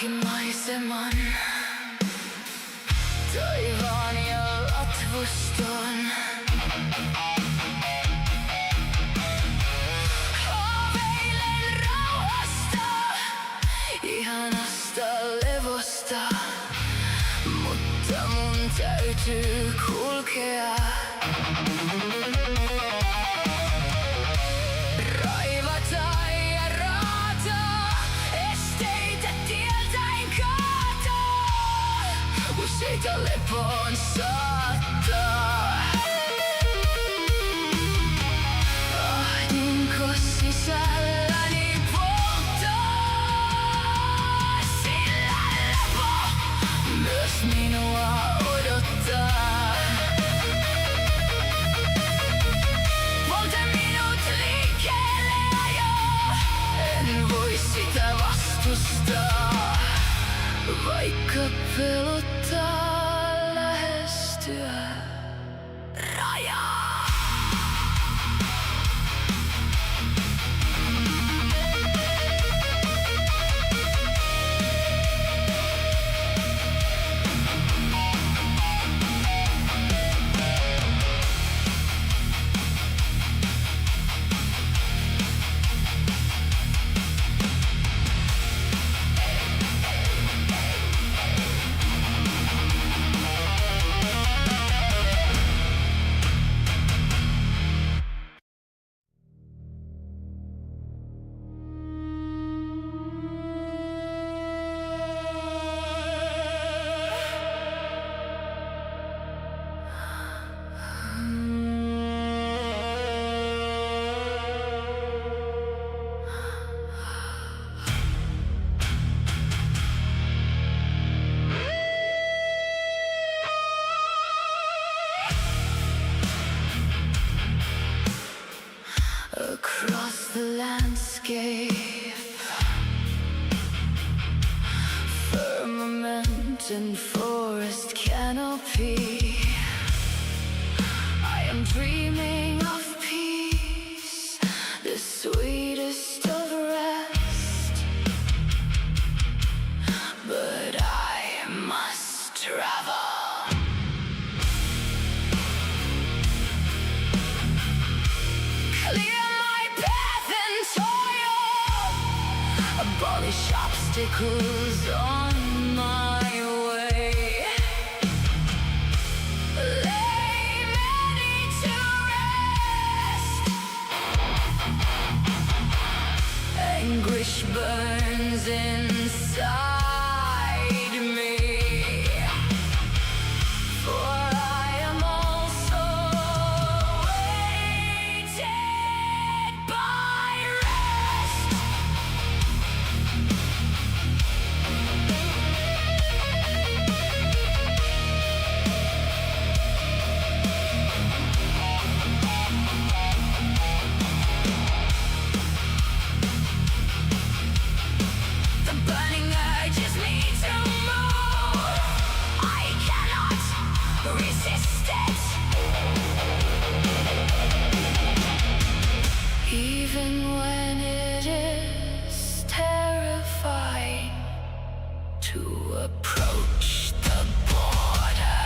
maiseman, taivaan ja latvuston. Haaveilen rauhasta, ihanasta levosta, mutta mun täytyy kulkea. Useita lepoon saattaa. Ahdinko sisälläni polttaa, sillä lepo myös minua odottaa. Polta minut liikkeelle ajoa, en voi sitä vastustaa, vaikka pelottaa lähestyä rajaa. Across the landscape, firmament and forest canopy, I am dreaming of peace, the sweetest of rest, but I must travel. Abolish obstacles on my way. Lay many to rest. Anguish burns inside me, for I am also weighted by rest. The burning urges me to move. I cannot resist it. Even when it is terrifying to approach the border.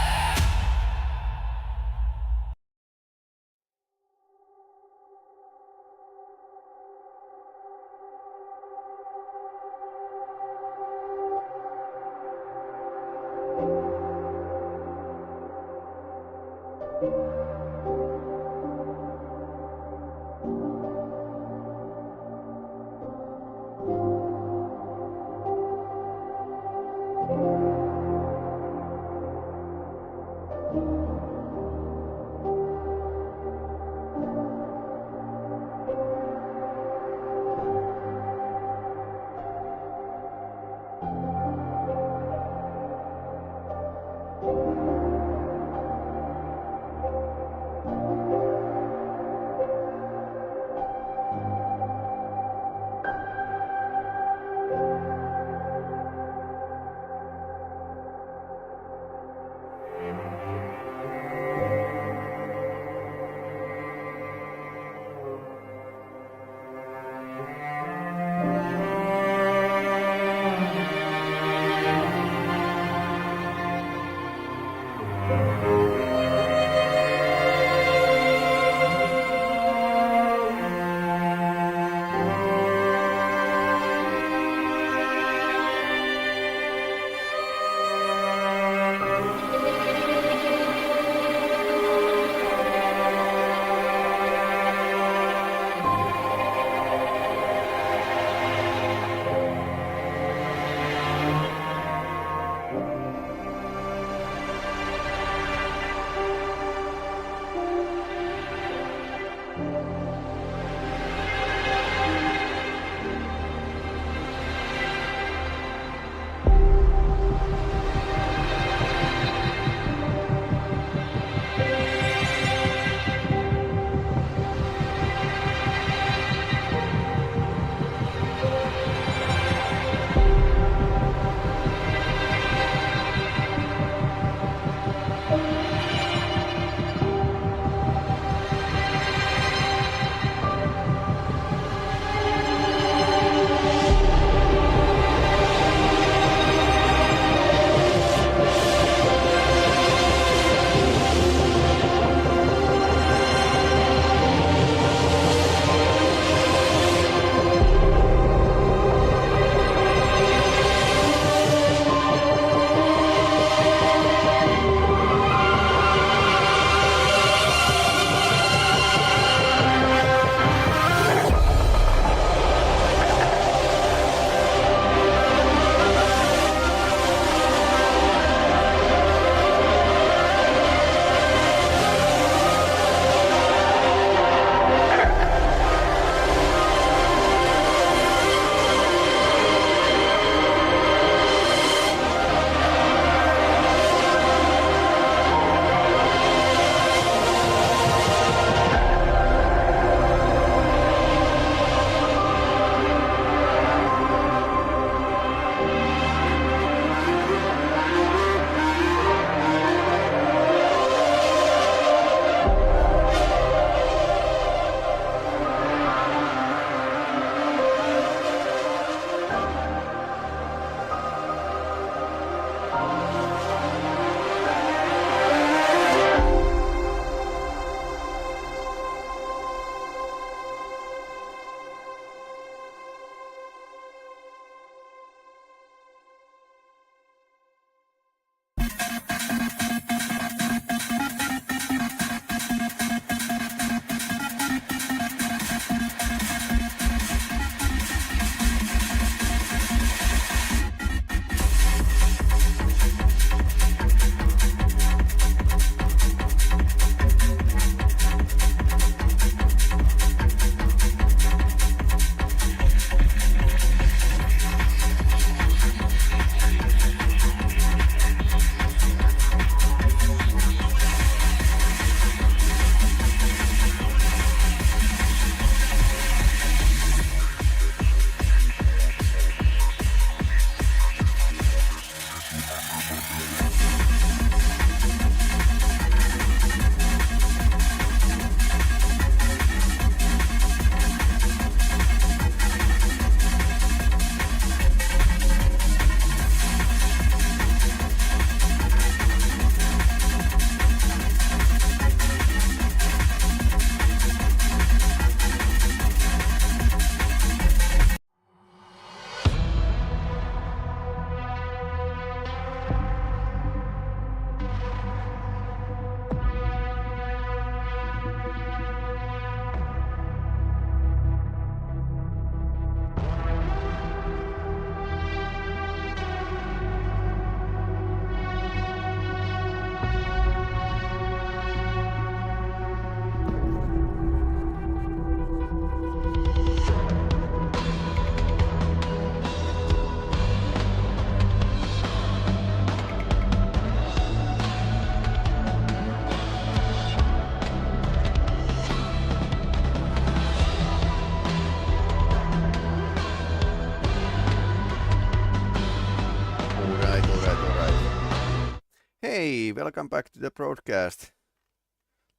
Hey, welcome back to the broadcast.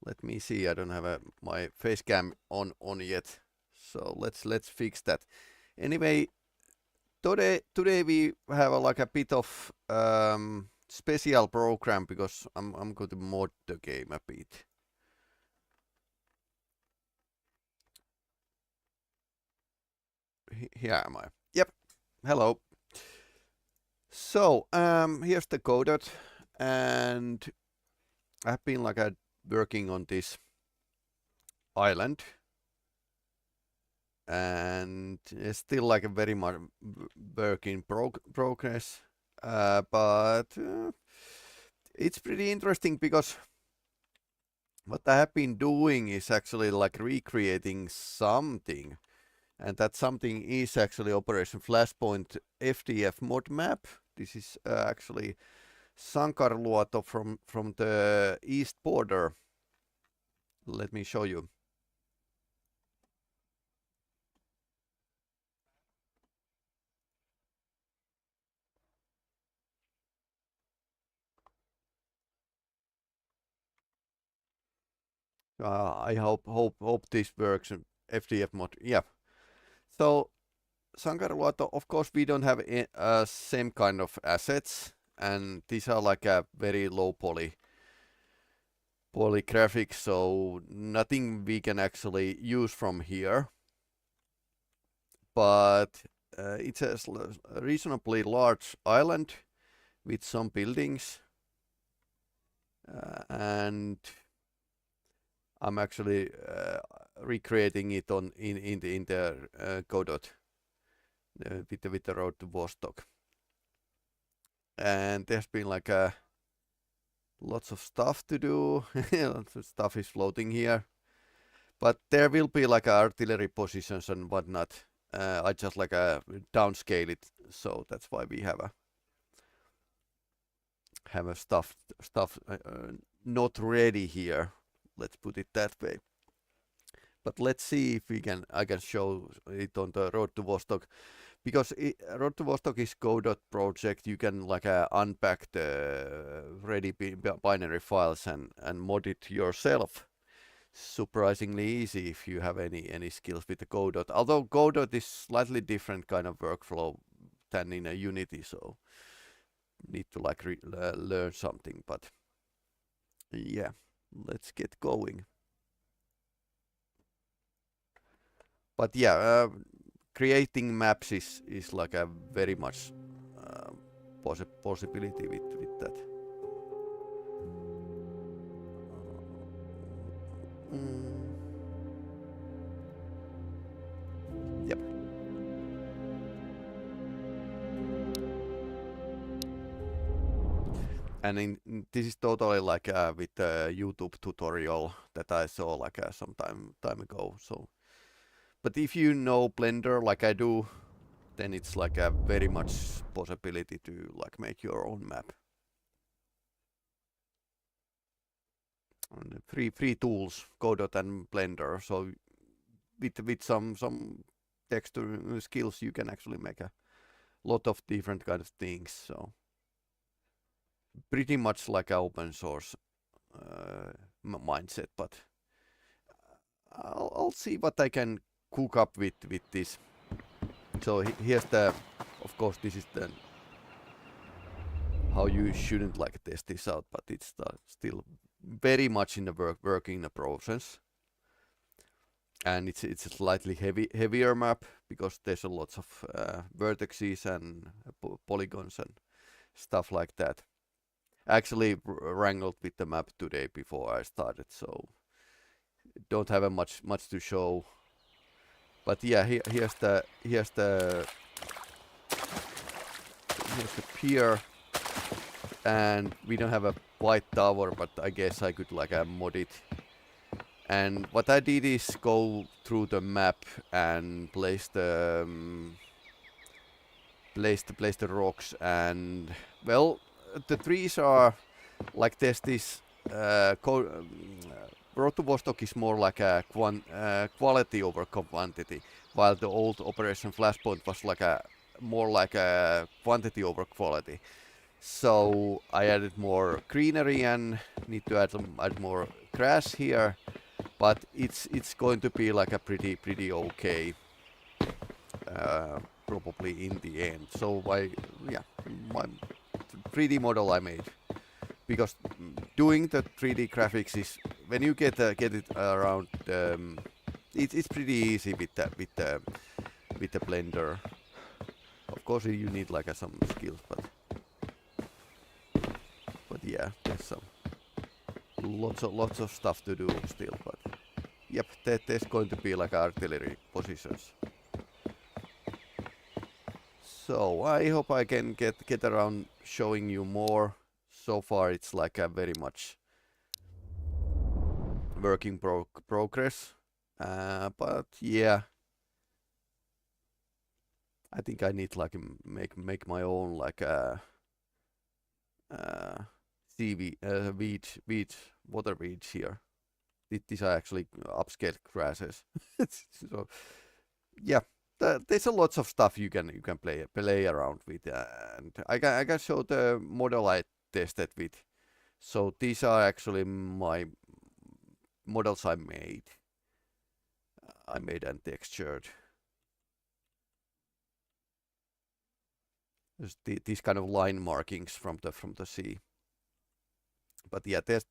Let me see. I don't have my face cam on yet, so let's fix that. Anyway, today we have like a bit of special program because I'm going to mod the game a bit. Here am I. Yep. Hello. So here's the code, and I've been like working on this island, and it's still like a very much work in progress, but it's pretty interesting because what I have been doing is actually like recreating something, and that something is actually Operation Flashpoint FDF mod map. This is actually sankarluoto from the east border. Let me show you. I hope this works. FDF mod, yeah. So sankarluoto, of course, we don't have same kind of assets, and these are like a very low poly graphics, so nothing we can actually use from here. But it's a reasonably large island with some buildings, and I'm actually recreating it in the Godot with the road to Vostok, and there's been like lots of stuff to do. Lots of stuff is floating here, but there will be like artillery positions and whatnot. I just like downscale it, so that's why we have a stuff not ready here. Let's put it that way. But let's see if I can show it on the road to Vostok, because road to Vostok is Godot project. You can like unpack the ready binary files and mod it yourself. Surprisingly easy if you have any skills with the Godot. Although Godot is slightly different kind of workflow than in a Unity, so need to like learn something. But yeah, let's get going. But yeah, creating maps is like a very much possibility with that. Yep. And this is totally like with the YouTube tutorial that I saw like some time ago. So, but if you know Blender like I do, then it's like a very much possibility to like make your own map. And free tools, Godot and Blender. So with some texture skills, you can actually make a lot of different kind of things. So pretty much like an open source mindset, but I'll see what I can cook up with this. So here's of course this is the how you shouldn't like test this out, but it's still very much in the working in the process, and it's a slightly heavier map because there's a lots of vertices and polygons and stuff like that. Actually wrangled with the map today before I started, so don't have much to show. But yeah, here's the pier, and we don't have a white tower, but I guess I could like mod it. And what I did is go through the map and place the rocks, and well, the trees are like there's this Road to Vostok is more like a quality over quantity, while the old Operation Flashpoint was like more like a quantity over quality. So I added more greenery and need to add more grass here, but it's going to be like a pretty okay, probably in the end. So my 3D model I made, because doing the 3D graphics is, when you get it around, it's pretty easy with the Blender. Of course you need like some skills, but yeah, there's some lots of stuff to do still. But yep, there's going to be like artillery positions. So I hope I can get around showing you more. So far it's like a very much work in progress. But yeah, I think I need like make my own like water weeds here. These are actually upscale grasses. So yeah, there's a lots of stuff you can play around with, and I can show the model I tested with. So these are actually my models I made. And textured. There's these kind of line markings from the sea. But yeah, there's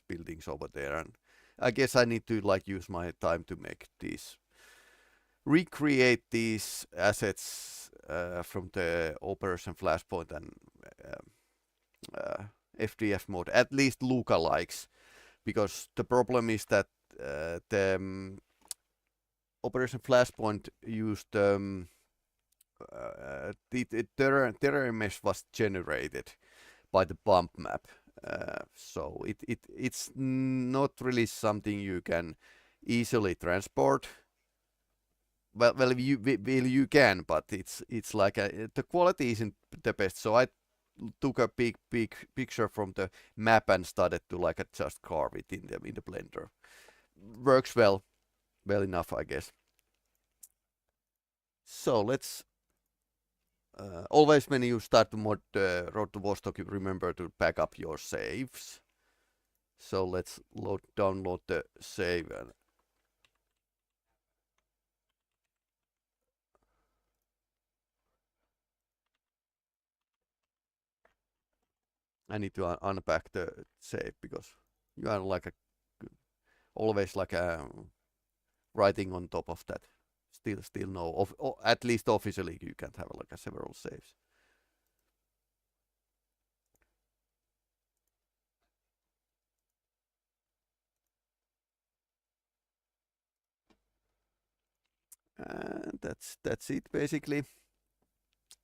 buildings over there, and I guess I need to like use my time to make these, recreate these assets from the Operation Flashpoint and FDF mode, at least lookalikes, because the problem is that the Operation Flashpoint used the terrain mesh was generated by the bump map. So it's not really something you can easily transport. Well, you can, but it's like the quality isn't the best. So I took a big picture from the map and started to like just carve it in the Blender. Works well enough, I guess. So let's. Always when you start to mod Road to Vostok, you remember to back up your saves. So let's download the save. I need to unpack the save, because you are like always like writing on top of that. Still no, at least officially you can't have like several saves. And that's it basically.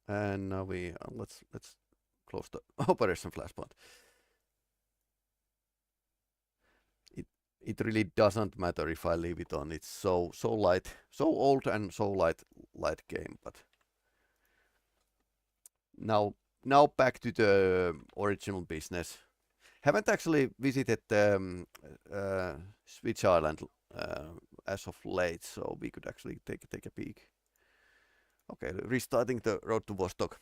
And now we let's close the Operation Flashpoint. It really doesn't matter if I leave it on. It's so light, so old and so light game. But now back to the original business. Haven't actually visited Switch Island as of late, so we could actually take a peek. Okay, restarting the Road to Vostok.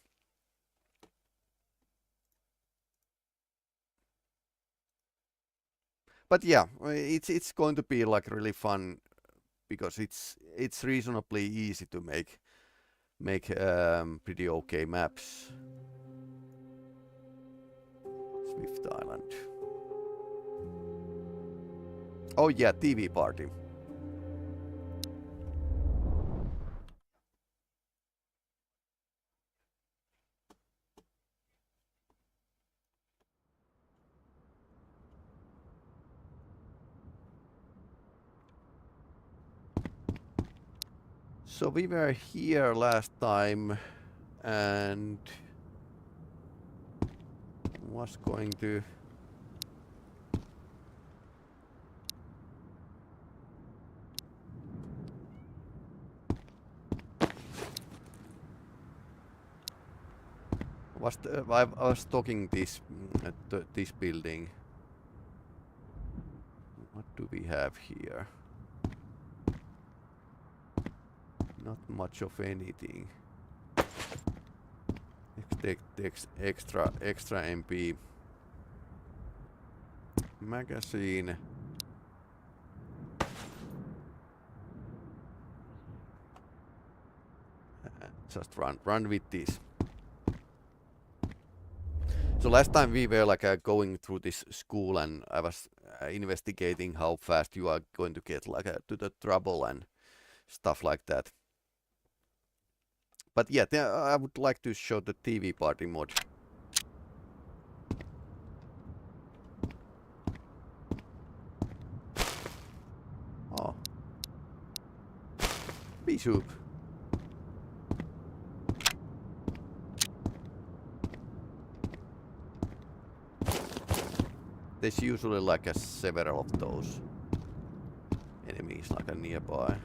But yeah, it's going to be like really fun, because it's reasonably easy to make pretty okay maps. Swift Island. Oh yeah, TV party. So we were here last time and was going to I was talking this this building. What do we have here? Not much of anything. take extra MP magazine. Just run with this. So last time we were like going through this school, and I was investigating how fast you are going to get like to the trouble and stuff like that. But yeah, I would like to show the TV party mod. Oh, bee soup. There's usually like several of those enemies like nearby.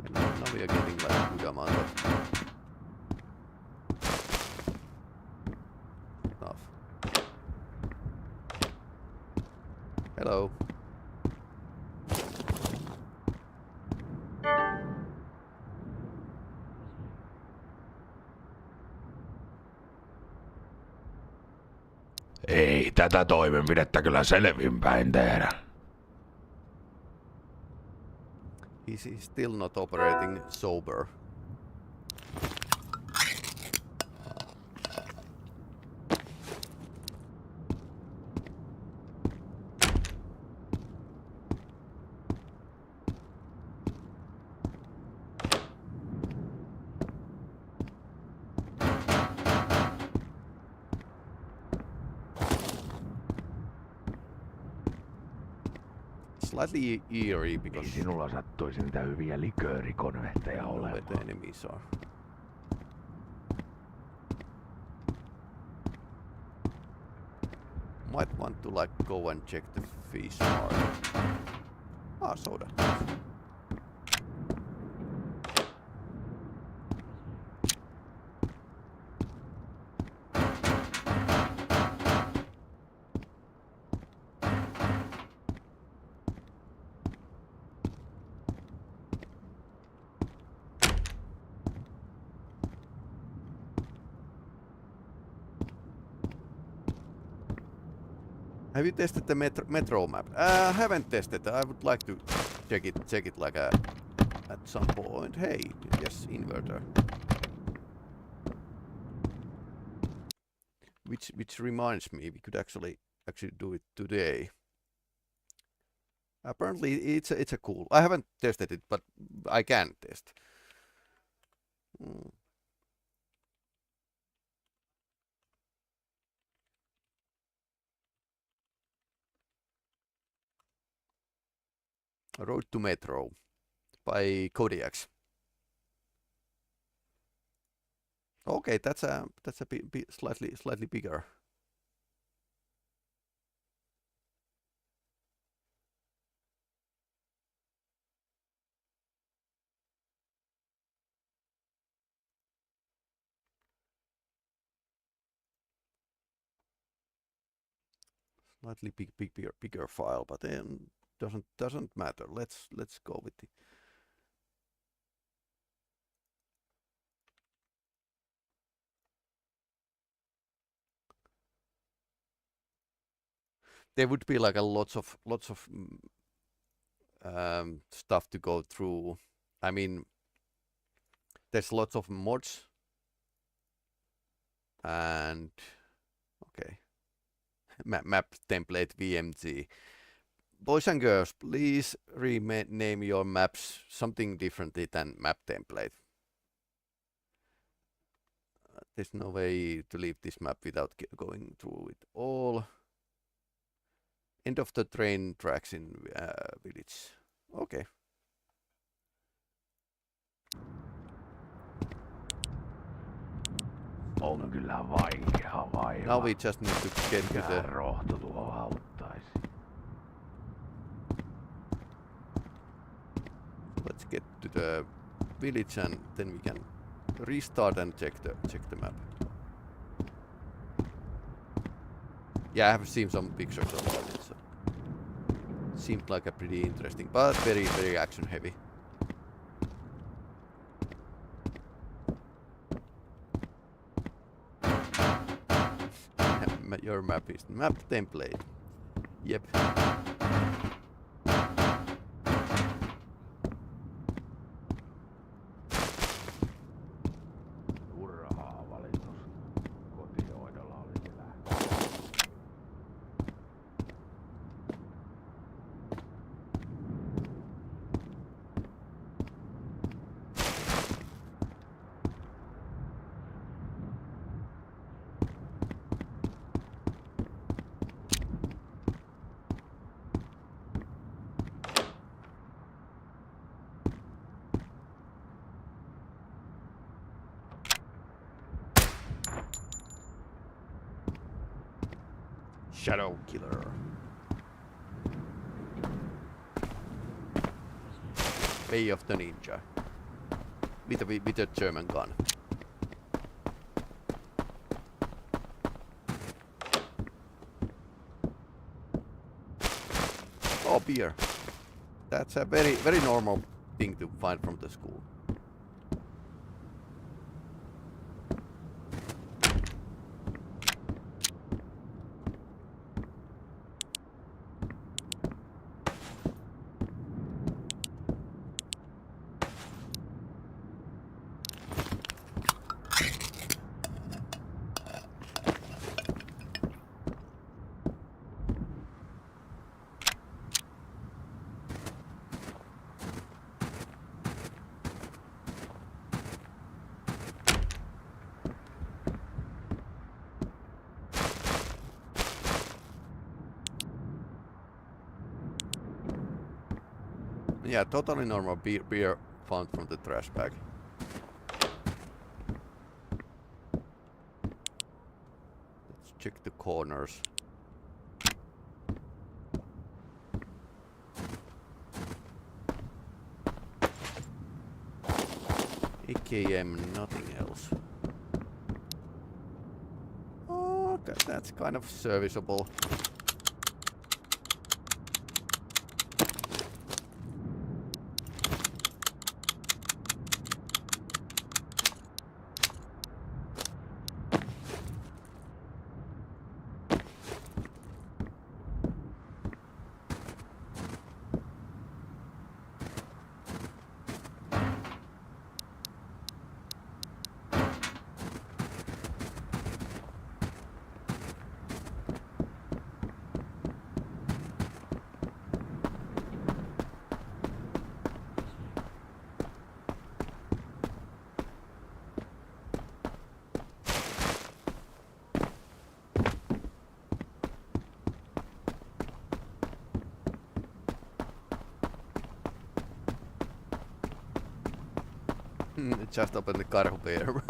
And now we are getting like a good amount of stuff. Hello. Ei tätä toimenpidettä kyllä selvinpäin tehdä. He's still not operating sober. Slightly eerie because Sinulla sattuisi niitä hyviä liköörikonvehteja where olemaan. the enemies are. Might want to like go and check the fish market. Ah, soda. Have you tested the metro map? I haven't tested. I would like to check it like at some point. Hey, yes, inverter. Which reminds me, we could actually do it today. Apparently, it's a cool. I haven't tested it, but I can test. Road to Metro by DirectX. Okay, that's a slightly bigger. Slightly bigger file, but then doesn't matter. Let's go with it. There would be like lots of stuff to go through. I mean, there's lots of mods and okay, map template VMG. Boys and girls, please rename your maps something differently than map template. There's no way to leave this map without going through it all. End of the train tracks in village. Okay. On kyllä vaikea vaiva. Now we just need to get to the rohto tuo auttaisi. Let's get to the village and then we can restart and check the map. Yeah, I have seen some pictures about it. So. seemed like a pretty interesting, but very, very action heavy. Your map is map template. Yep. Turhaa valitus. Kotihoidolla oli tilää. Shadow Killer. Way of the Ninja. With a German gun. Oh, beer. That's a very, very normal thing to find from the school. Yeah, totally normal beer found from the trash bag. Let's check the corners. AKM, nothing else. Oh, that's kind of serviceable. Just open the Karhu-bear.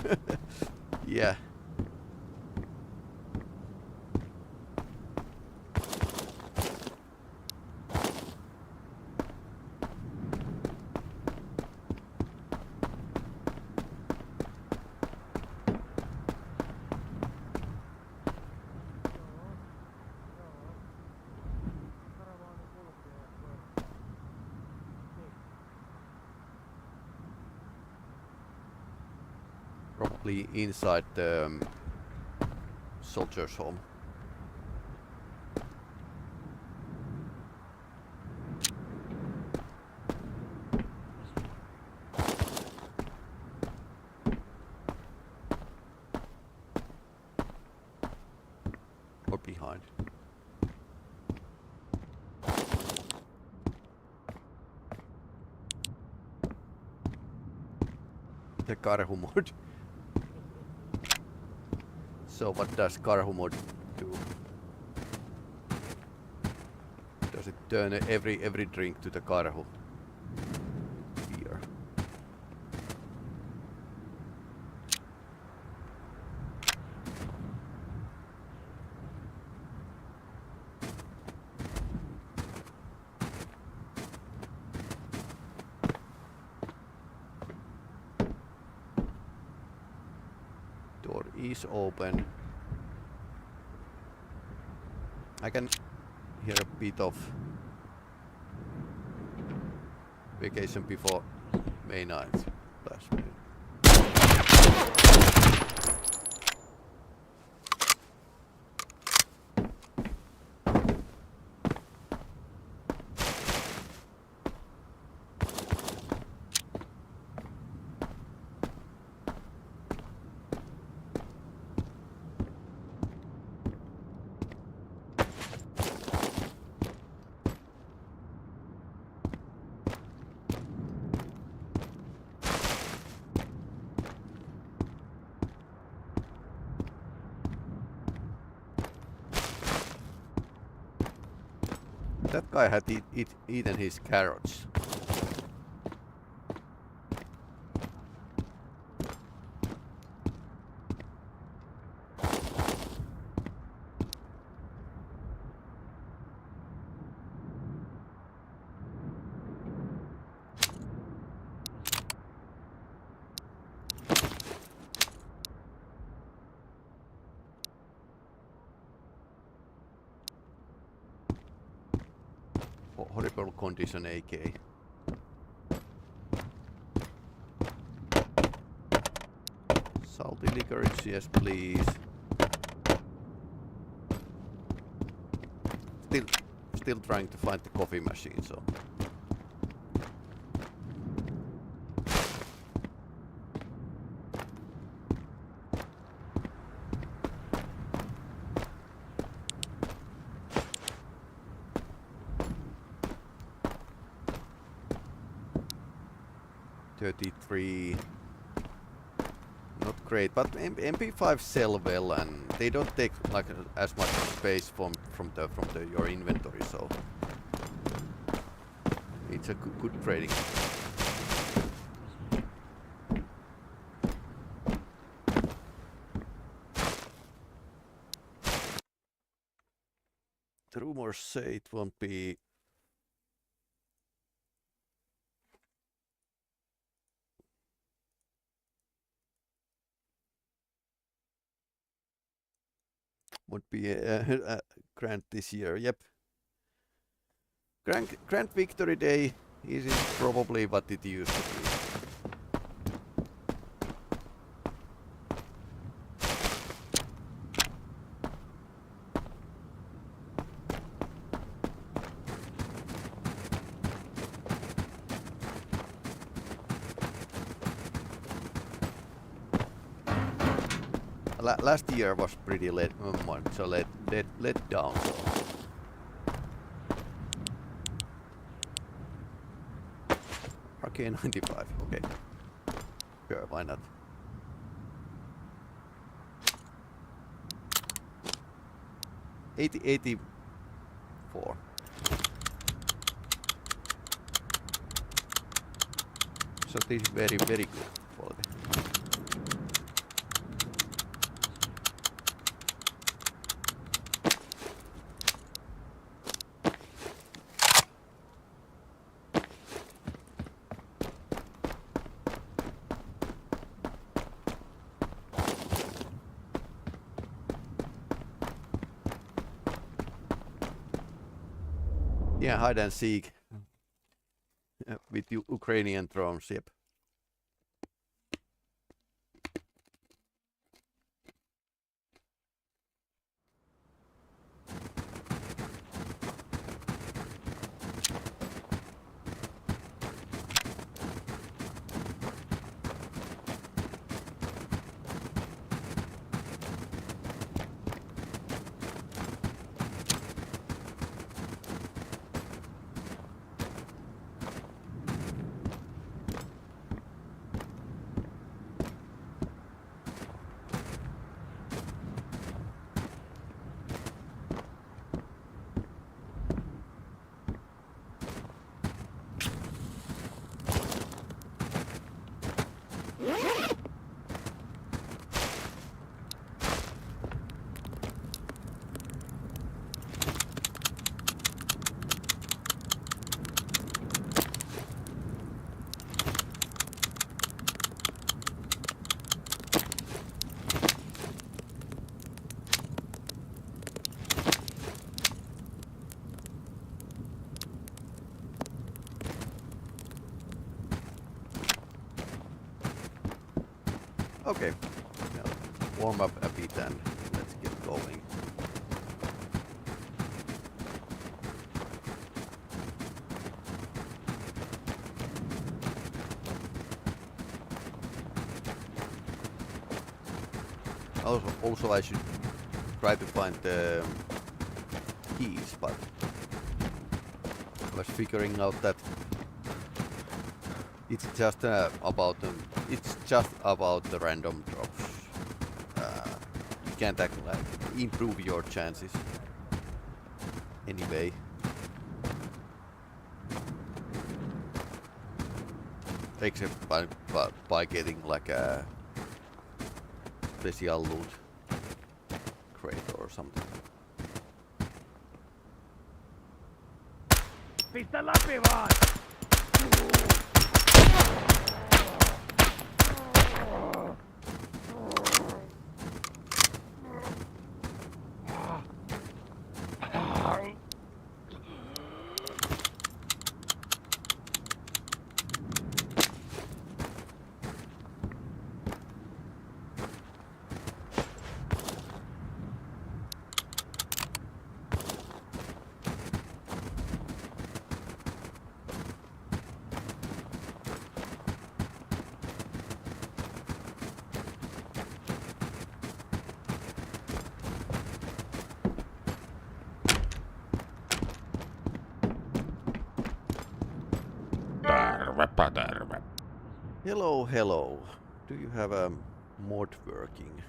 Yeah. Probably inside the soldier's home. Or behind. The Karhu mod. So what does Karhu mod do? Does it turn every drink to the Karhu beer? Door is open. I can hear a bit of vacation before May 9th. Last May. That guy had eaten his carrots. Horrible condition AK. Salty licorice, yes please. Still trying to find the coffee machine, so. Not great, but MP5 sell well, and they don't take like as much space from your inventory, so it's a good trading. The rumors say it won't be. Would be a grant this year. Yep. Grand Victory Day isn't probably what it used to be. Last year was pretty let down. So. RK95, okay. Sure, why not? $80.84. So this is very good quality. Yeah, hide and seek with Ukrainian drones, yep. Okay, now warm up a bit and let's get going. Also I should try to find the keys, but I was figuring out that it's just about the random drops. You can't improve your chances anyway. Except by getting like a special loot crate or something. Pistä läpi vaan! Tervepä terve. Hello, hello. Do you have a mod working?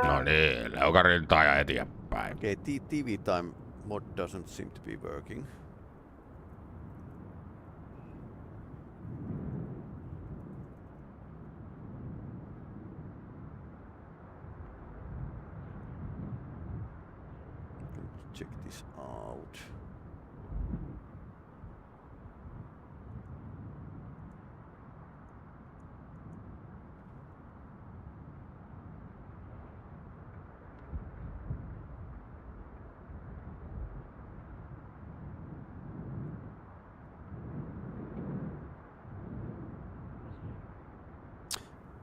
No niin, leukarintaa ja eteenpäin. Okay, TV time mod doesn't seem to be working. Check this out.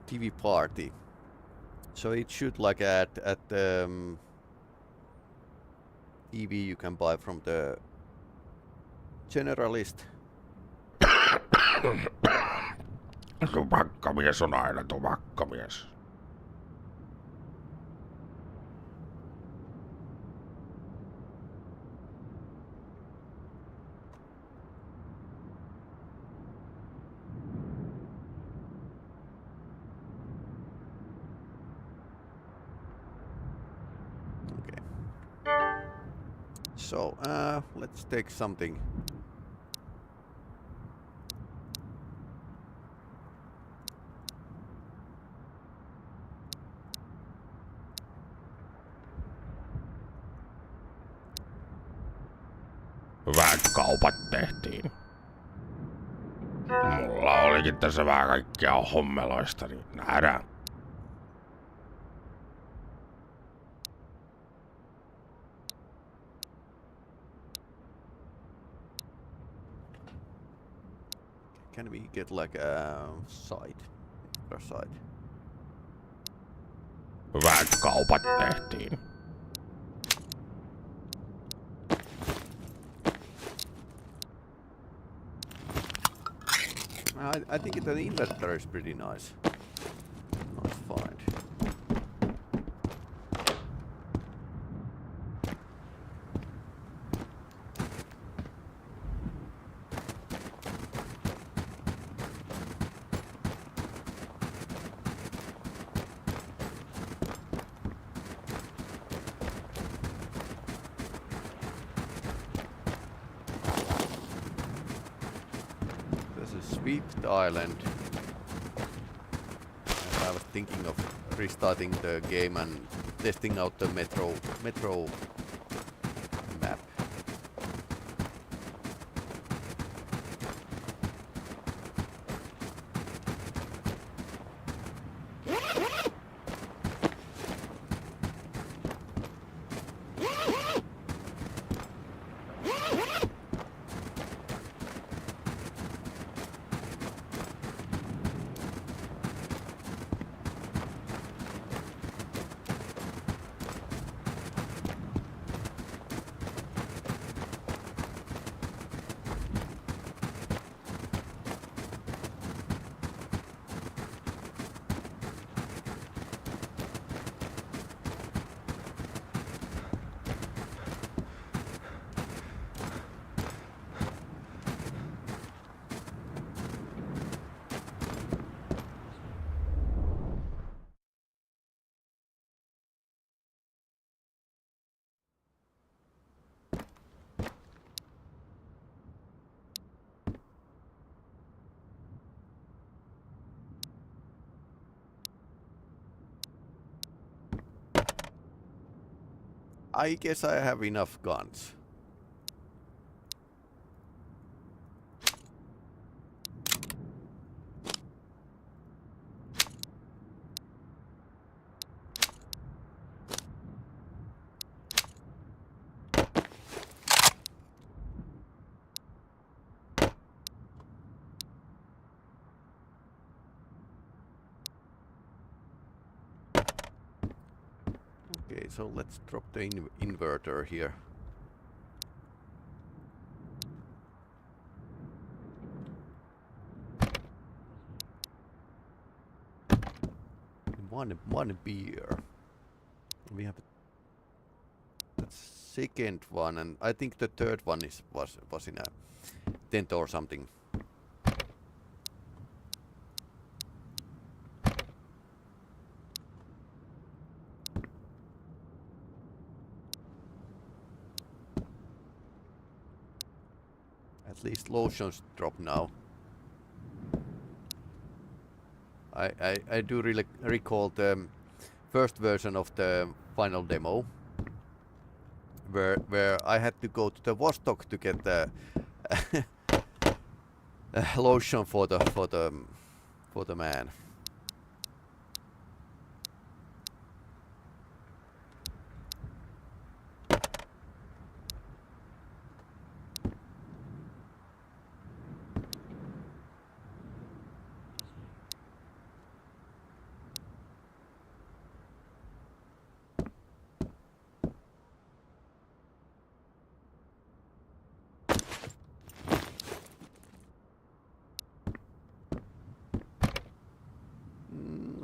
TV party. So it should like at the TV you can buy from the generalist. Tupakkamies on aina tupakkamies. So, let's take something. Hyvät kaupat tehtiin. Mulla olikin tässä vähän kaikkea hommeloista, niin nähdään. Can we get like a side? Extra side? Hyvät kaupat tehtiin. I think the inventory is pretty nice. Nice find. Swift Island. And I was thinking of restarting the game and testing out the metro map. I guess I have enough guns. Okay, so let's drop the inverter here. One beer. We have the second one, and I think the third one was in a tent or something. At least lotions drop now. I do really recall the first version of the final demo, where I had to go to the Vostok to get the lotion for the man.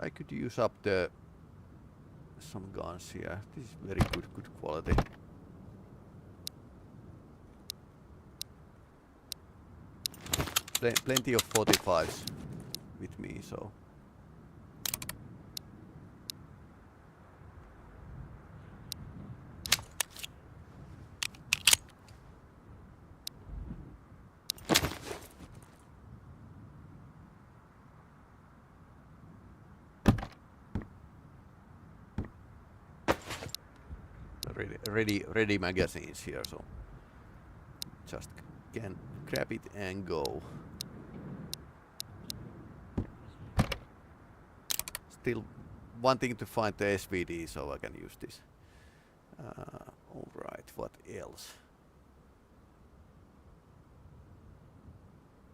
I could use up some guns here. This is very good quality. Plenty of 45s with me, so. Ready magazines here, so just can grab it and go. Still wanting to find the SVD so I can use this. Alright, what else?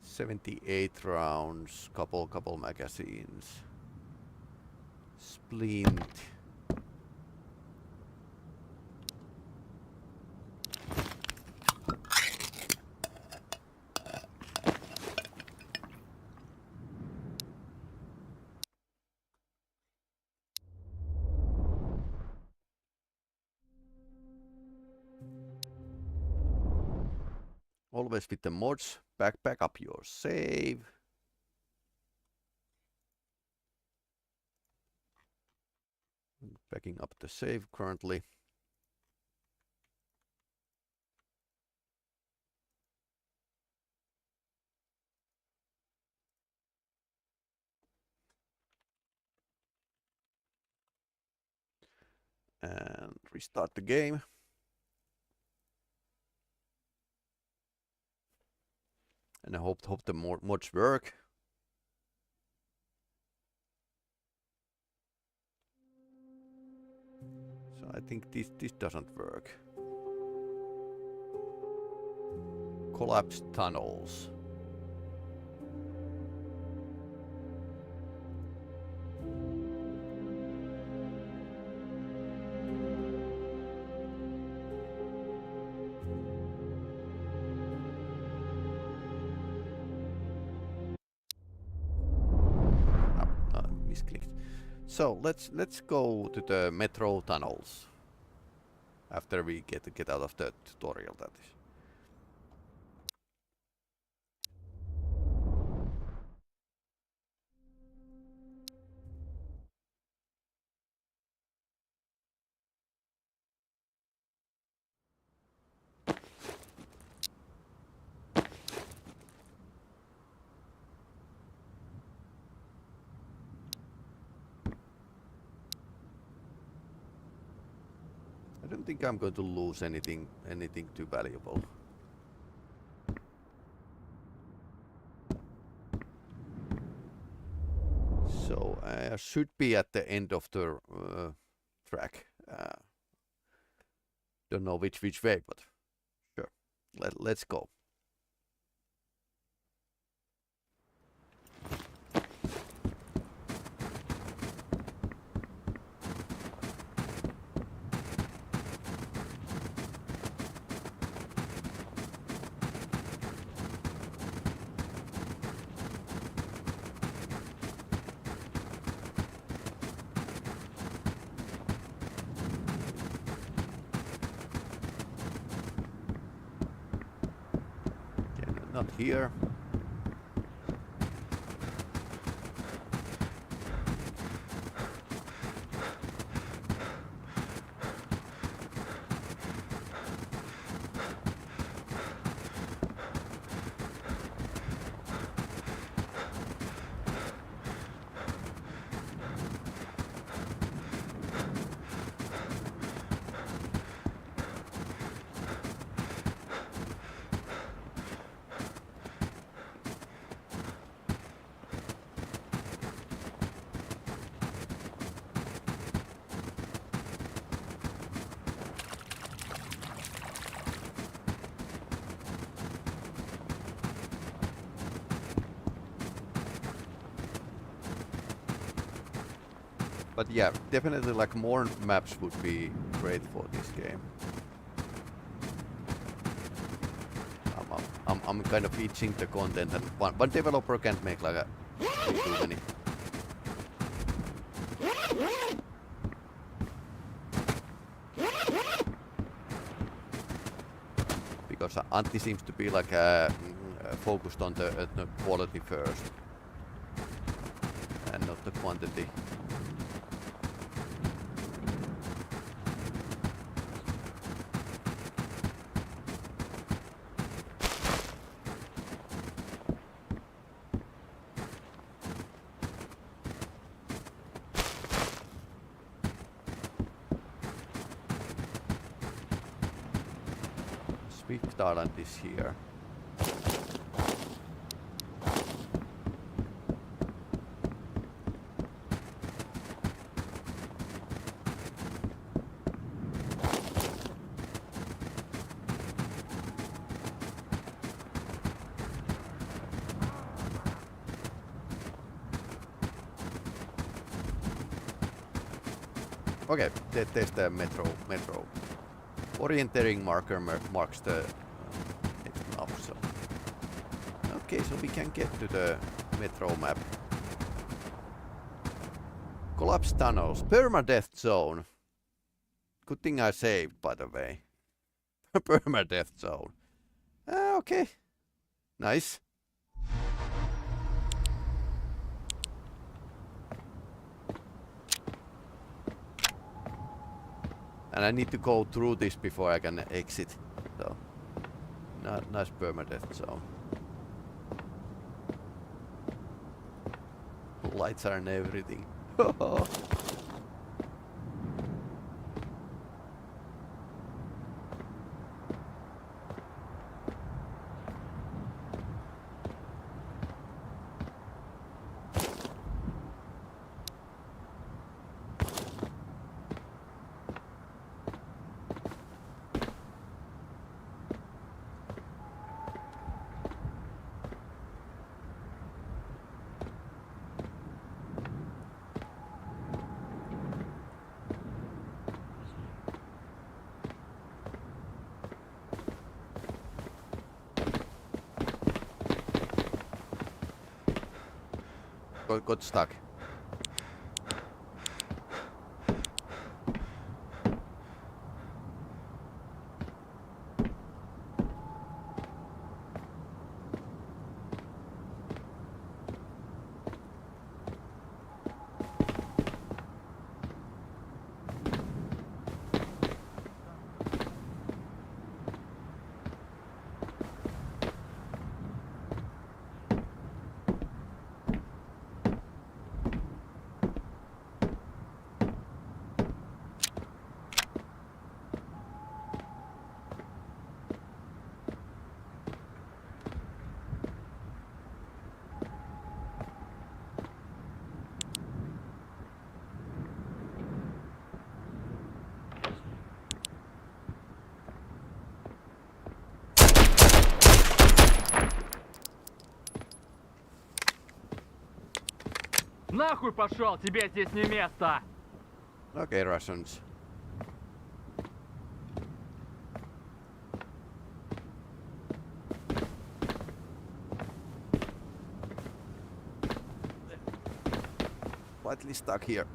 78 rounds, couple magazines. Splint. Always with the mods, back up your save. Backing up the save currently. And restart the game. And I hope the mods work. So I think this doesn't work. Collapsed tunnels. Misclicked. So let's go to the metro tunnels after we get out of the tutorial, that is. I don't think I'm going to lose anything too valuable. So I should be at the end of the track. Don't know which way, but sure. Let's go. Not here. But yeah, definitely like more maps would be great for this game. I'm kind of itching the content, and one developer can't make like too many. Because Antti seems to be like focused on the quality first, and not the quantity. Swift Island is here. Okay, there's the metro. Orienteering marker marks the next map. So okay, so we can get to the metro map. Collapsed tunnels, permadeath zone. Good thing I saved, by the way. Permadeath zone. Okay, nice. And I need to go through this before I can exit. So, nice permadeath zone. Lights are and everything. Got stuck. Нахуй пошел, тебе здесь не место! Okay, Russians. Slightly stuck here.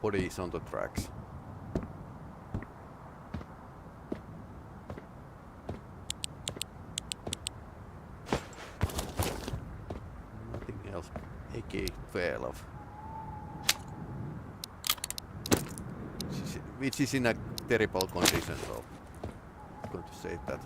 Body is on the tracks. Nothing else. AK-12. Which is in a terrible condition, so I'm going to say that.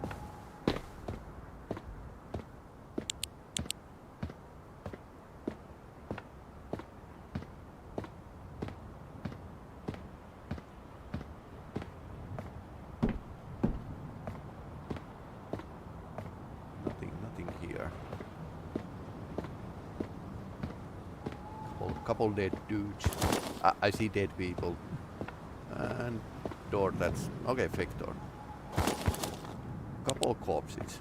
Couple dead dudes. I see dead people. And door that's... Okay, fake door. Couple corpses.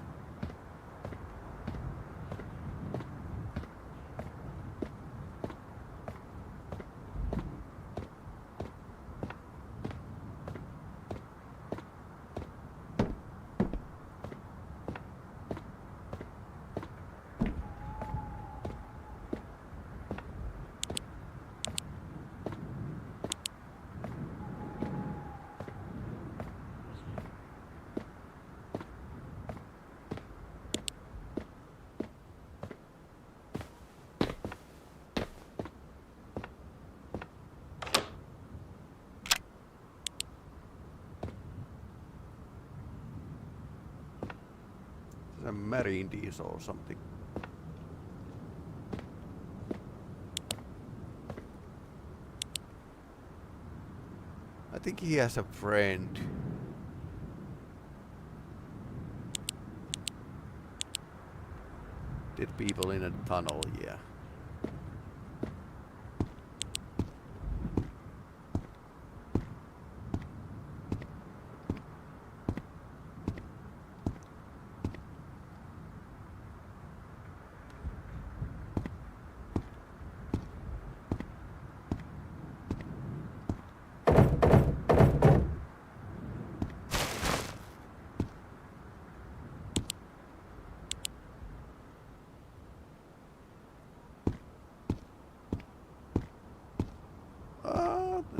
A marine diesel or something. I think he has a friend. Dead people in a tunnel, yeah.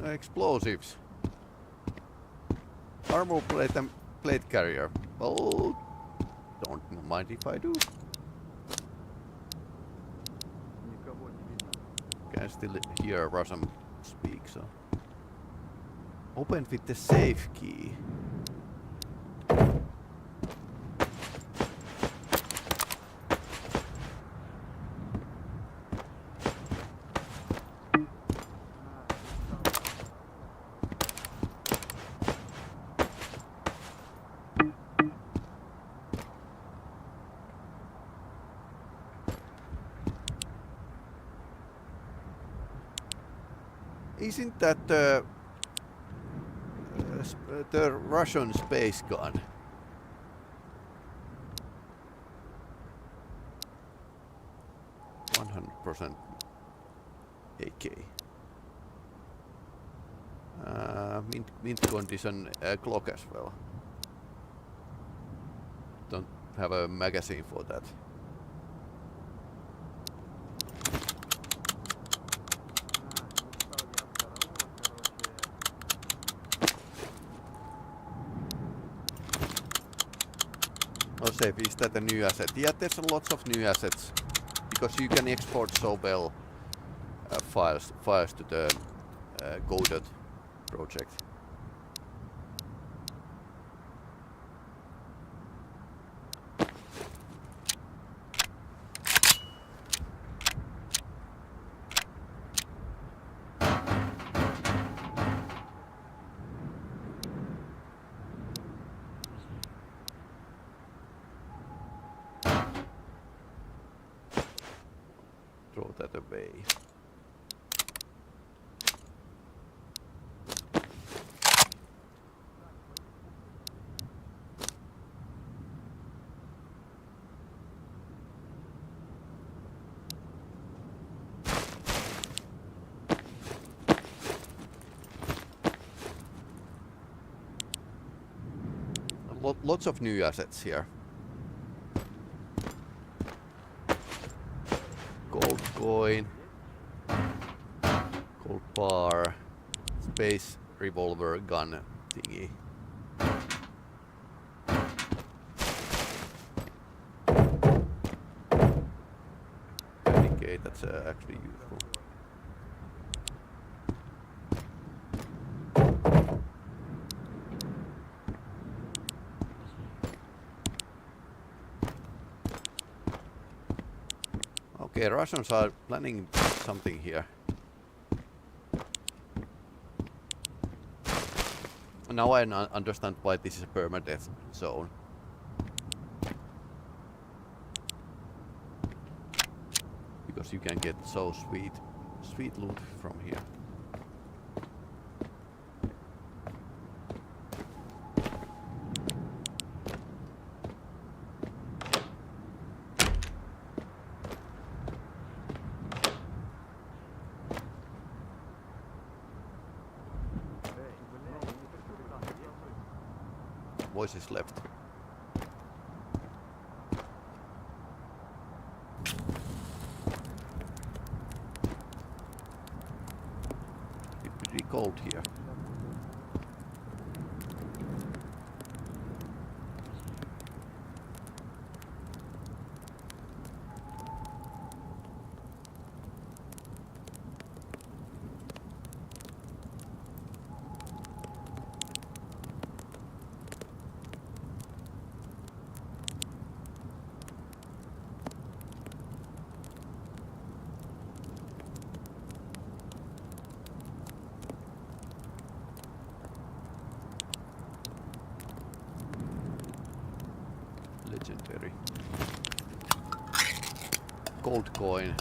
Explosives. Armor plate and plate carrier. Well, don't mind if I do. Can still hear Russian speak, so. Open with the safe key. Isn't that the Russian space gun? %. AK. Mint condition Glock as well. Don't have a magazine for that. Oh, save, is that a new asset? Yeah, there's lots of new assets because you can export so well files to the coded project. Throw that away. Lots of new assets here. Gold coin, gold bar, space revolver gun thingy. Okay, that's actually useful. Okay, Russians are planning something here. Now I understand why this is a permadeath zone. Because you can get so sweet loot from here. Voices left. It's pretty cold here. Legendary. Gold coin.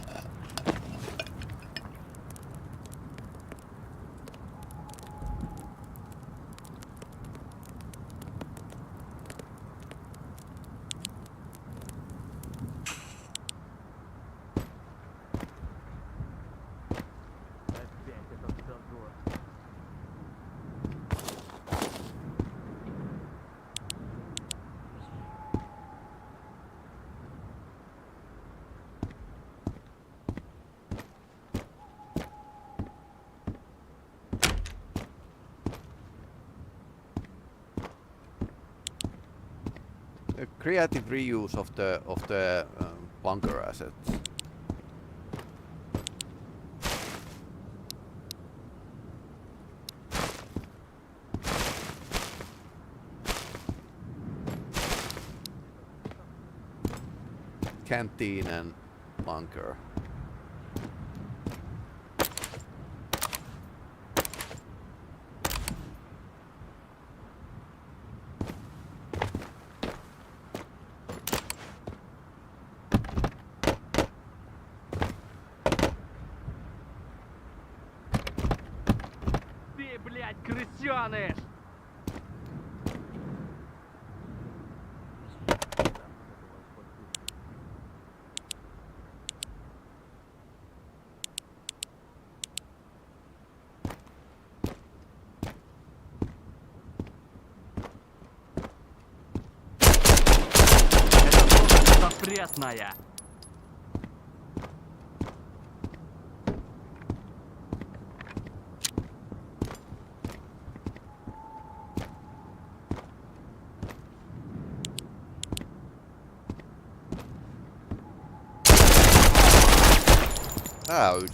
A creative reuse of the bunker assets. Canteen and bunker. Ты, блядь, крысёныш! Честная. Ouch.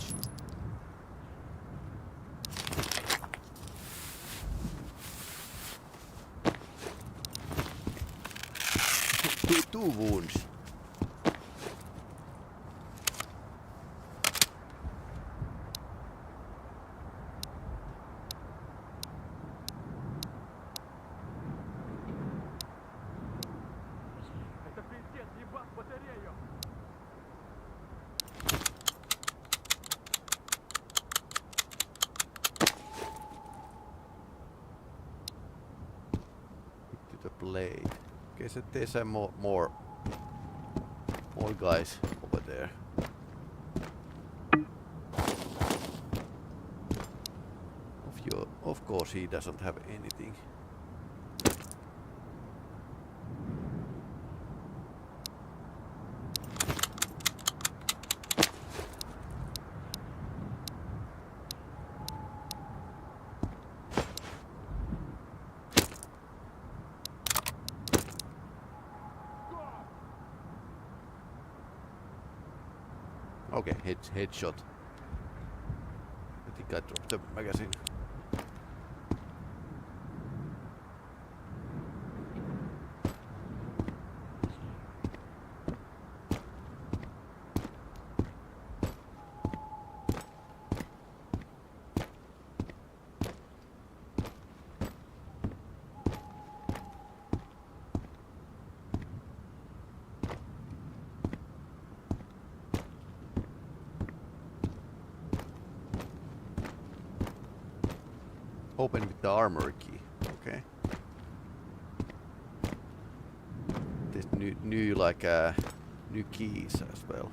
Two wounds. Это пиздец, ебать батарею. To the blade. Okay, so there's some more guys over there. Of course he doesn't have anything. Okay, headshot. I think I dropped the magazine. Open with the armor key. Okay. There's new like new keys as well.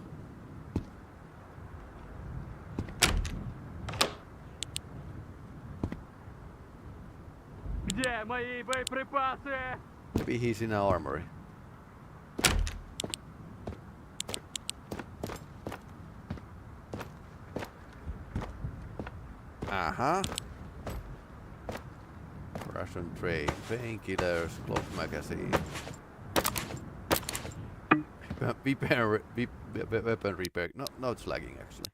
Где мои боеприпасы? Maybe he's in our armory. Uh-huh. Russian trade, painkillers, clock magazine. Weapon repair. No, it's lagging actually.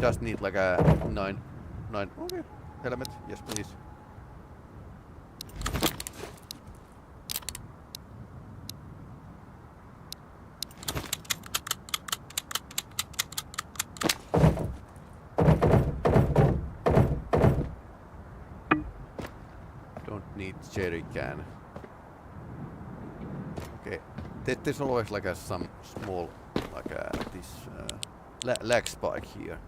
Just need like a nine. Okay, helmet. Yes, please. Don't need jerry can. Okay, there's always like some small like this lag spike here.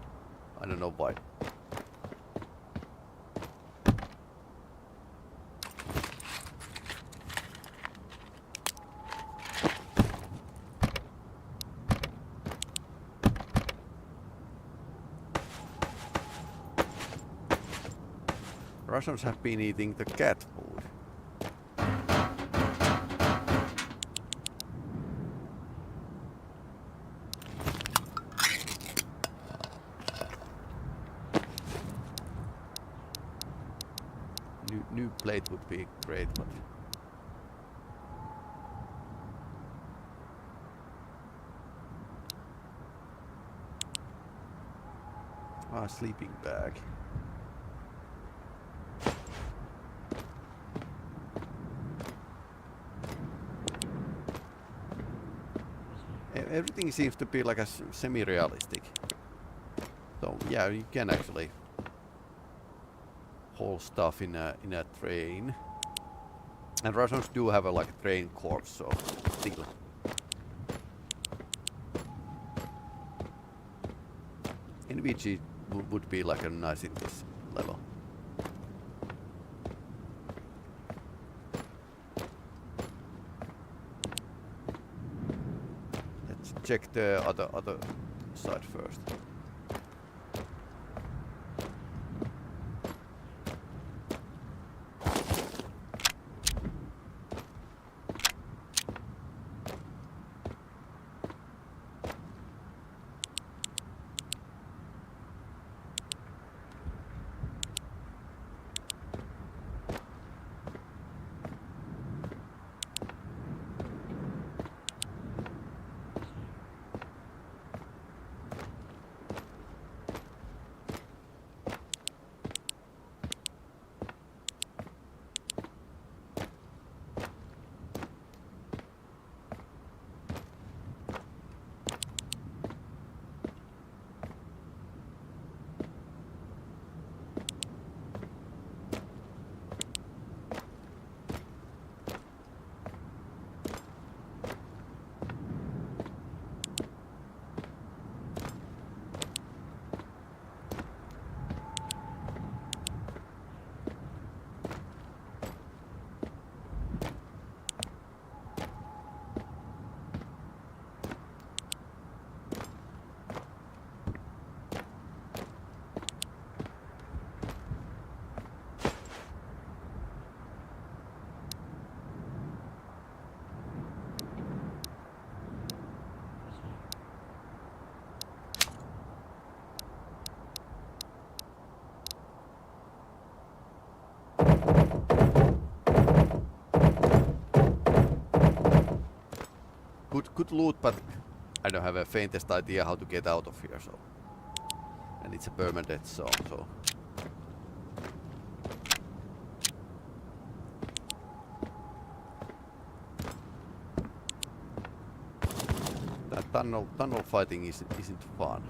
I don't know why. Russians have been eating the cat food. New plate would be great, but sleeping bag. Everything seems to be like a semi-realistic. So yeah, you can actually haul stuff in a train. And Russians do have a like train corps, so still NVG would be like a nice in this level. Let's check the other side first. Good loot, but I don't have a faintest idea how to get out of here, so. And it's a permanent zone, so. That tunnel fighting isn't fun.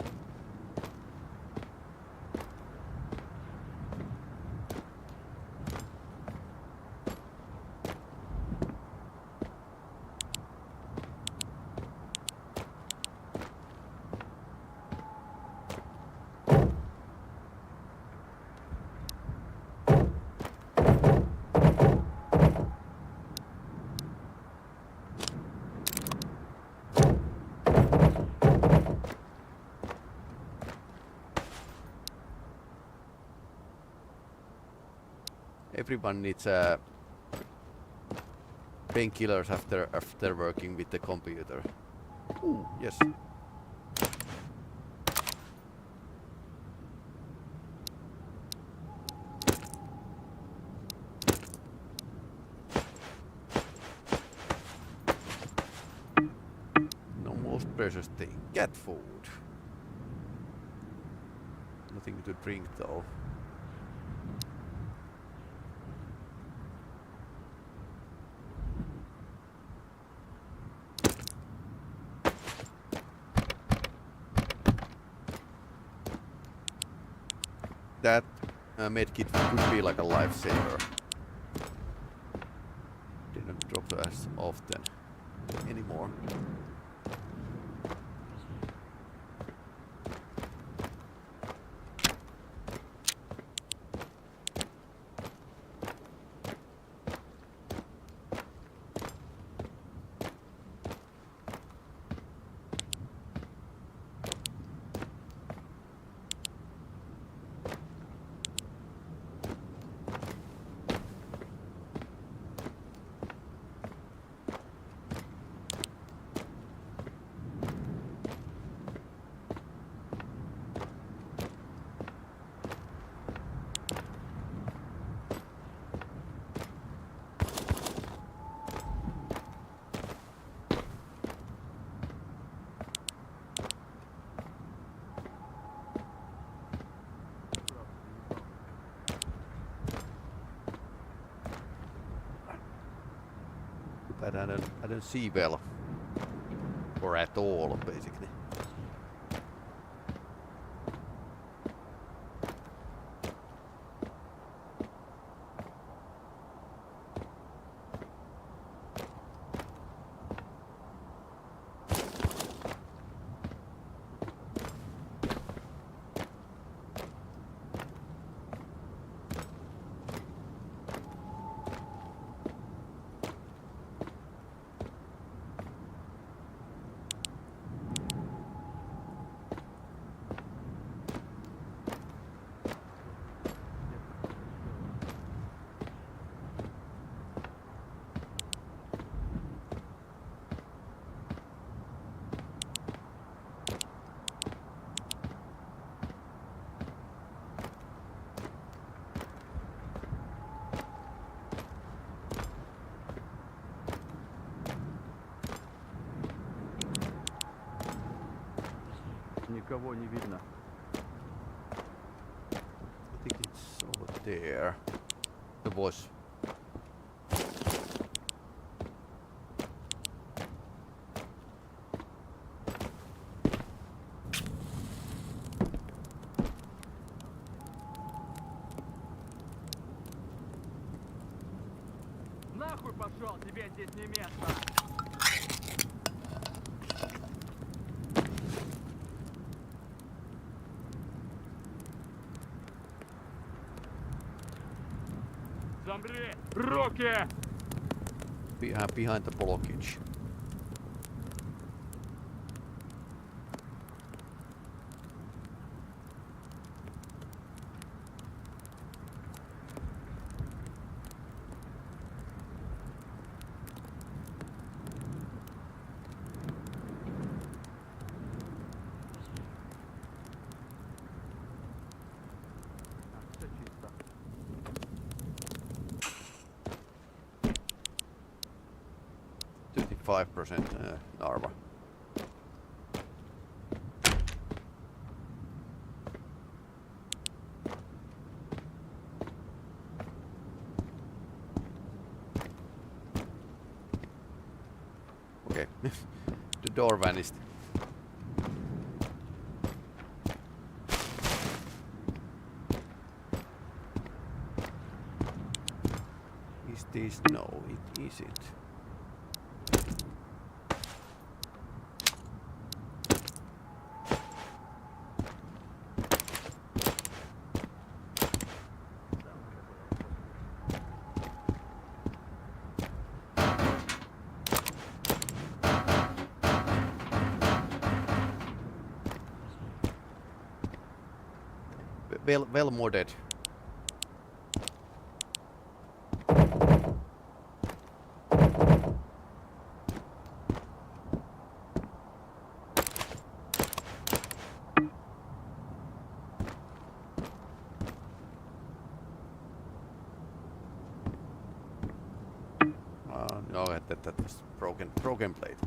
Everyone needs painkillers after working with the computer. Ooh, yes. No most precious thing. Cat food. Nothing to drink though. That medkit could be like a lifesaver. Didn't drop as often anymore. But I don't see well, or at all, basically. Никого не видно. I think it's over there. The voice. Нахуй пошел, тебе здесь не место. Замри! Руки! Behind the blockage. Все чисто. 35% Arma. Okay, the door vanished. Is this? No, it isn't. Well modded. No, that was broken blade.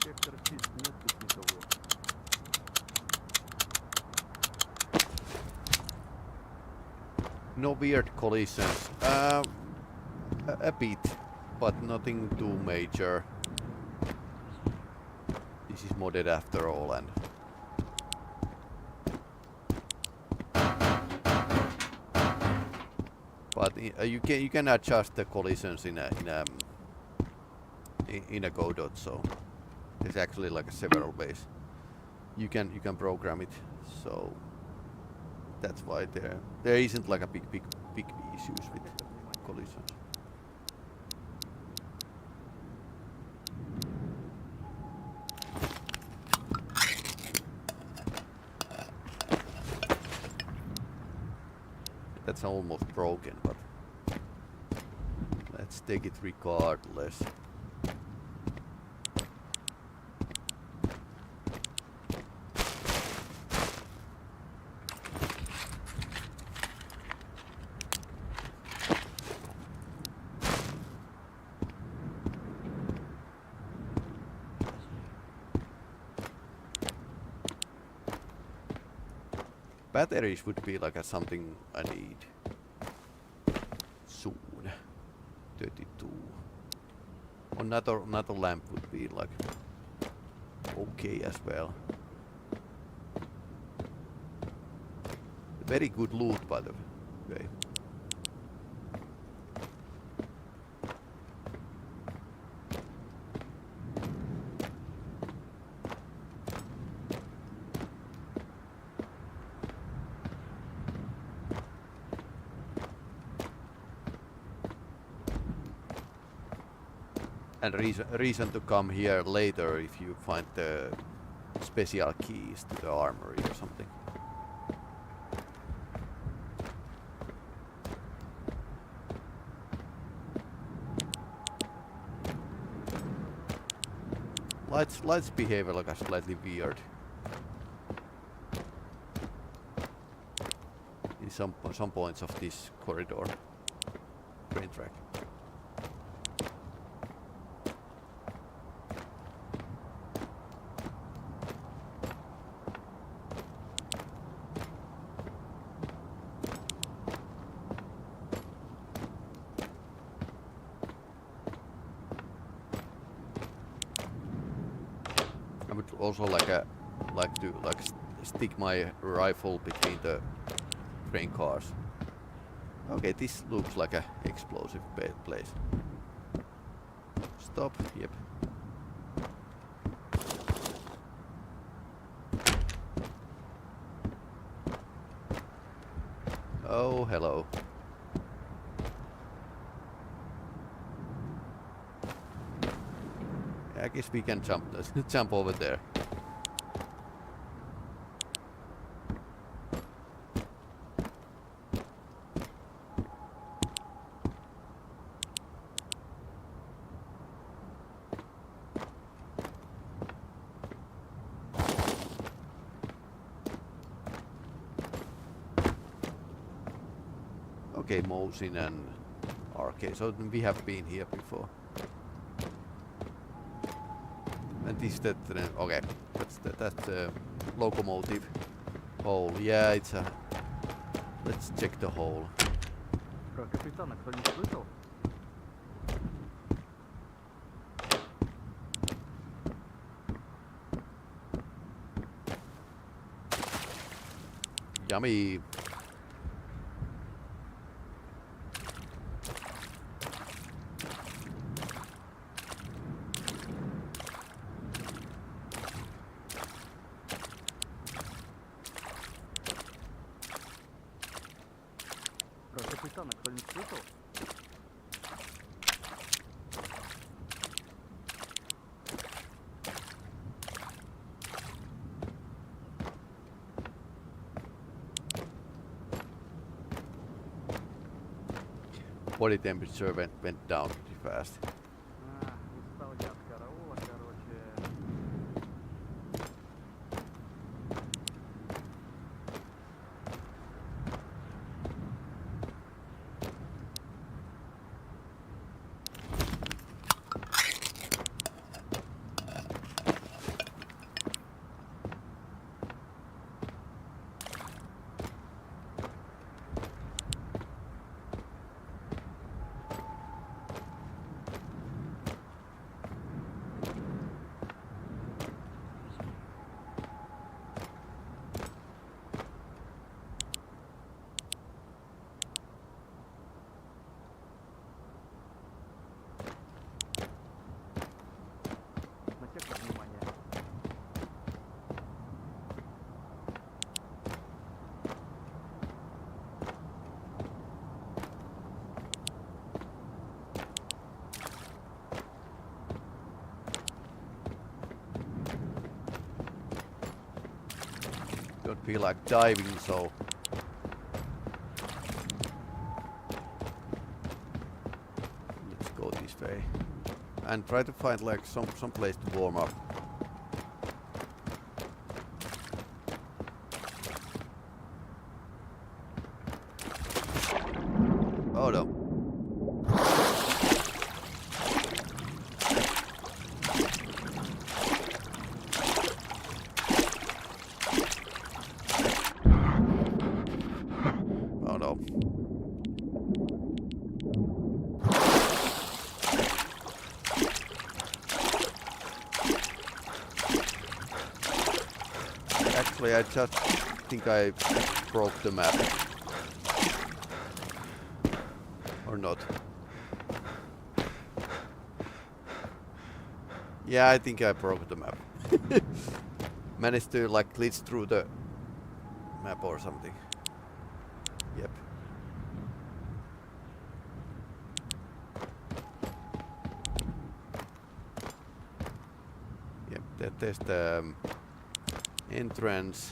Сектор чист, нет тут никого. No weird collisions. A bit, but nothing too major. This is modded after all, and but you can adjust the collisions in a Godot, so there's actually like several ways you can program it. So that's why there isn't like a big issues with collisions. That's almost broken, but let's take it regardless. Batteries would be like something I need soon. 32. Another lamp would be like okay as well. Very good loot, by the way. And reason to come here later if you find the special keys to the armory or something. Lights behave like a slightly weird. In some points of this corridor. Train track. I would also like to stick my rifle between the train cars. Okay, this looks like a explosive place. Stop. Yep. Oh, hello. I guess we can jump over there. Okay, Mosin and Arcade. So we have been here before. And this that okay, that's the locomotive hole. Yeah, it's a. Let's check the hole. Про капитана кто-нибудь слышал? Yummy. Про капитана кто-нибудь слышал? Body temperature went down pretty fast. Устал я от караула, короче. На сектор внимания. Don't feel like diving, so let's go this way and try to find like some place to warm up. Oh no. Oh no. Actually, I just think I broke the map. Or not. Yeah, I think I broke the map. Managed to like glitch through the map or something. Yep. Yep, there's the entrance.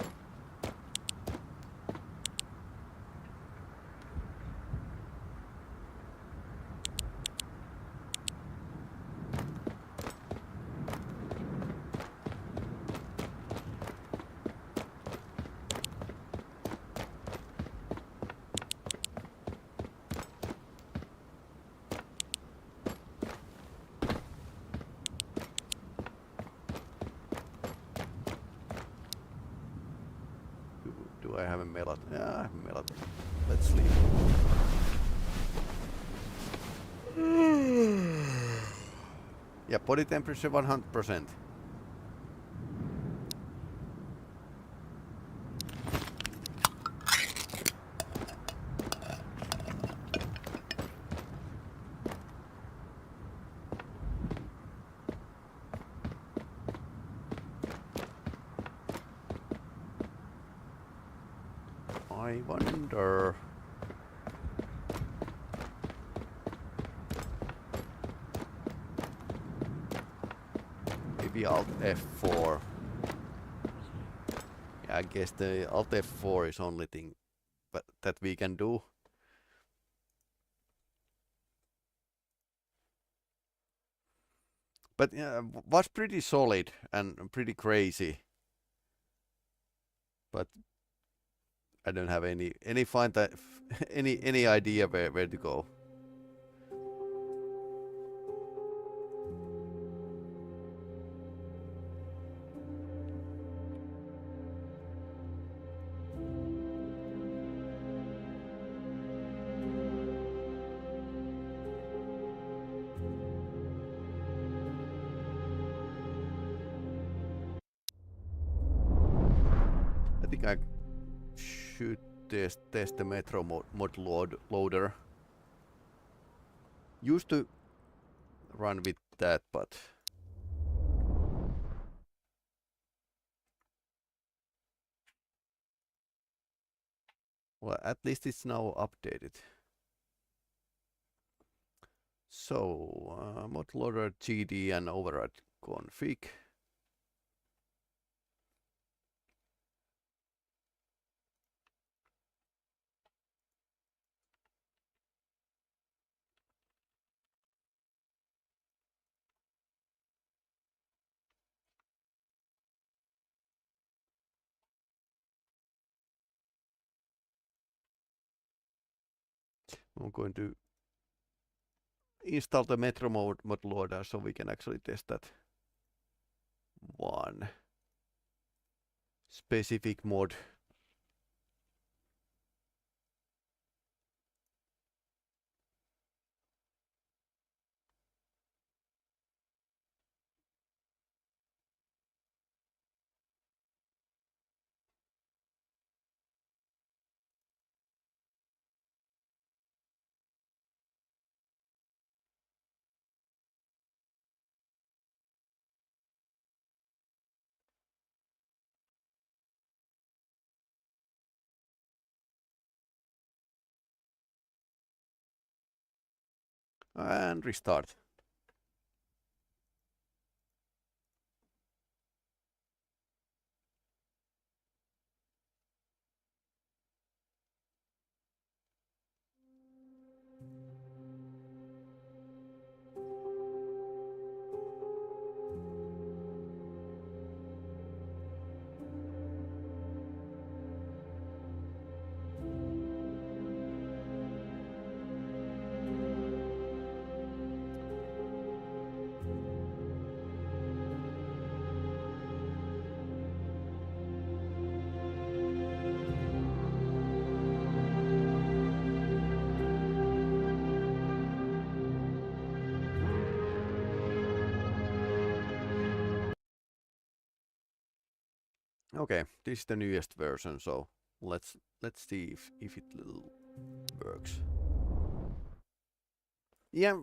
melat. Yeah, melat. Let's sleep. Yeah, body temperature 100%. I wonder. Maybe Alt F4. Yeah, I guess the Alt F4 is only thing but that we can do. But yeah, was pretty solid and pretty crazy. But I don't have any find that any idea where to go. I think I should test the Metro mod loader. Used to run with that, but well, at least it's now updated. So mod loader GD and override config. I'm going to install the Metro mod loader so we can actually test that one specific mod. And restart. Okay, this is the newest version, so let's see if it works. Yeah,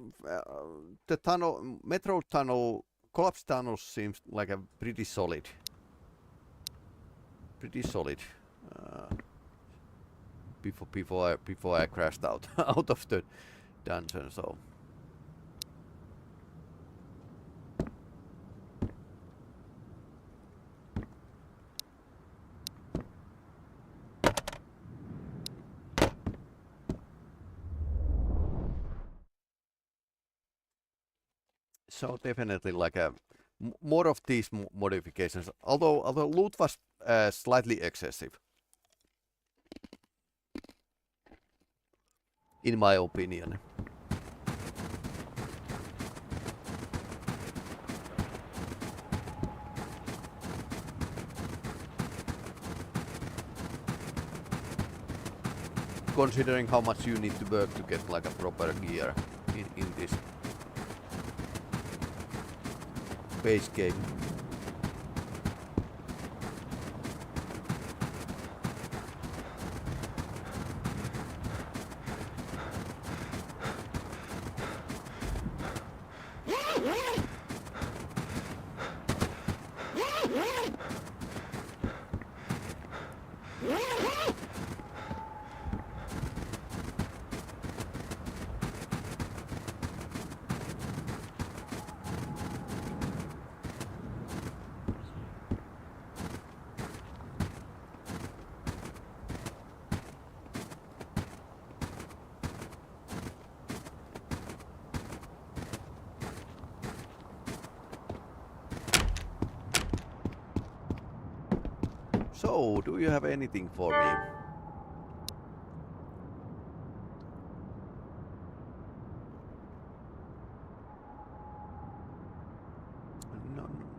the tunnel, metro tunnel, collapse tunnel seems like a pretty solid. Before I crashed out out of the dungeon, so. So definitely like a more of these modifications, although loot was slightly excessive, in my opinion. considering how much you need to work to get like a proper gear in this base game. So, do you have anything for me?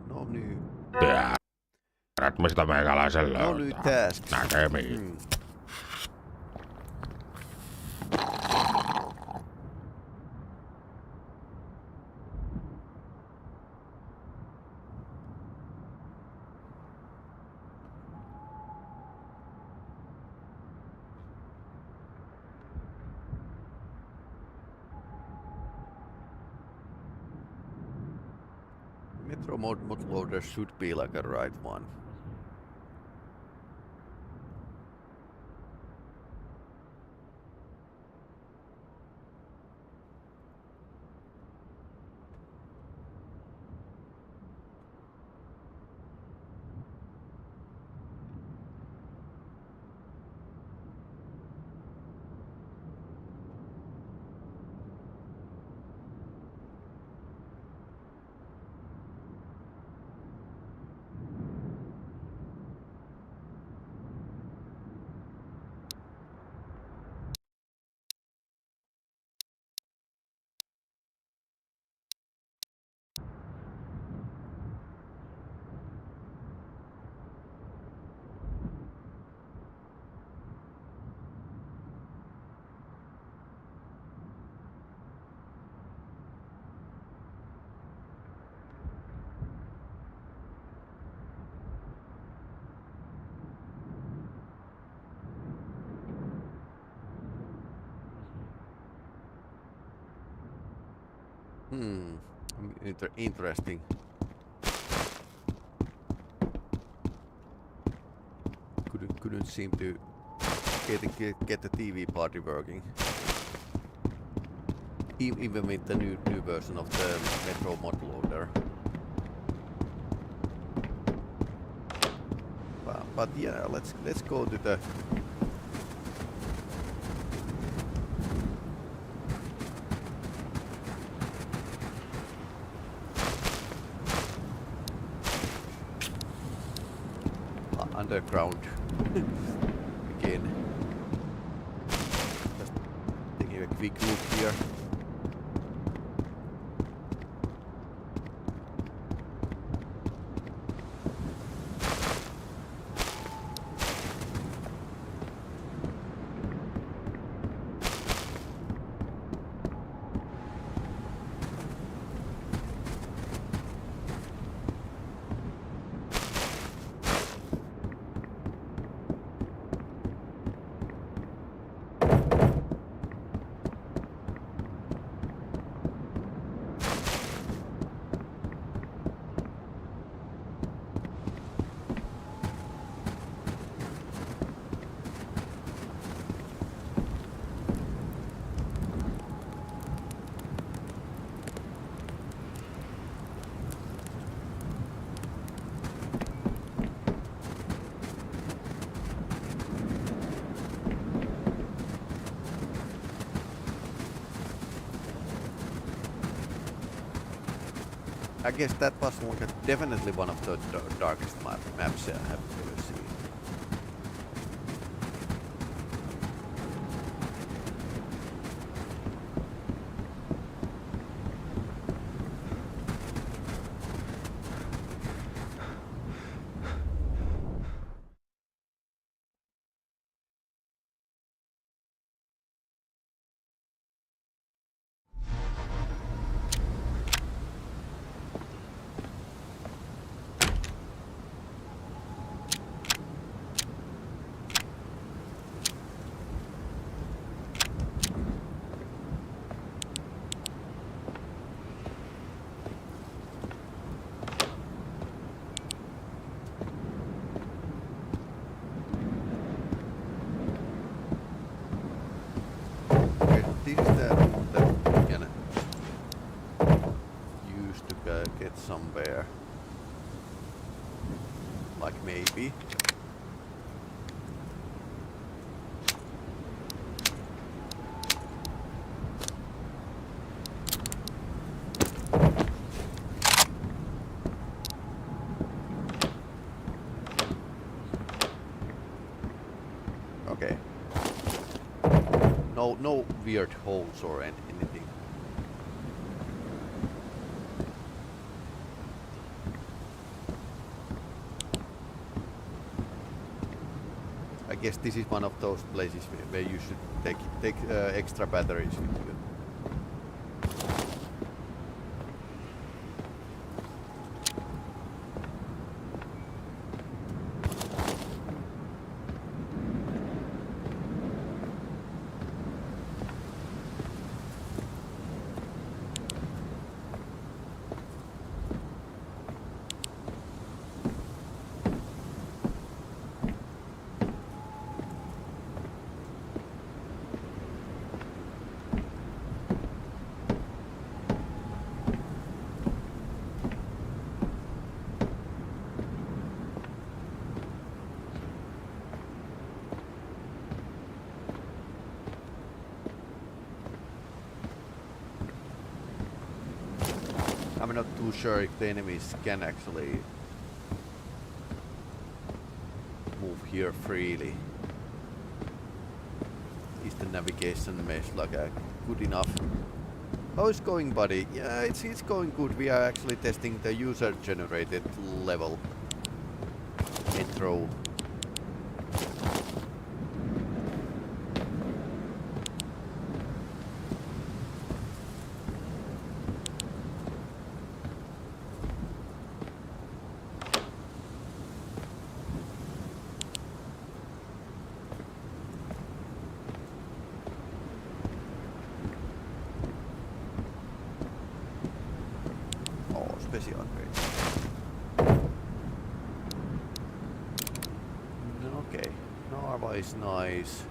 No new. Tiedät, mistä meikäläisen No new löytää. tasks. Näkemiin. Metro mod loader should be like a right one. Interesting. Couldn't seem to get the TV party working. Even with the new version of the Metro mod loader. But yeah, let's go to the underground again. Just taking a quick look here. I guess that was like definitely one of the darkest maps I have ever seen. used to get somewhere. Like maybe. Okay. No weird holes or anything. I guess this is one of those places where you should take extra batteries with you. I'm not too sure if the enemies can actually move here freely. Is the navigation mesh like good enough? How is going, buddy? Yeah, it's going good. We are actually testing the user-generated level intro. Special upgrade. Okay, Arma is nice.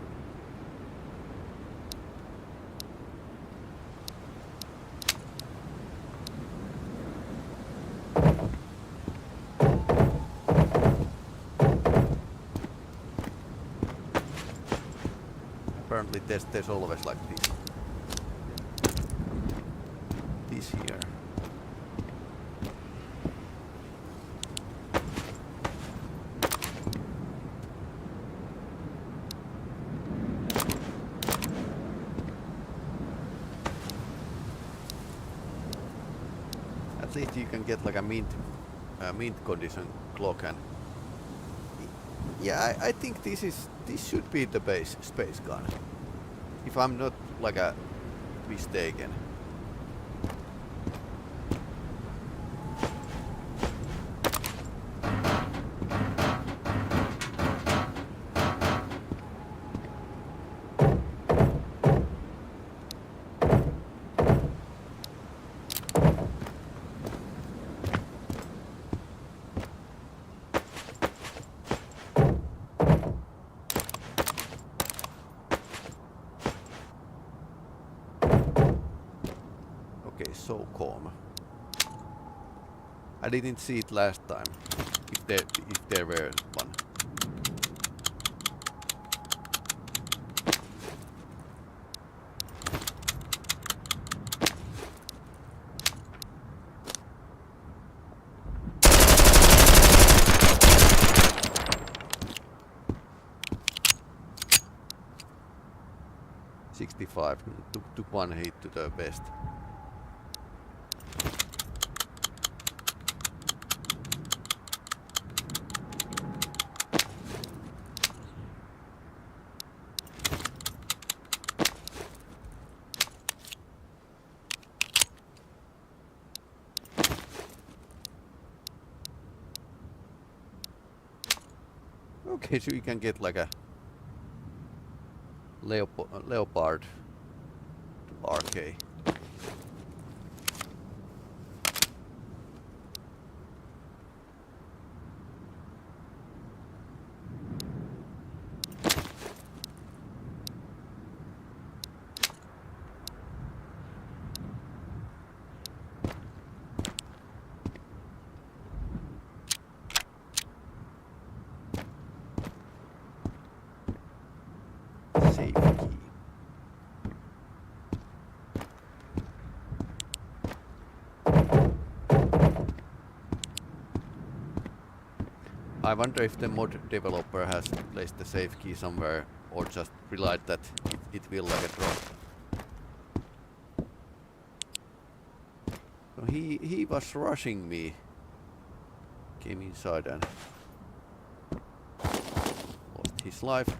Apparently there's always like this. This here. At least you can get like a mint condition clock, and yeah, I think this should be the base space gun, if I'm not like a mistaken. So calm. I didn't see it last time. If there were one. $65. Took one hit to the best. Okay, so you can get like a Leopard to RK. safe key. I wonder if the mod developer has placed the safe key somewhere or just relied that it will like a drop. So he was rushing me. Came inside and lost his life.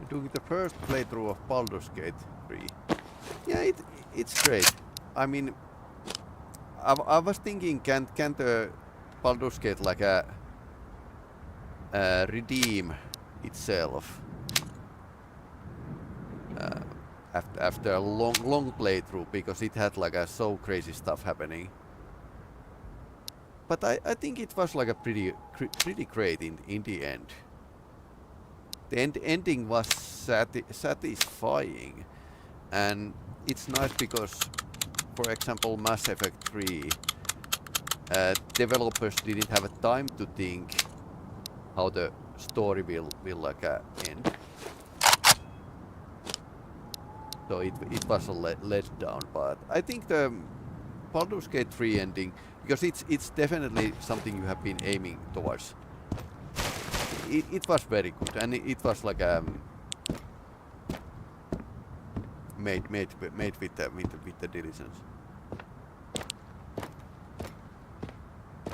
Doing the first playthrough of Baldur's Gate 3. Yeah, it's great. I mean, I was thinking, can the Baldur's Gate like redeem itself after a long playthrough, because it had like so crazy stuff happening. But I think it was like a pretty great in the end. The ending was satisfying, and it's nice because, for example, Mass Effect 3 developers didn't have a time to think how the story will like end. So it was a letdown, but I think the Baldur's Gate 3 ending, because it's definitely something you have been aiming towards. It was very good, and it was like made with the diligence.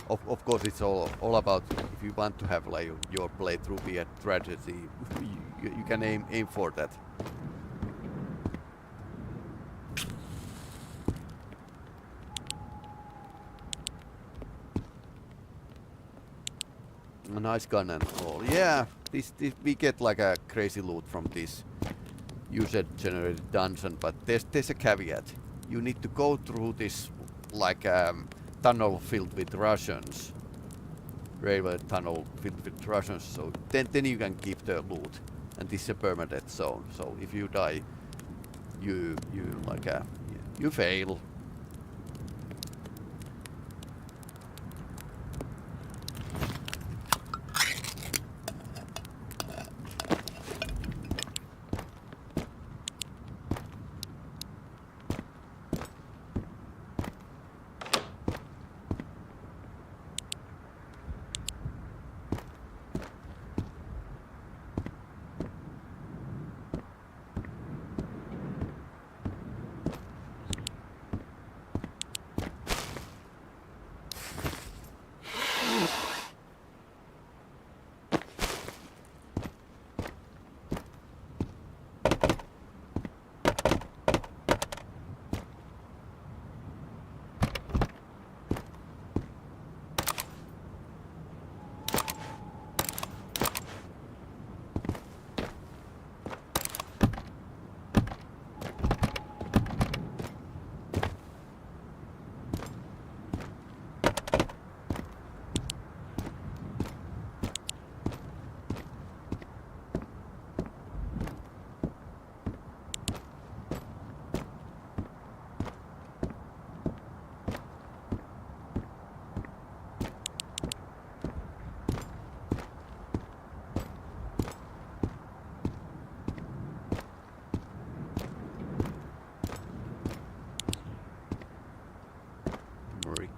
Of course, it's all about, if you want to have like your playthrough be a tragedy, you can aim for that. A nice gun and all. Yeah, this we get like a crazy loot from this user-generated dungeon, but there's a caveat. You need to go through this like tunnel filled with Russians, railway tunnel filled with Russians. So then you can keep the loot, and this is a permanent zone. So if you die, you like you fail.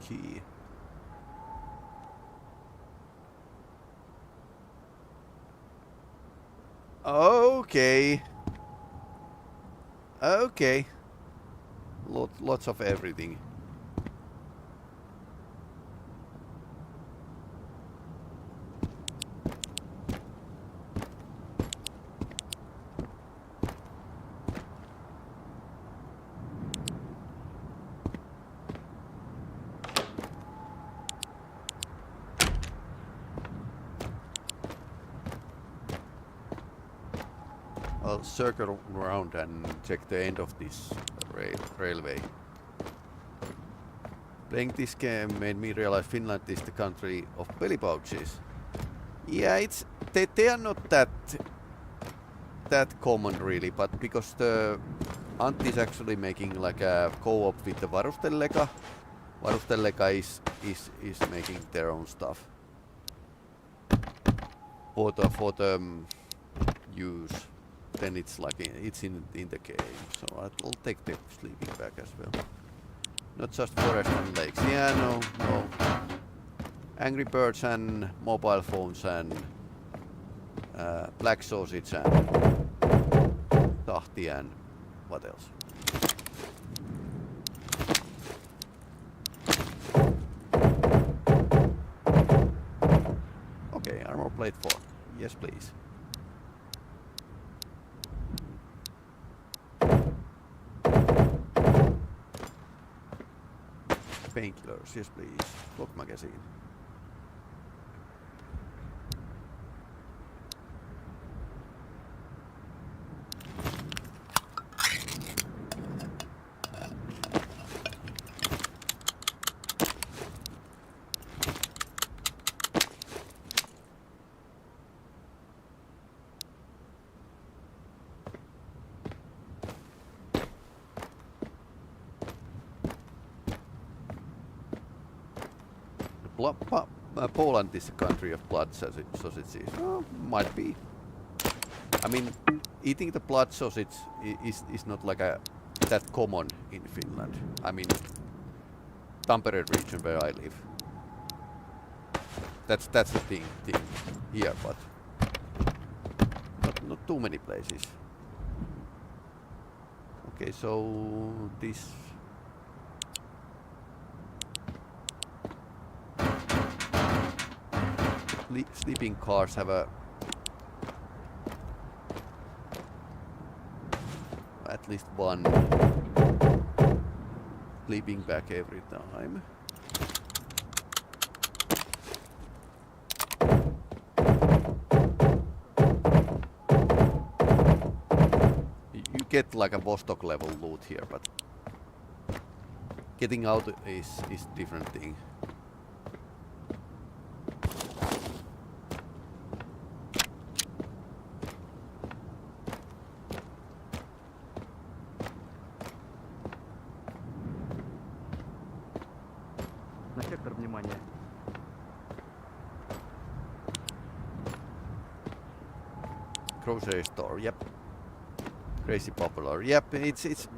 Key. Okay. Okay. Lots of everything. I'll circle around and check the end of this railway. Playing this game made me realize Finland is the country of belly pouches. Yeah, it's they are not that common really, but because the Antti is actually making like a co-op with the Varustelleka. Varustelleka is making their own stuff for the use. Then it's like it's in the game, so I'll take the sleeping bag as well. Not just forest and lakes. Yeah, no. Angry Birds and mobile phones and black sausage and tahti and what else? Okay, armor plate 4. Yes, please. Painkillers, yes please. Glock magazine. Poland is a country of blood sausages. Oh, might be. I mean, eating the blood sausage is not like that common in Finland. I mean, Tampere region where I live. That's the thing here, but not too many places. Okay, so this. Sleeping cars have at least one sleeping bag every time. You get like a Vostok level loot here, but getting out is different thing. На сектор внимания. Grocery store, yep. Crazy popular. Yep, it's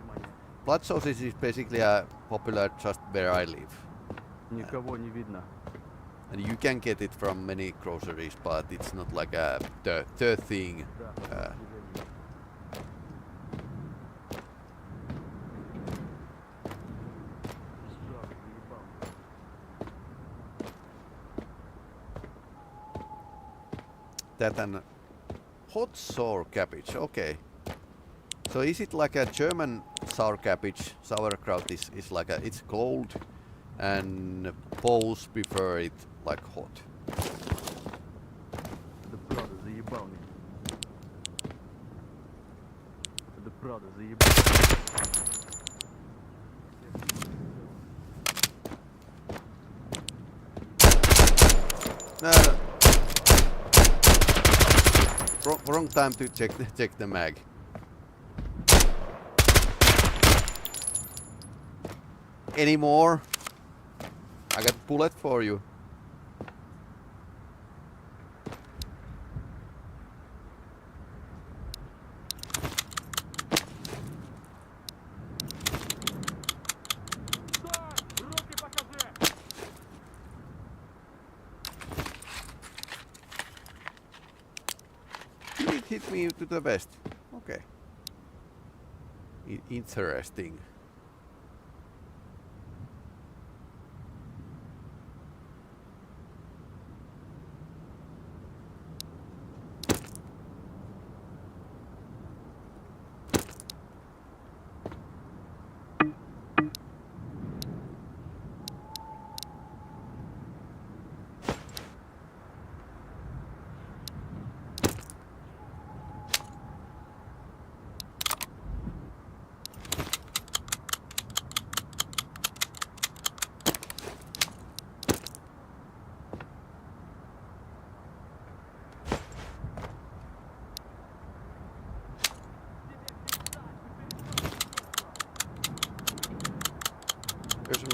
blood sausage is basically popular just where I live. Никого не видно. And you can get it from many groceries, but it's not like the thing. That and hot sour cabbage. Okay. So is it like a German sour cabbage? Sauerkraut is like it's cold, and Poles prefer it like hot. Это правда заебал меня. Это правда заебал. No. Wrong time to check the mag. Any more? I got a bullet for you. It hit me to the west. Okay. Interesting.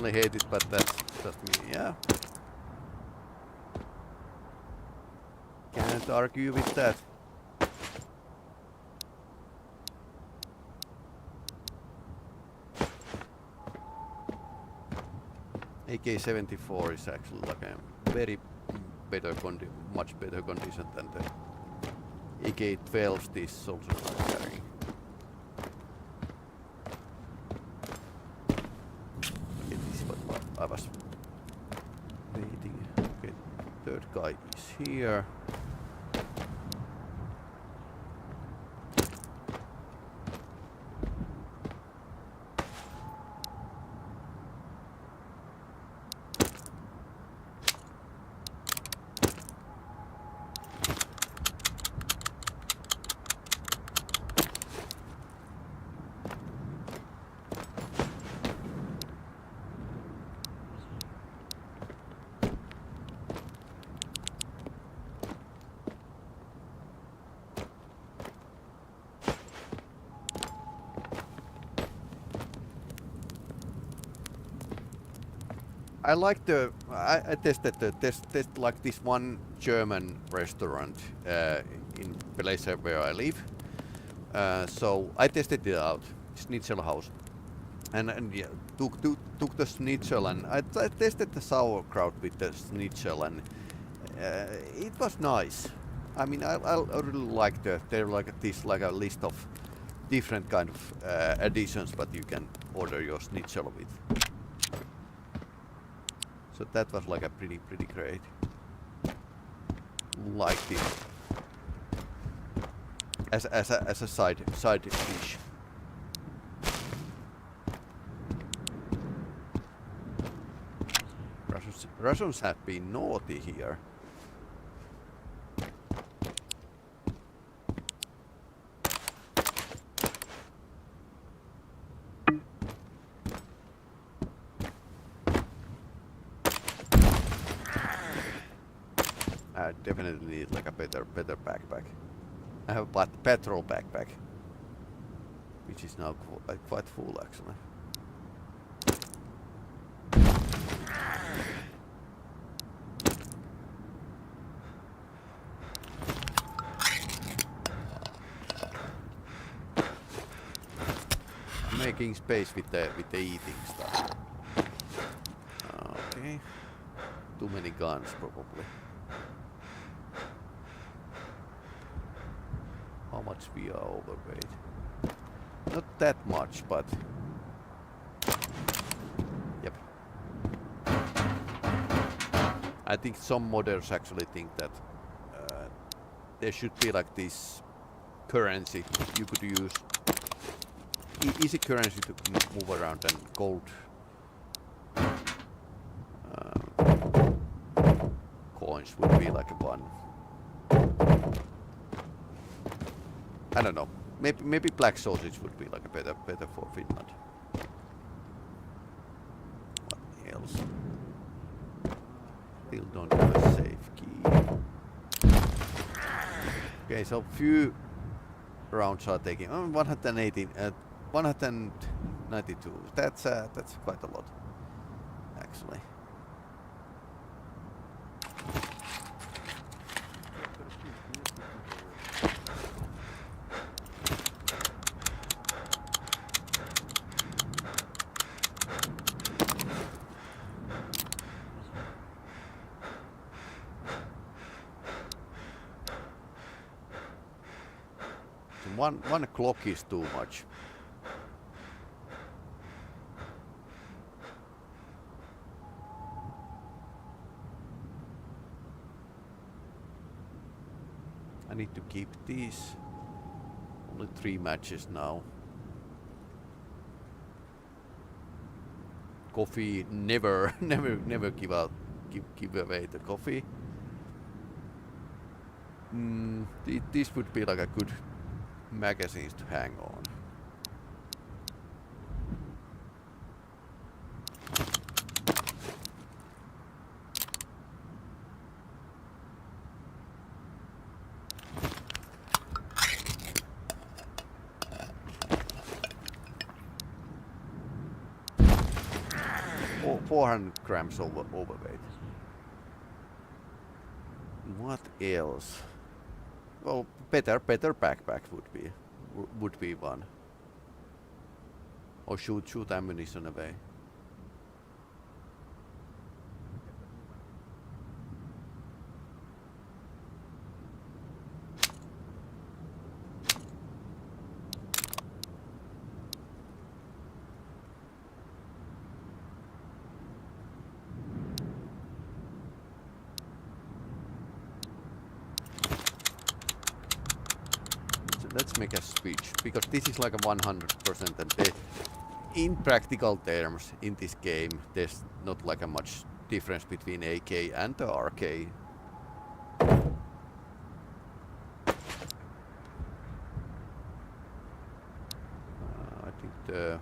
personally hate it, but that's just me, yeah. Can't argue with that. AK-74 is actually like a very much better condition than the AK-12 this also carrying. Okay, this is what I was waiting. Okay, third guy is here. I like the I tested like this one German restaurant in place where I live. So I tested it out, Schnitzel House, and yeah, took the schnitzel and I tested the sauerkraut with the schnitzel and it was nice. I mean, I really like they're like a list of different kind of additions, but you can order your schnitzel with. So that was like a pretty great. Liked it as a side dish. Russians have been naughty here. I definitely need like a better backpack. I have a petrol backpack, which is now quite full actually. I'm making space with the eating stuff. Okay, too many guns probably. How much we are overweight? Not that much, but yep. I think some modders actually think that there should be like this currency you could use, easy currency to move around, and gold coins would be like one. I don't know. Maybe black sausage would be like a better for Finland. What else? Still don't have a safe key. Okay, so few rounds are taking 118, 192. That's quite a lot, actually. One clock is too much. I need to keep these. Only 3 matches now. Coffee, never give away the coffee. This would be like a good magazines to hang on. Oh, 400 grams overweight. What else? Well, better backpack would be one. Or shoot ammunition away. Let's make a switch, because this is like a 100% and in practical terms in this game there's not like a much difference between AK and the RK. I think the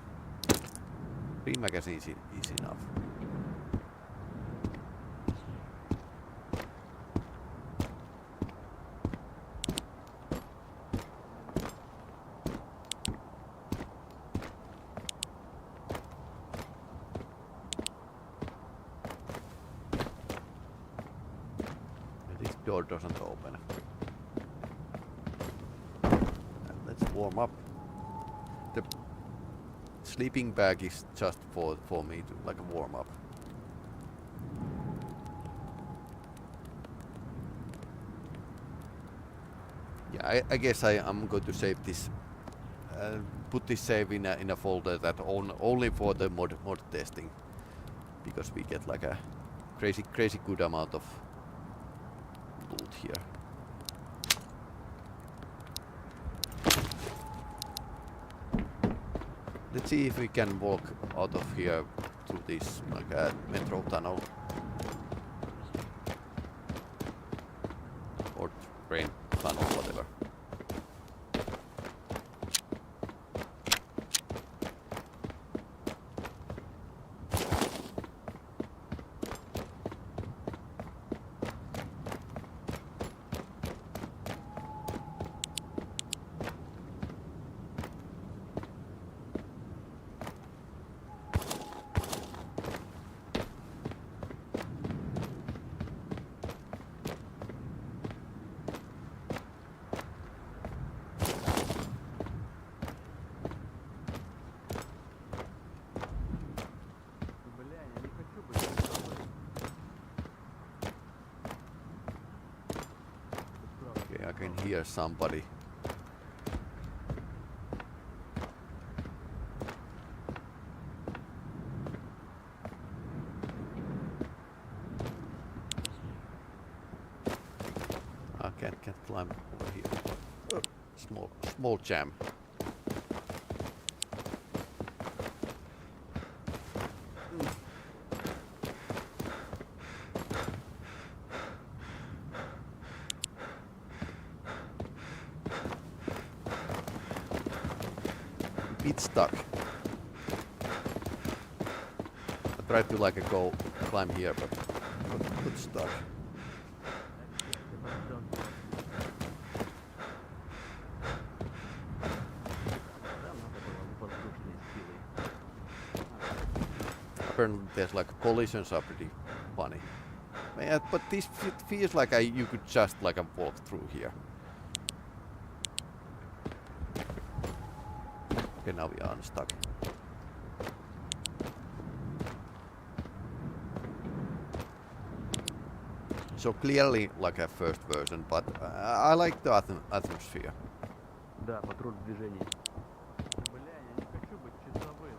3 magazines is enough. Door doesn't open. And let's warm up. The sleeping bag is just for me to like warm up. Yeah, I guess I'm going to save this. Put this save in a folder that only for the mod testing, because we get like a crazy good amount of loot here. Let's see if we can walk out of here through this like a metro tunnel or train tunnel, whatever. I can hear somebody. I can't climb over here. Small jam. It's stuck. I tried to like go climb here, but it's stuck. Apparently there's like collisions are pretty funny. Yeah, but this feels like you could just like walk through here. Okay, now we are unstuck. So clearly like a first version, but I like the atmosphere. Да, патруль в движении. Бля, я не хочу быть часовым.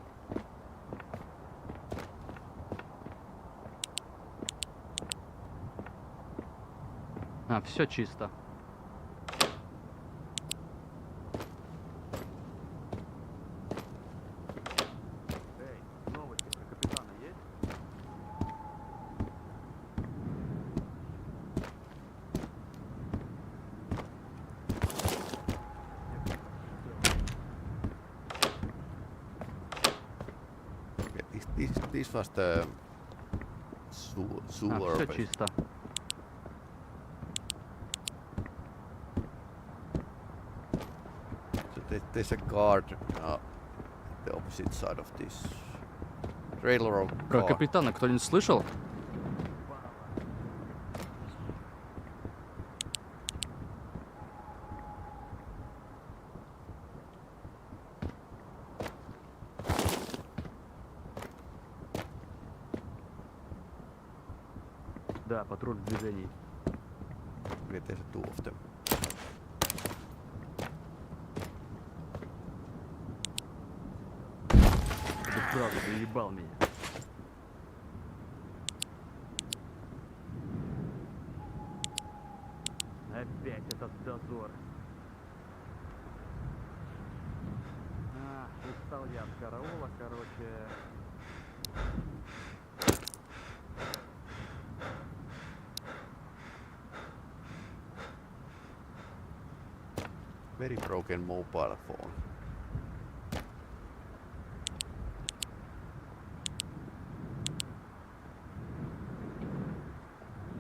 А, все чисто. Эй, новости про капитана есть? This was the sewer. Все чисто. So there's a guard at the opposite side of this railroad Про car. капитана кто-нибудь слышал? Да, патруль в движении. Wait, there's two of them. Ты правда заебал меня. Опять этот дозор. Устал я от караула, короче. Very broken mobile phone.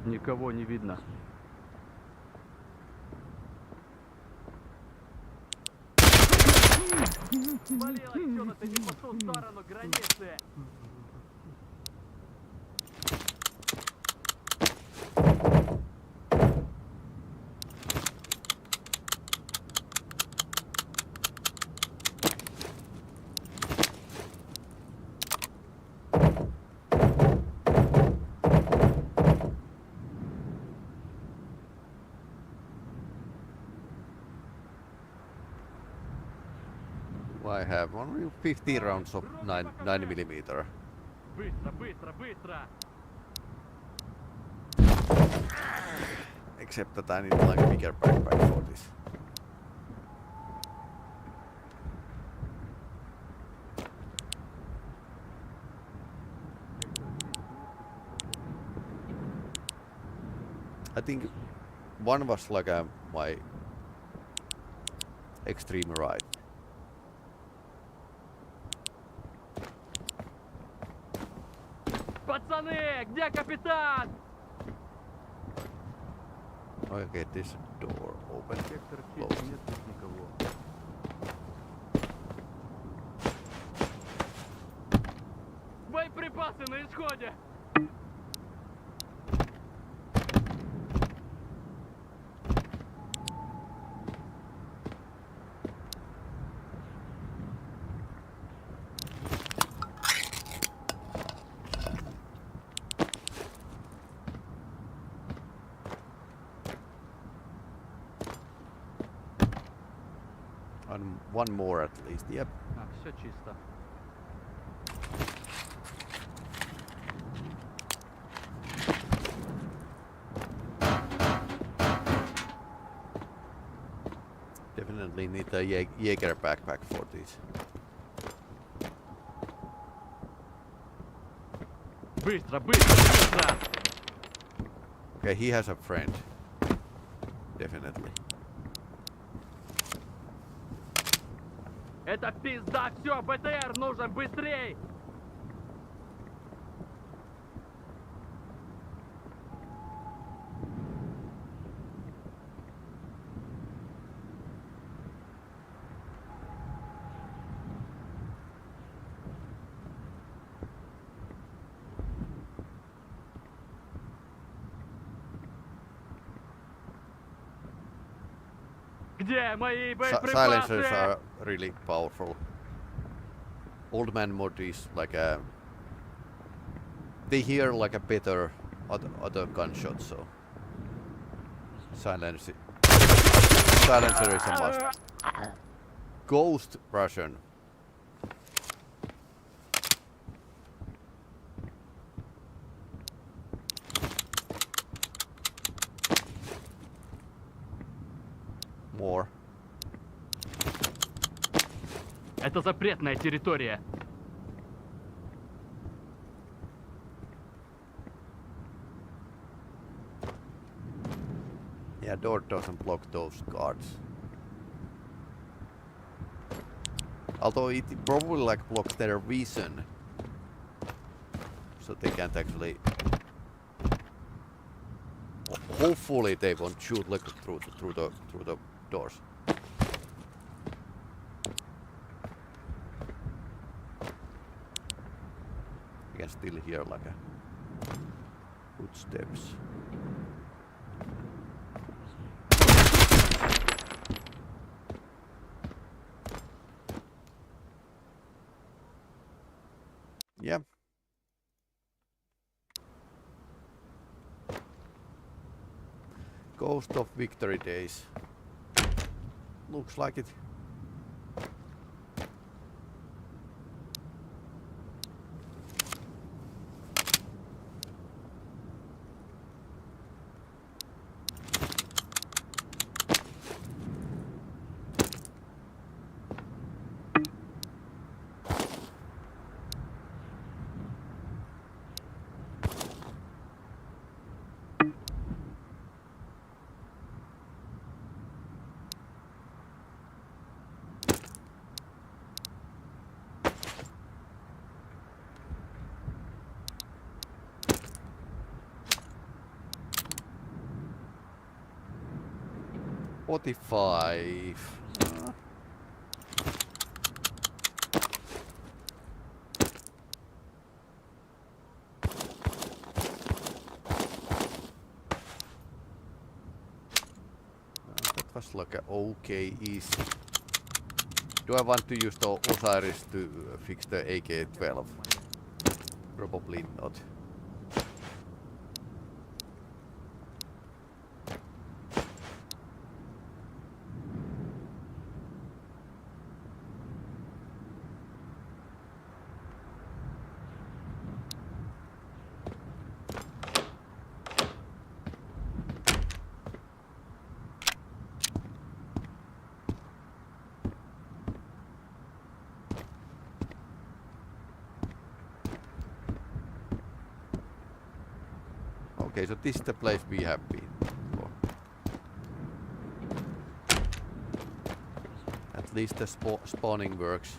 Никого не видно. Болело что-то, ты не по ту сторону границы. I have only 50 rounds of 9mm. Быстро, быстро, быстро! Except that I need like a bigger backpack for this. I think one was like my extreme right. Пацаны, где капитан? Okay, this door open. Сектор Closed. нет тут никого. Боеприпасы на исходе! And one more at least. Yep. Все чисто. Definitely need a Jaeger backpack for this. Быстро, быстро, быстро! Okay, he has a friend. Definitely. Это пизда, все, БТР нужен, быстрей! Где мои боеприпасы? Silencers are really powerful. Old man mod is like a... They hear like a better other gunshots, so... Silencer is a must. Ghost Russian. More. Это запретная территория. Yeah, door doesn't block those guards. Although it probably like blocks their vision. So they can't actually... Hopefully they won't shoot like through the doors. can still hear like a footsteps. Yeah. Ghost of Victory Days. Looks like it. $45. That was like a okay easy. Do I want to use the Osiris to fix the AK-12? Probably not. Okay, so this is the place we have been before. At least the spawning works.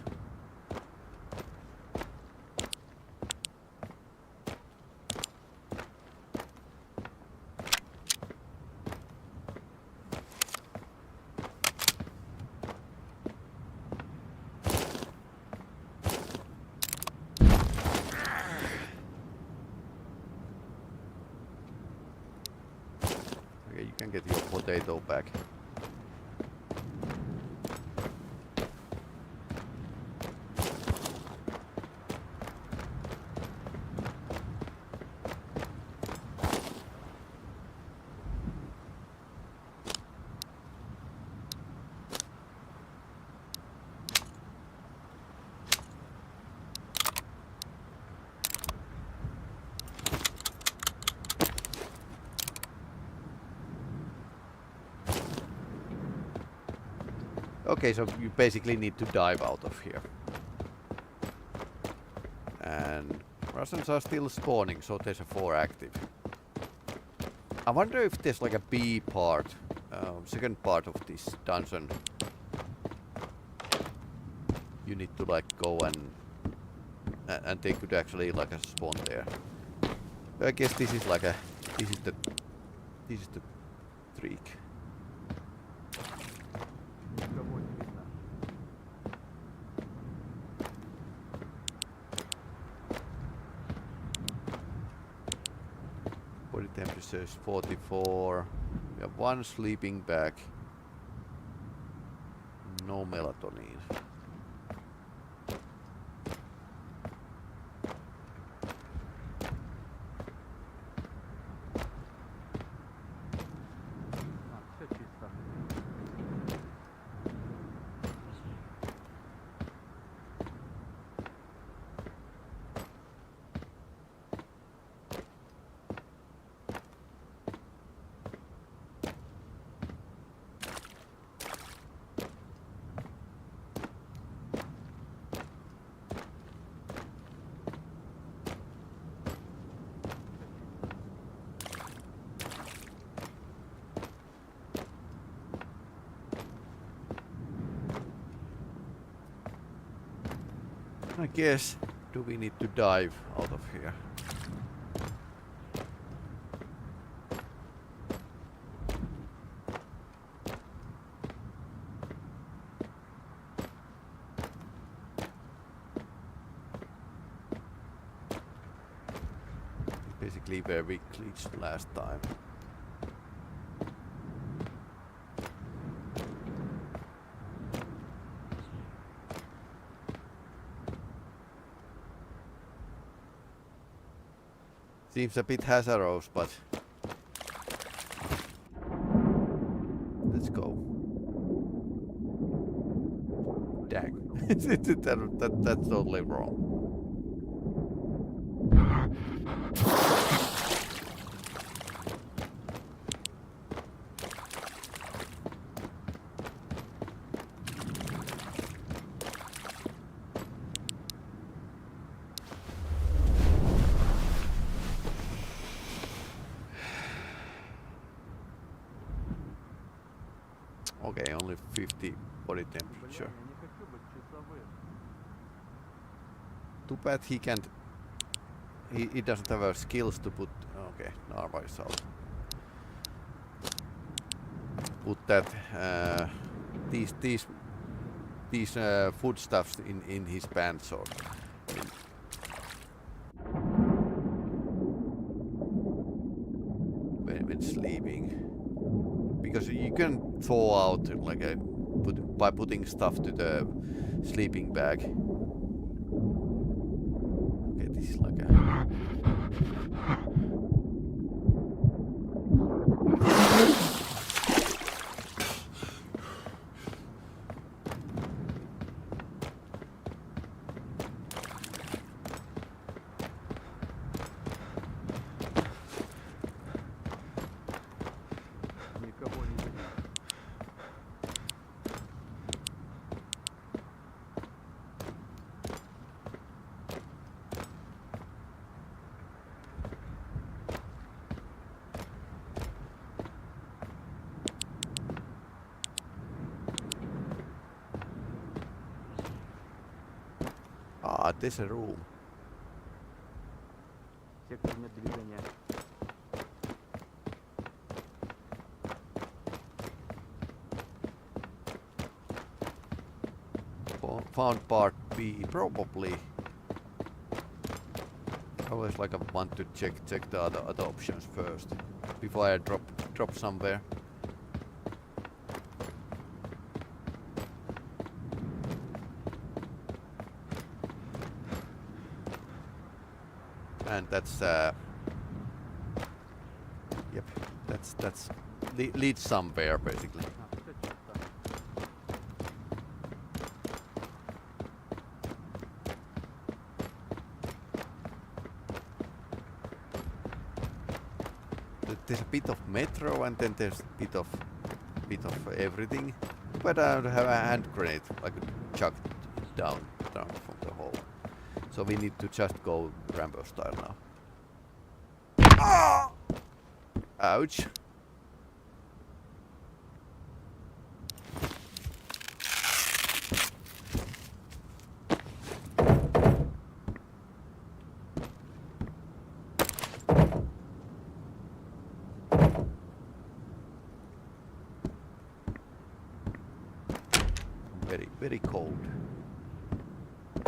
You can get your potato back. Okay, so you basically need to dive out of here. And Russians are still spawning, so there's a 4 active. I wonder if there's like a B part, second part of this dungeon. You need to like go and they could actually like a spawn there. I guess this is like a this is the trick. Никого не видно. Body temperature is 44. We have 1 sleeping bag. No melatonin. Все чисто. I guess, do we need to dive out of here? basically where we glitched last time. Seems a bit hazardous, but let's go. Dang. That's totally wrong. Okay, only 50 body temperature. Бля, я не хочу быть часовым. Too bad he can't. He doesn't have a skills to put. Okay, Arma is out. Put that these foodstuffs in his pants or. When sleeping. Because you can thaw out like by putting stuff to the sleeping bag. Okay, this is like a Никого не видно. there's a room. Сектор нет движения. Found part B, probably. I always like I want to check the other options first before I drop somewhere. And that's yep, that's leads somewhere basically. А, всё чисто. There's a bit of metro and then there's a bit of everything. But I don't have a hand grenade I could chuck down from the hole. So we need to just go Rambo style now. Ah! Ouch. Very cold.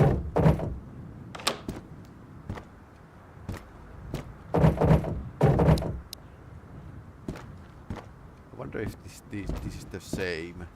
I wonder if this is the same.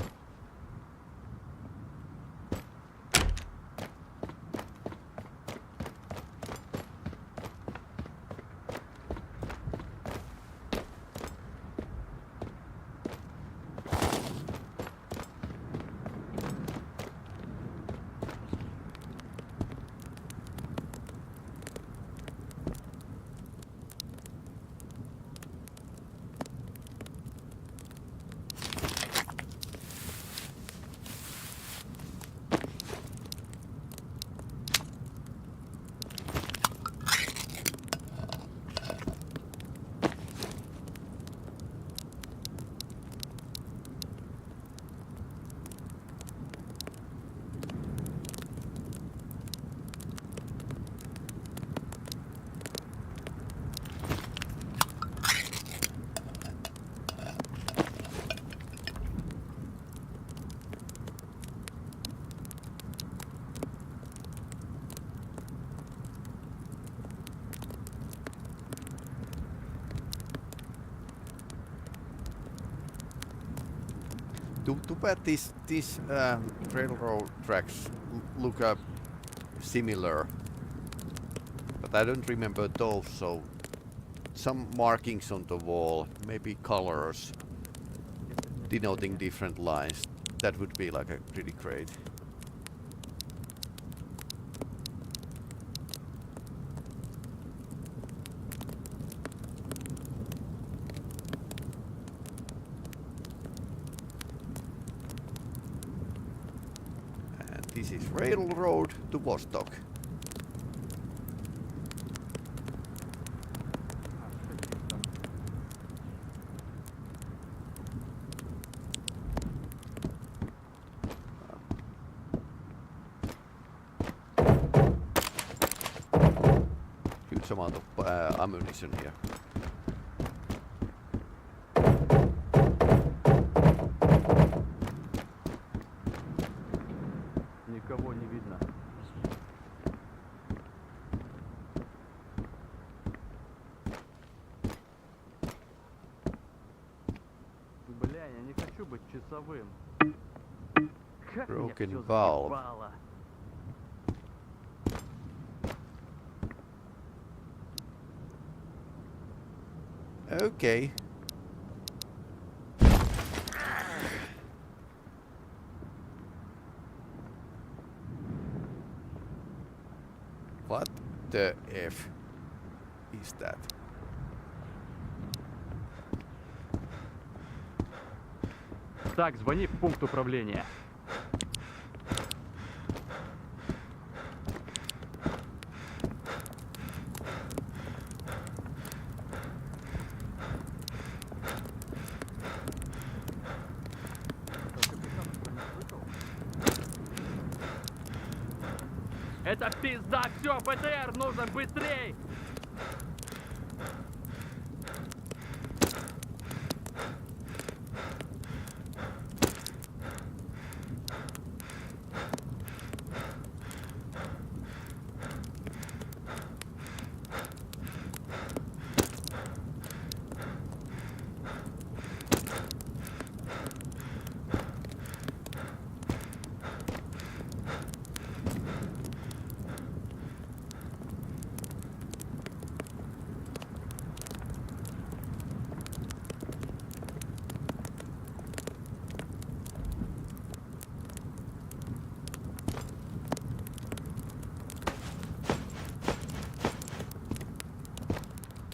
Too bad these railroad tracks look similar, but I don't remember those. So some markings on the wall, maybe colors denoting different lines. That would be like a pretty great. This is railroad to Vostok. Huge amount of ammunition here. Никого не видно. Бля, я не хочу быть часовым. Как меня Broken всё valve. заебало. Okay. What the F is that? Так, звони в пункт управления. Это пизда, все, ПТР нужен быстрей!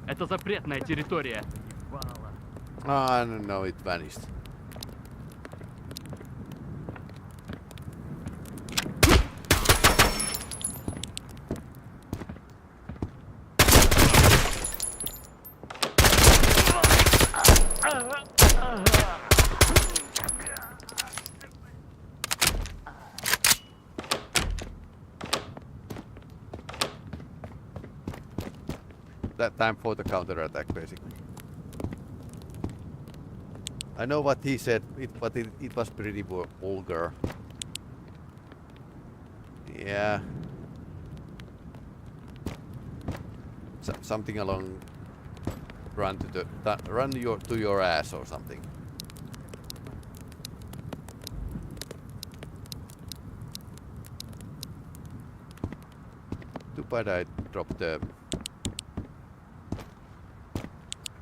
Это запретная территория. Ah, no, it vanished. That time for the counter-attack, basically. I know what he said, but it was pretty vulgar. Yeah. Something along run to your ass or something. Too bad I dropped the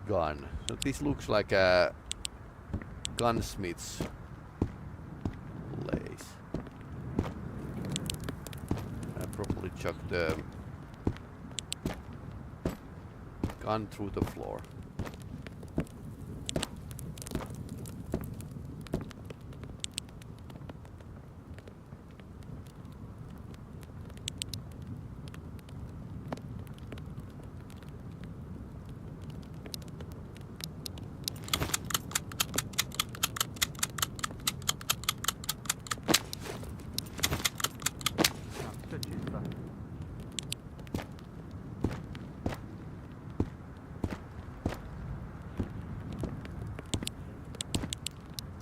gun. So this looks like a gunsmith's place. I probably chucked the gun through the floor. Все чисто.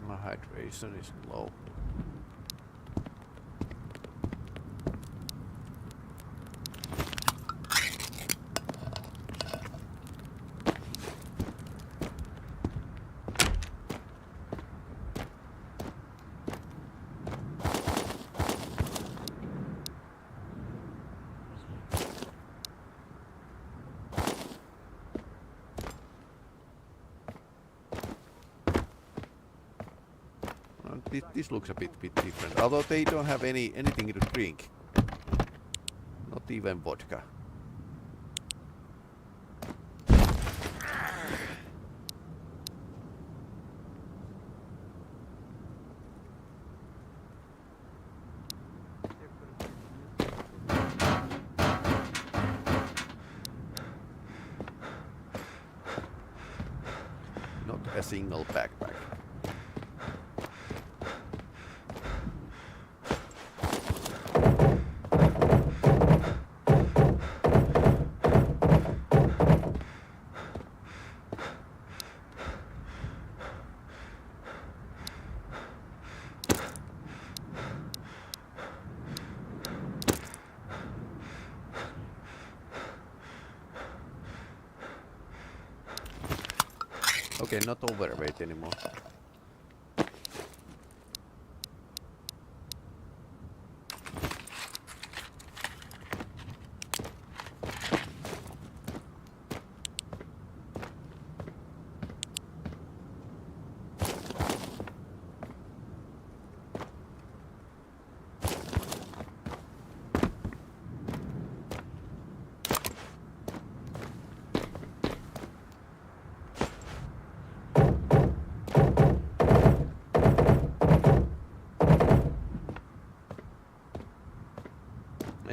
My hydration is low. This looks a bit different. Although they don't have anything to drink. Not even vodka. Not a single backpack. Okay, not overweight anymore.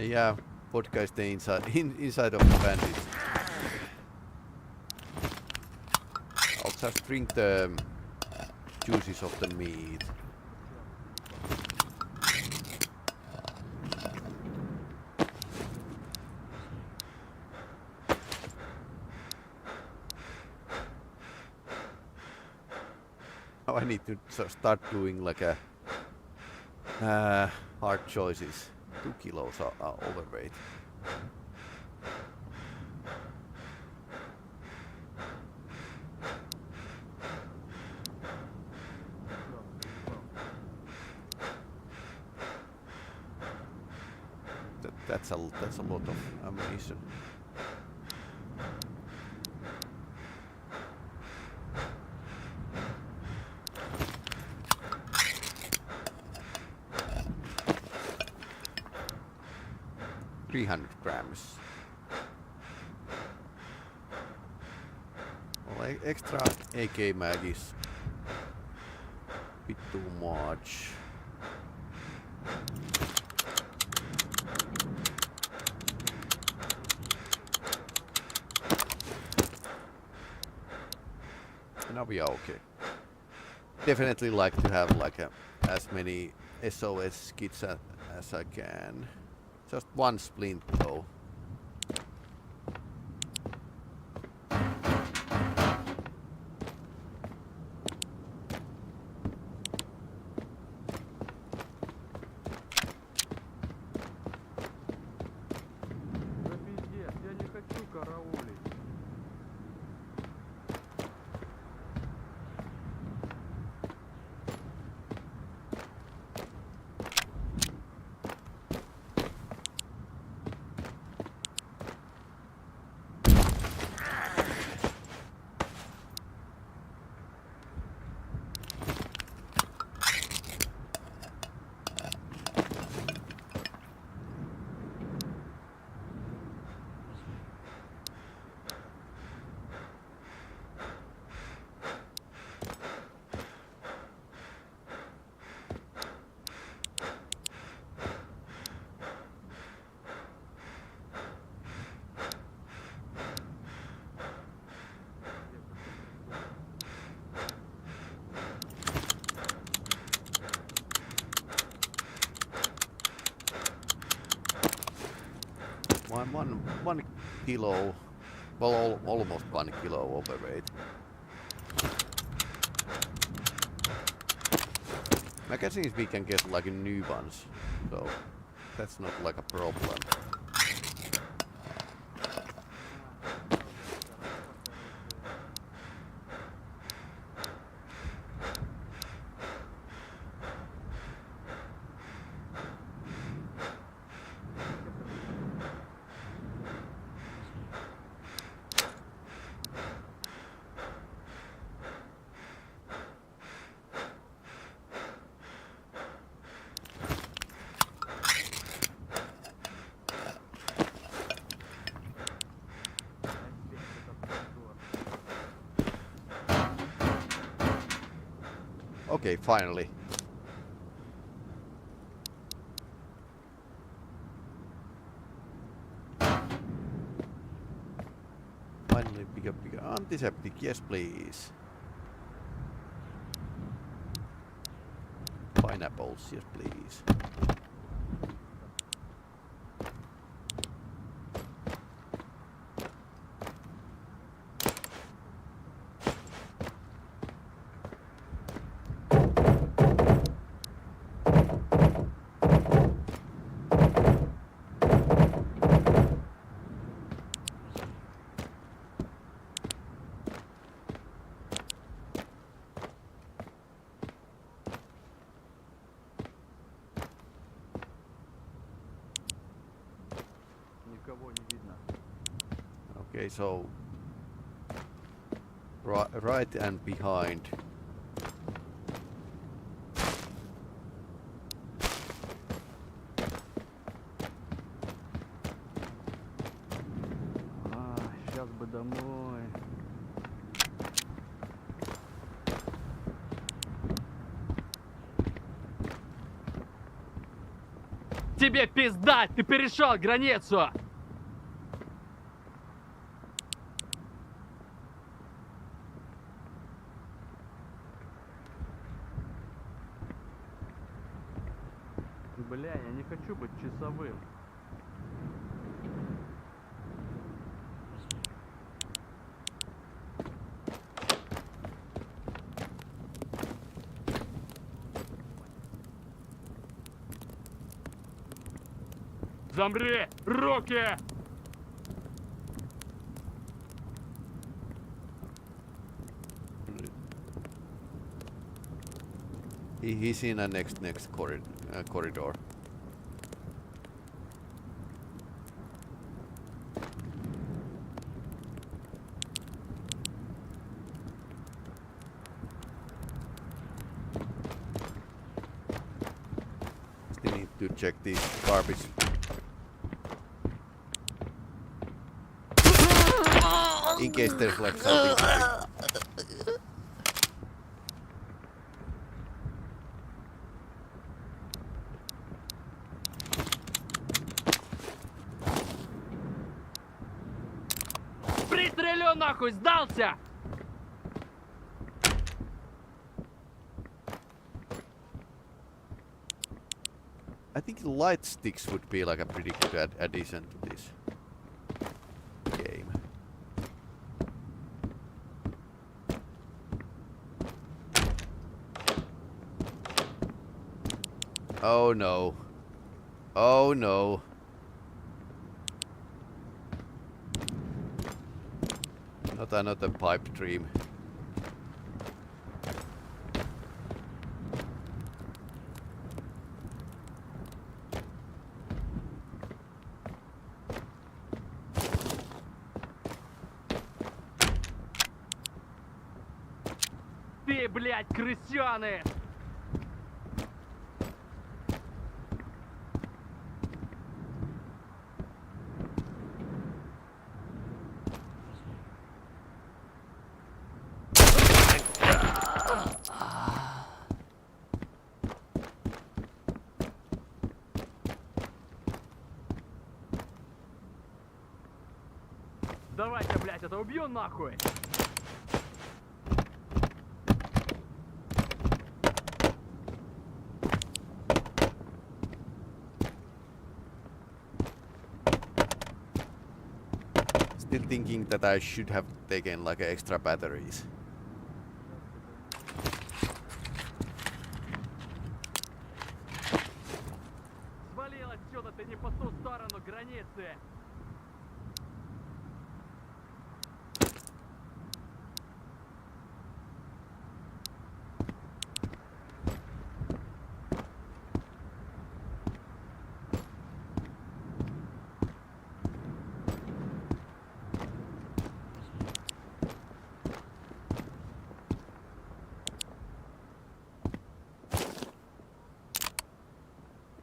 Yeah, vodka is the inside of the bandits. I'll just drink the juices of the meat. Now I need to start doing like a hard choices. 2 kilos are overweight. That's a lot of ammunition. grams. Well, extra AK mag is a bit too much. Now we are okay. Definitely like to have like as many SOS kits as I can. Just one splint though. Да пиздец, я не хочу караулить. One kilo, well, almost 1 kilo overweight. Magazines we can get like new ones, so that's not like a problem. Okay, finally. Finally, bigger. Antiseptic, yes please. Pineapples, yes please. Никого не видно. Okay, so right and behind. Сейчас бы домой. Тебе пизда! Ты перешел границу! Бля, я не хочу быть часовым. Замри! Руки! He's in a next corridor. Still need to check the garbage. In case there's like something. Пристрелю нахуй, сдался! I think light sticks would be like a pretty good addition to this game. Oh no. Oh no. Not another pipe dream. Ты, блядь, крысёный! Давайте, блядь, это убью нахуй! Still thinking that I should have taken like extra batteries. Свалил отсюда, ты не по ту сторону границы!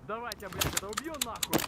Давайте, блядь, это убью нахуй!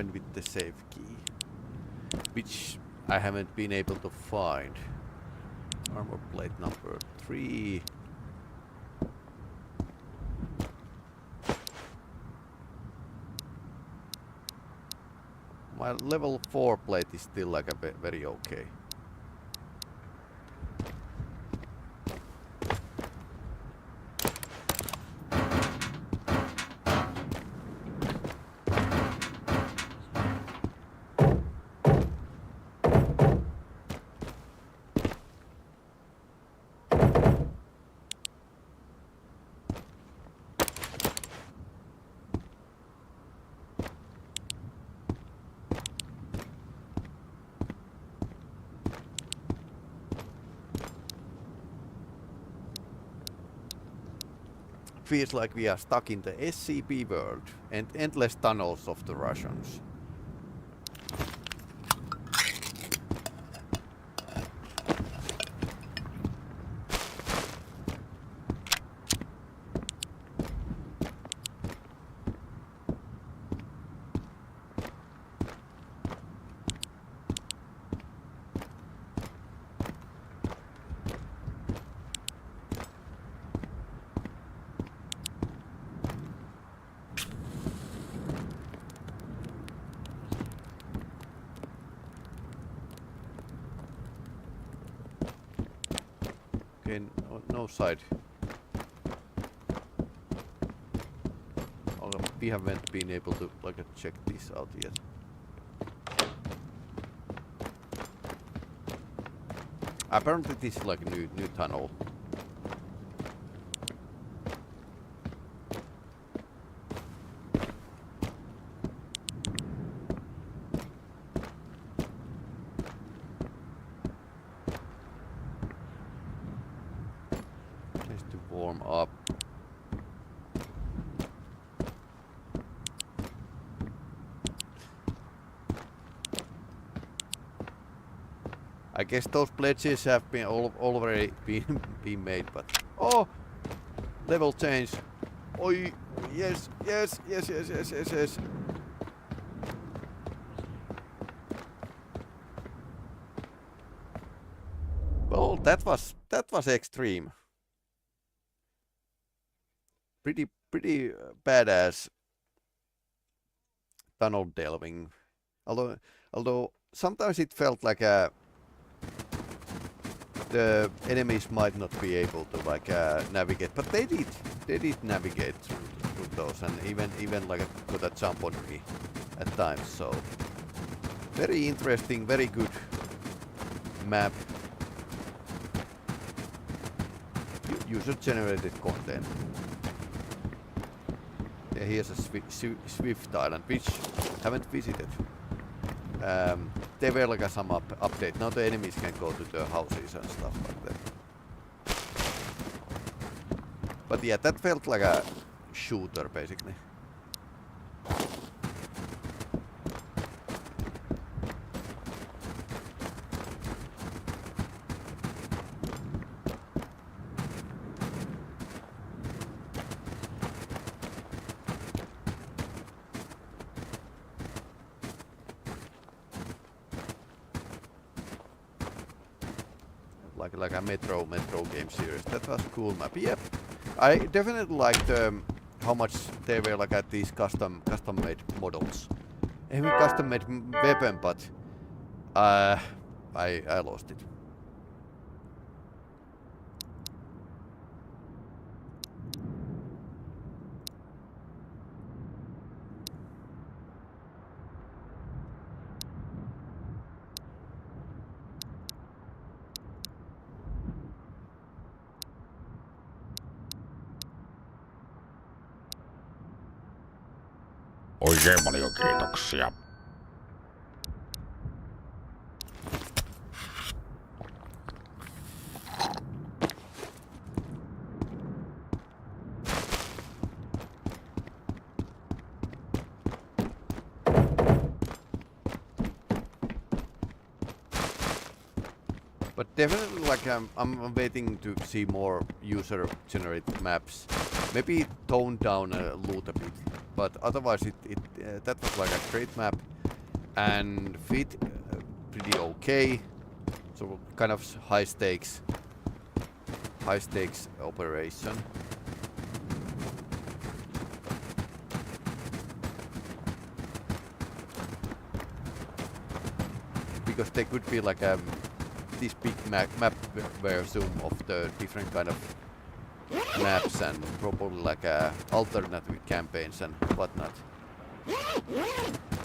happened with the save key? Which I haven't been able to find. Armor plate number 3. My level 4 plate is still like a very okay. Feels like we are stuck in the SCP world and endless tunnels of the Russians. No side. Oh, we haven't been able to like check this out yet. Apparently this is like a new tunnel. Up. I guess those pledges have been already been made, but oh, level change. Oh yes. Well, that was extreme. Pretty badass tunnel delving. Although sometimes it felt like the enemies might not be able to like navigate, but they did navigate through those, and even like put a jump on me at times. So very interesting, very good map. User generated content. Yeah, here's a Swift Island, which haven't visited. They were like some update. Now the enemies can go to the houses and stuff like that. But yeah, that felt like a shooter basically. Like a Metro game series. That was cool map. Yep. I definitely liked how much they were like at these custom made models. Even custom made weapon, but I lost it. Oikein paljon kiitoksia. But definitely, like I'm waiting to see more user-generated maps. Maybe tone down a little bit, but otherwise, that was like a great map. and fit pretty okay. So kind of high stakes operation. Because there could be like this big map version of the different kind of maps and probably like alternative campaigns and whatnot.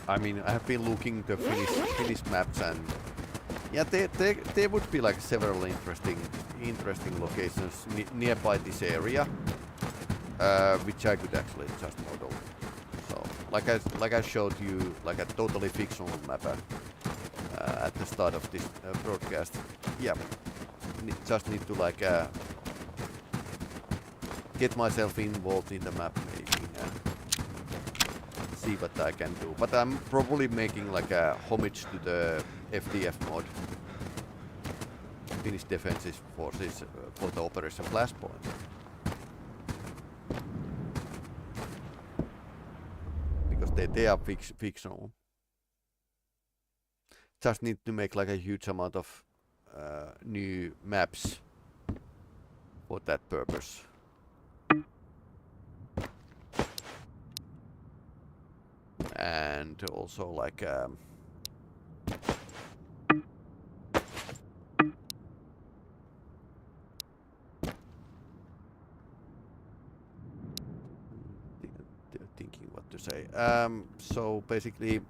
I mean, I have been looking the Finnish maps and yeah, there would be like several interesting locations nearby this area, which I could actually just model. So, like I showed you, like a totally fictional map at the start of this broadcast. Yeah, just need to like get myself involved in the map making and see what I can do. But I'm probably making like a homage to the FDF mod, Finnish Defensive Forces, for the Operation Flashpoint. Because they are fictional. Just need to make like a huge amount of new maps for that purpose. And also like thinking what to say. So basically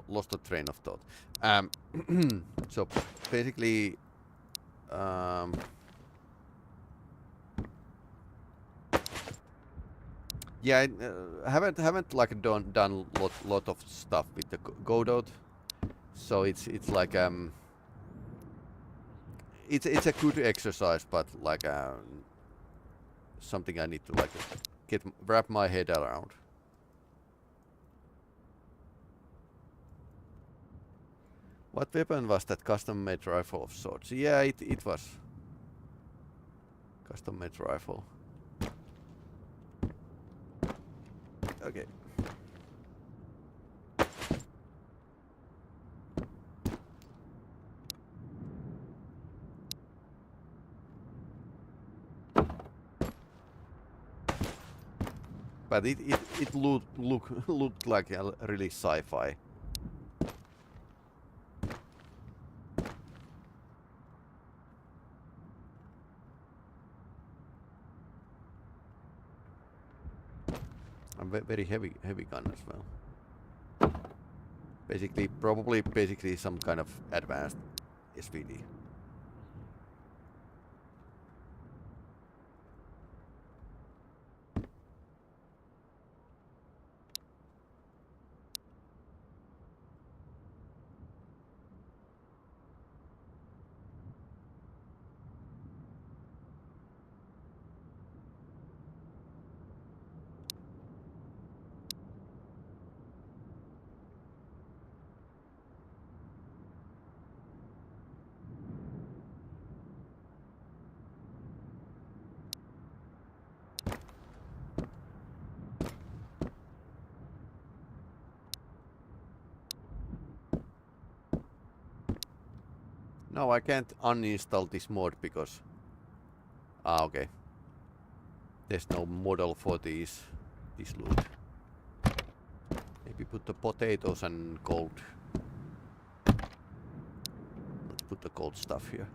lost the train of thought. So basically yeah, I haven't like done lot of stuff with the Godot, so it's like it's a good exercise, but like something I need to like wrap my head around. What weapon was that custom-made rifle of sorts? Yeah, it was custom-made rifle. Okay. But it looked like a really sci-fi. Very heavy gun as well. Basically some kind of advanced SVD. No, I can't uninstall this mod because okay. There's no model for this loot. Maybe put the potatoes and gold. Let's put the gold stuff here.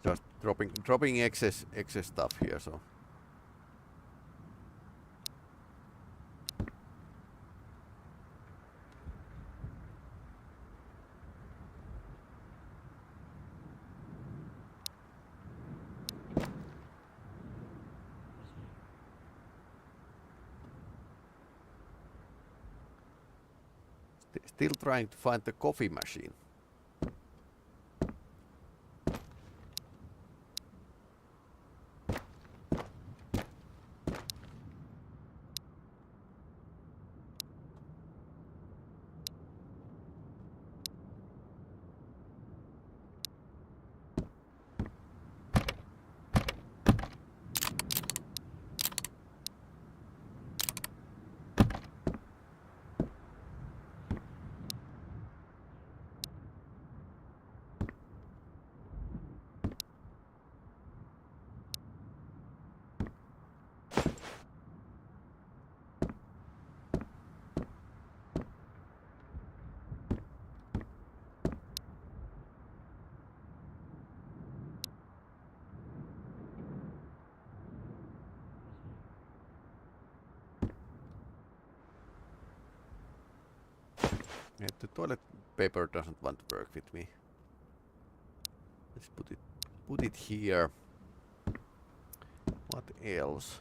Just dropping excess stuff here, so Still trying to find the coffee machine. The toilet paper doesn't want to work with me. Let's put it here. What else?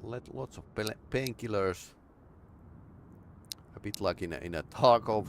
Lots of painkillers. A bit like in a Tarkov.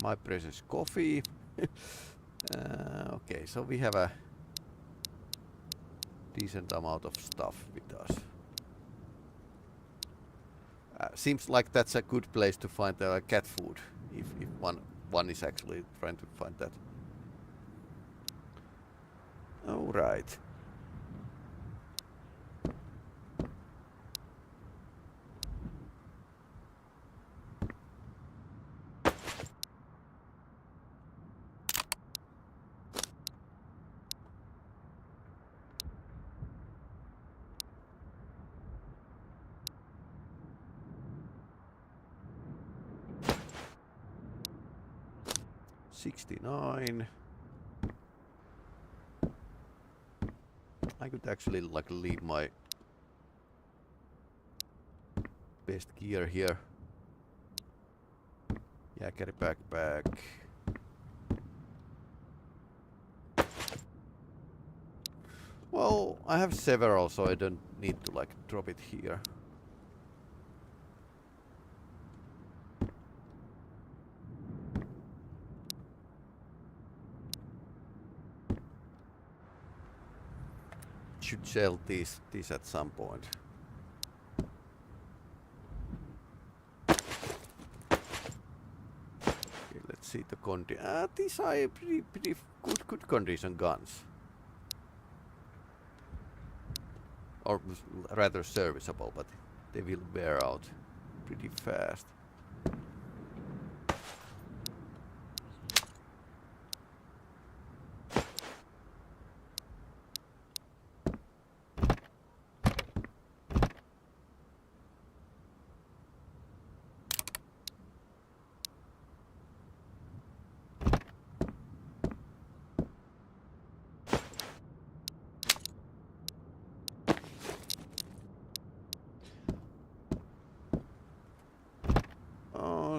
My precious coffee. Okay, so we have a decent amount of stuff with us. Seems like that's a good place to find cat food, if one is actually trying to find that. All right. $69. I could actually like leave my best gear here. Yeah, carry backpack. Well, I have several, so I don't need to like drop it here. Should sell these at some point. Okay, let's see the condition. These are pretty good condition guns, or rather serviceable, but they will wear out pretty fast.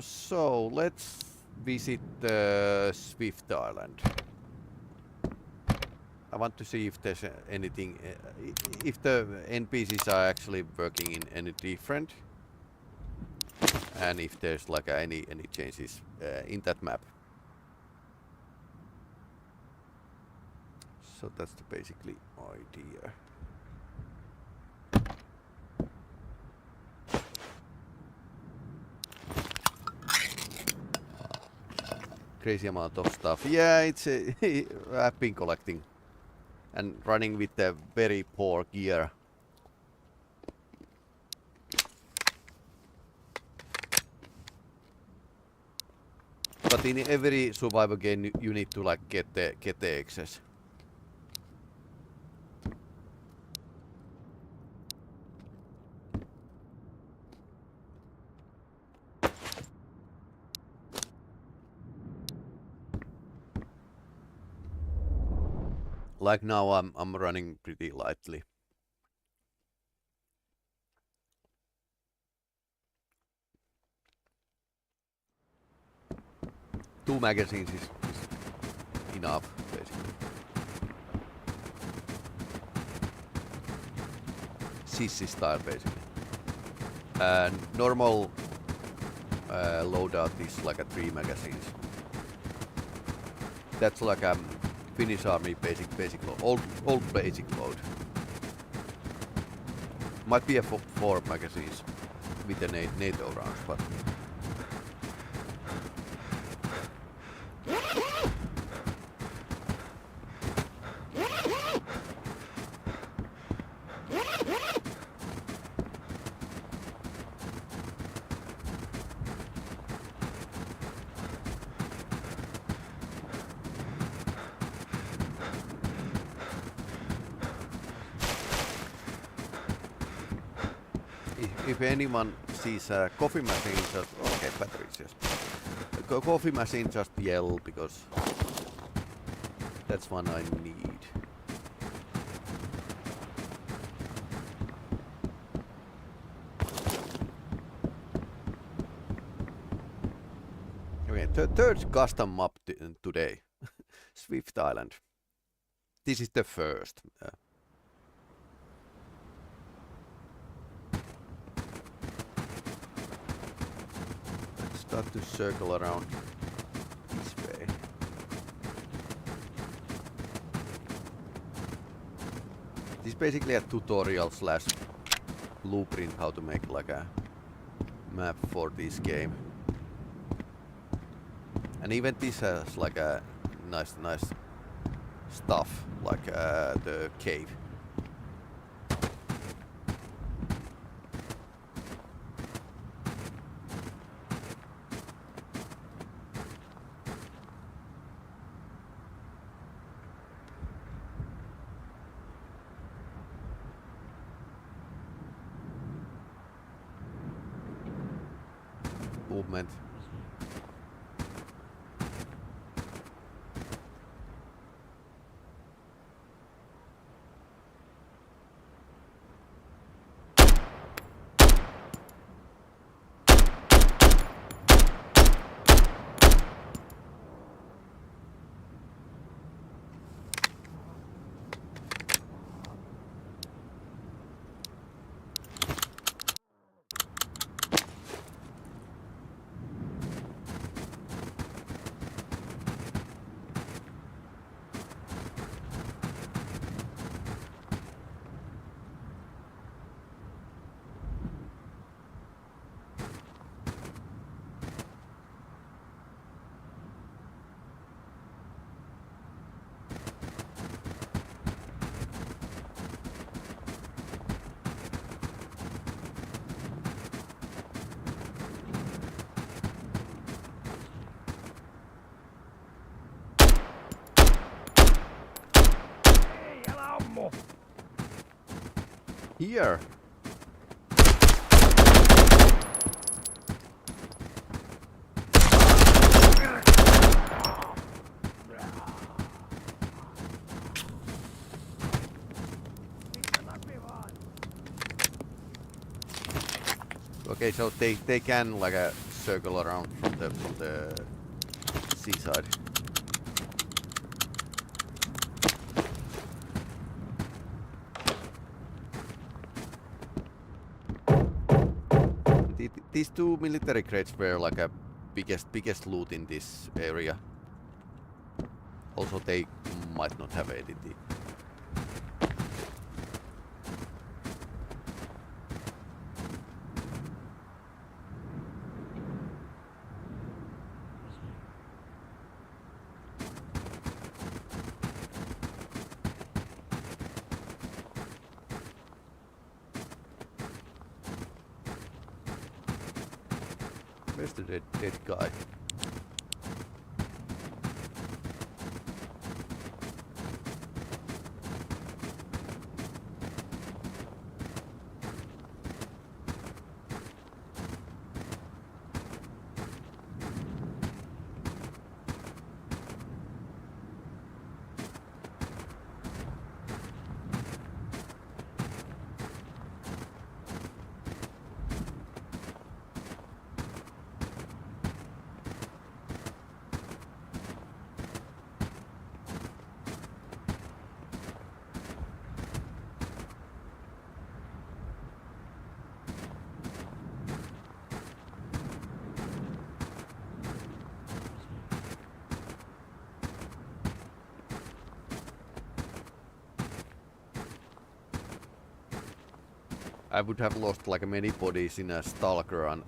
So let's visit the Swift Island. I want to see if there's anything, if the NPCs are actually working in any different, and if there's like any changes in that map. So that's the basically idea. Crazy amount of stuff. Yeah, it's I've been collecting and running with the very poor gear. But in every survival game you need to like get the access. Like now I'm running pretty lightly. Two magazines is enough, basically. Sissy style, basically. And normal loadout is like a 3 magazines. That's like a Finnish army basic load, old basic load. Might be a 4 magazines with the NATO rounds, but if anyone sees a coffee machine, just okay, batteries, yes. A coffee machine, just yell because that's one I need. Okay, third custom map today, Swift Island. This is the first. Start to circle around this way. This is basically a tutorial slash blueprint how to make like a map for this game. And even this has like a nice stuff like the cave. Movement. Here. Okay, so they can like circle around from the seaside. These 2 military crates were like a biggest loot in this area. Also, they might not have ADT. Where's the dead guy? I would have lost like many bodies in a S.T.A.L.K.E.R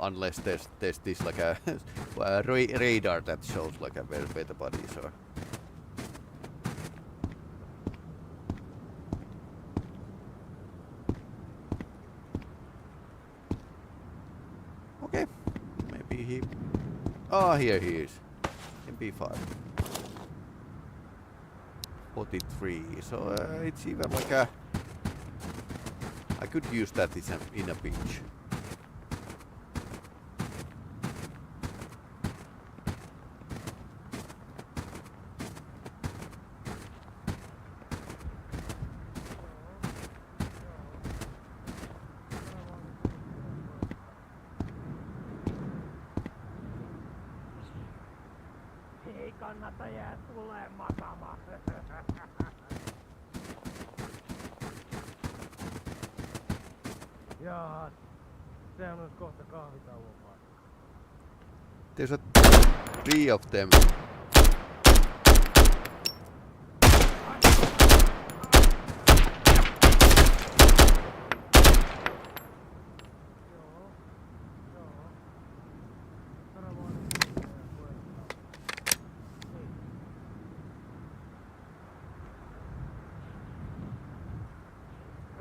unless there's this like a radar that shows like where the bodies are. Okay, maybe he. Oh, here he is. MP5. 43. So it's even like a. I could use that in a beach. Ei kannata jää tulee makaamaan. Jaha, sehän on kohta kahvitauon paikka. There's a 3 of them.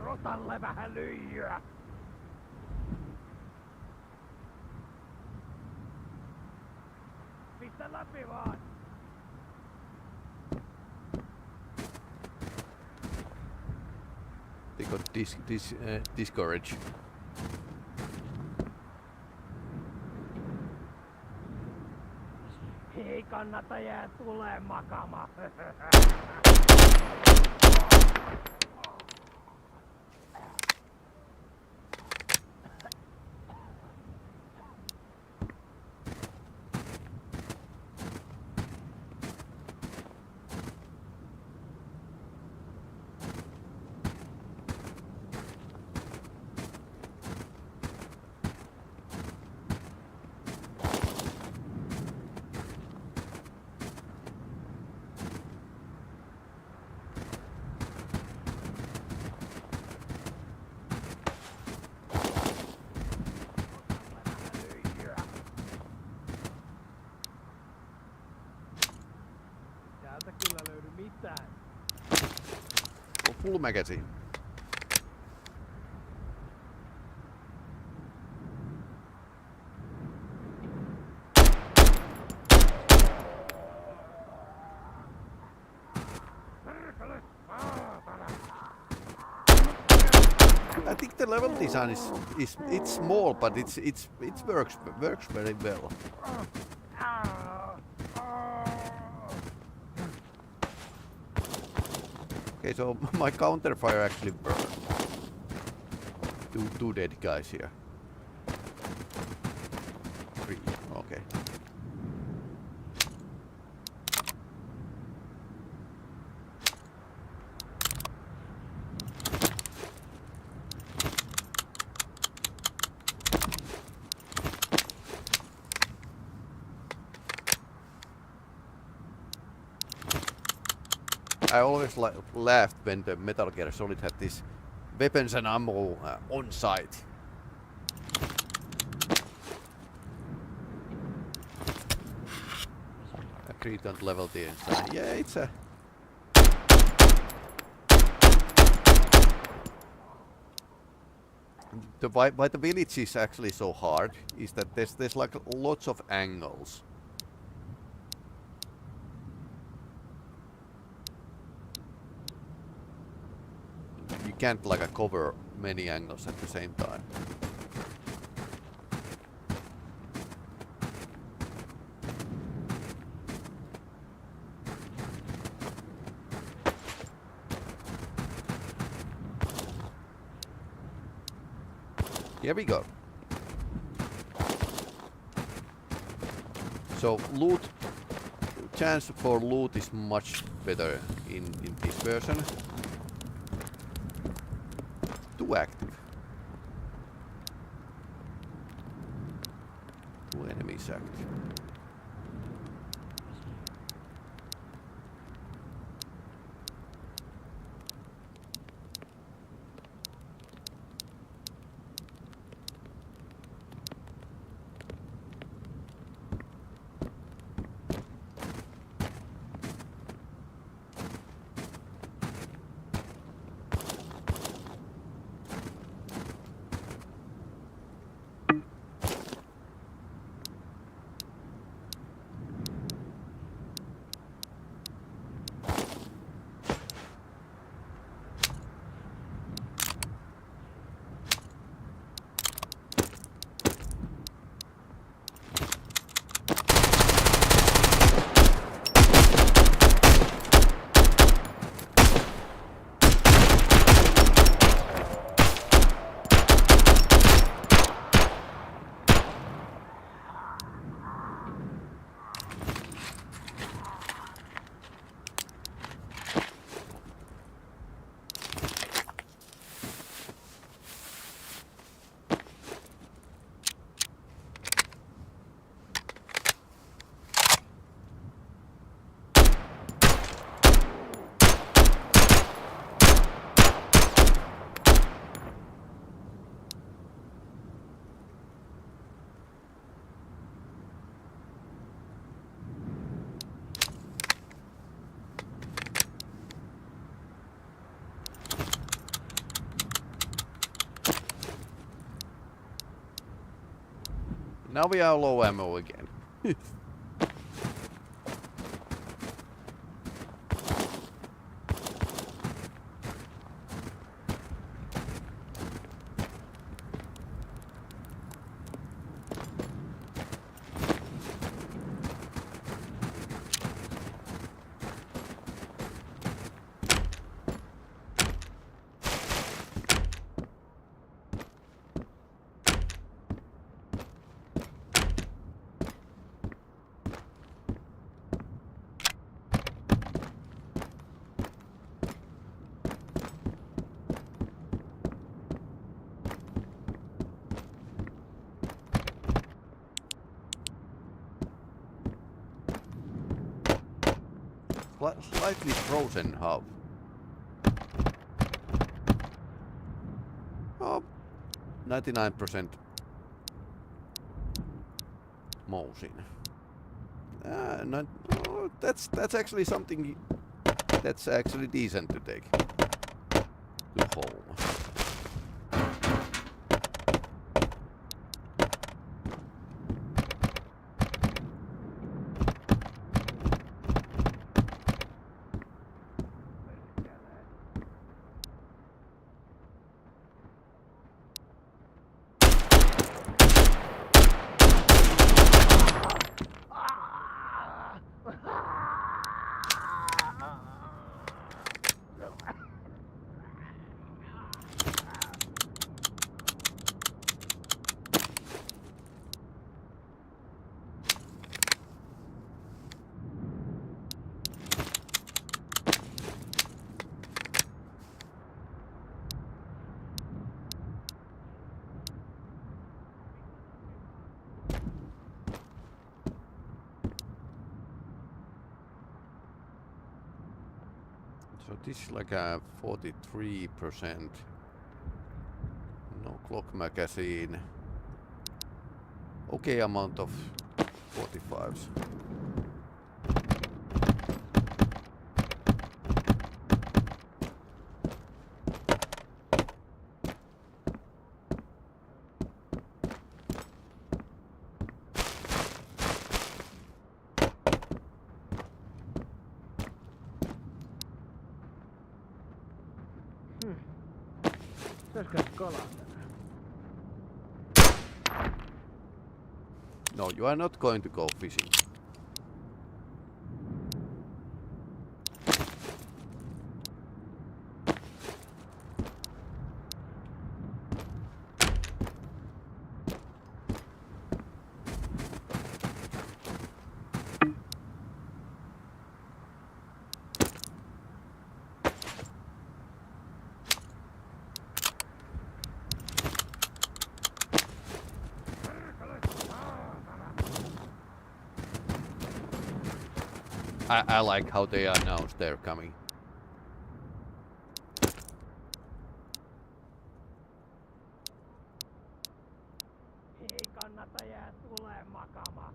Rotalle vähän lyijyä. Pistä läpi vaan. They got discourage. Ei kannata jää tulee makaamaan. Täältä kyllä löydy mitään. Oh, full magazine. I think the level design is it's small, but it works very well. Okay, so my counterfire actually burned. Two dead guys here. 3, okay. I always laughed when the Metal Gear Solid had this weapons and ammo on site. Agreed on level the inside. Yeah, it's a. why the village is actually so hard is that there's like lots of angles. You can't like cover many angles at the same time. Here we go. So loot, chance for loot is much better in this version. Too active. 2 enemies active. Now we are low ammo again. Slightly frozen hub. Oh, 99% motion. Oh, that's actually something that's actually decent to take to home. So this is like a 43%. No clock magazine. Okay amount of 45s. Pitäisikö kalaa tänään? No, you are not going to go fishing. I like how they announced they're coming. Ei kannata jää tuleen makaamaan.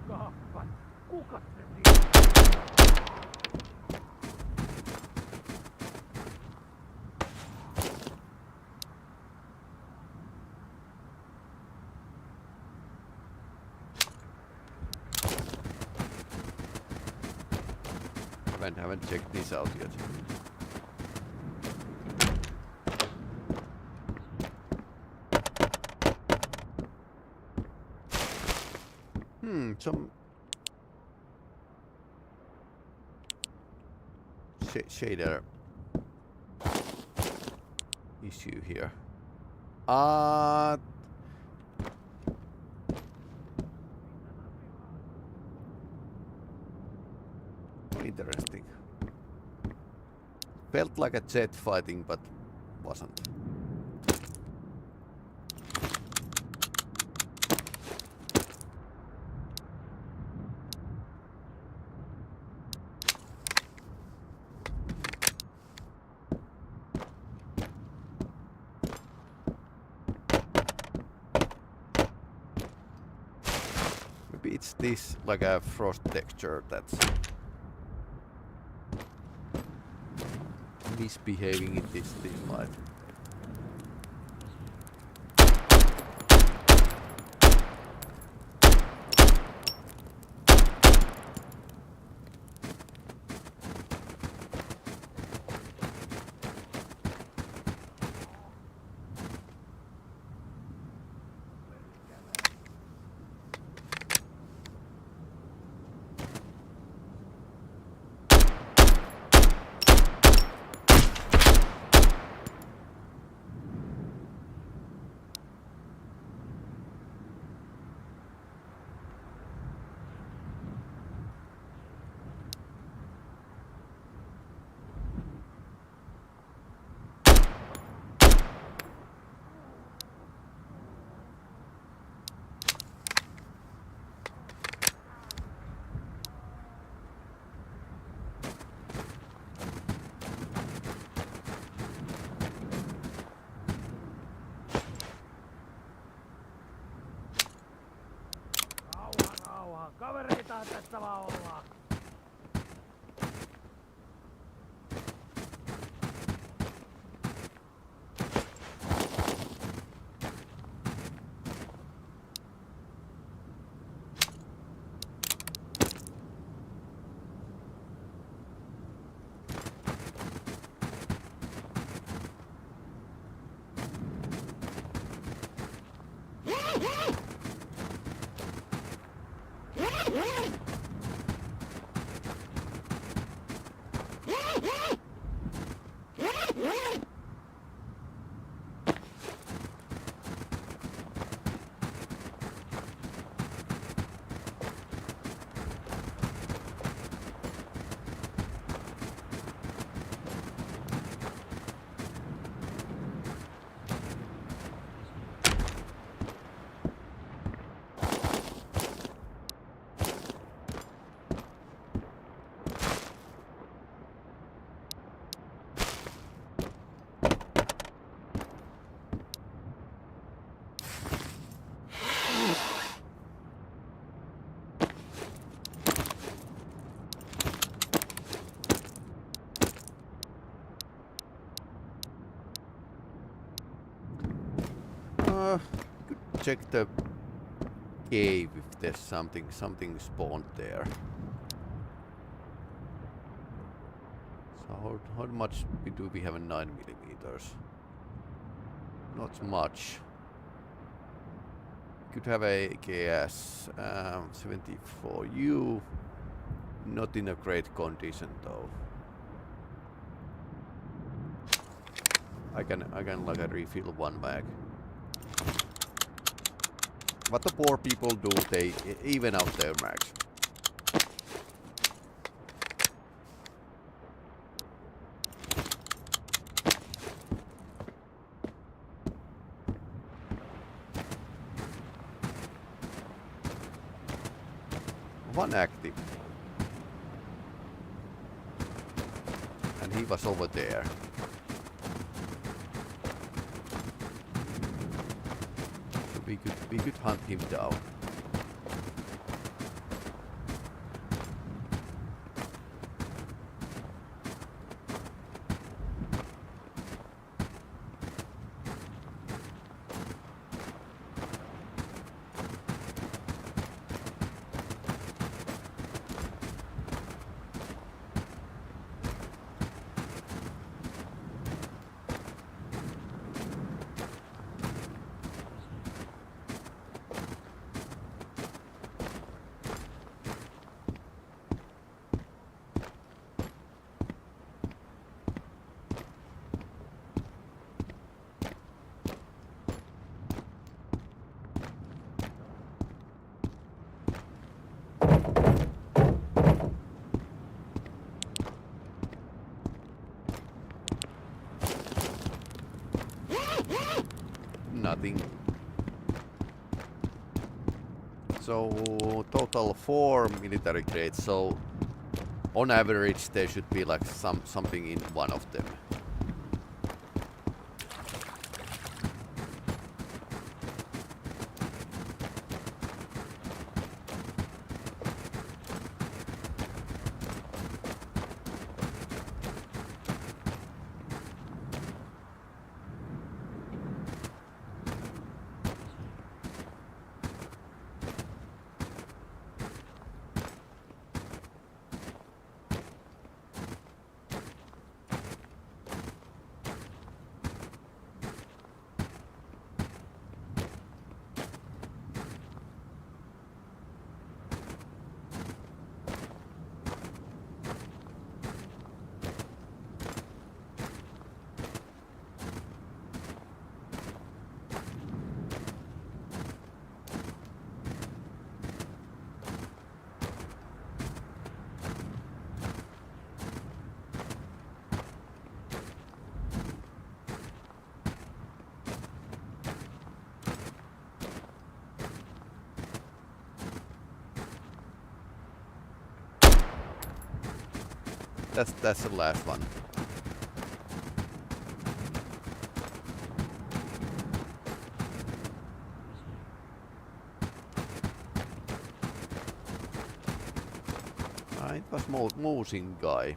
Kappas, kuka se siinä? Haven't checked this out yet. Some shader issue here. Interesting. Felt like a jet fighting, but wasn't. Maybe it's this, like a frost texture that's misbehaving in this dim light. Kavereita tässä vaan ollaan. check the cave if there's something spawned there. So how much do we have in 9mm? Not much. Could have a AKS 74U. Not in a great condition though. I can like refill one mag. What the poor people do, they even out their mags. One active. And he was over there. So we could hunt him down. Nothing. So total 4 military grades. So on average there should be like something in one of them. That's the last one. It was Moosin guy.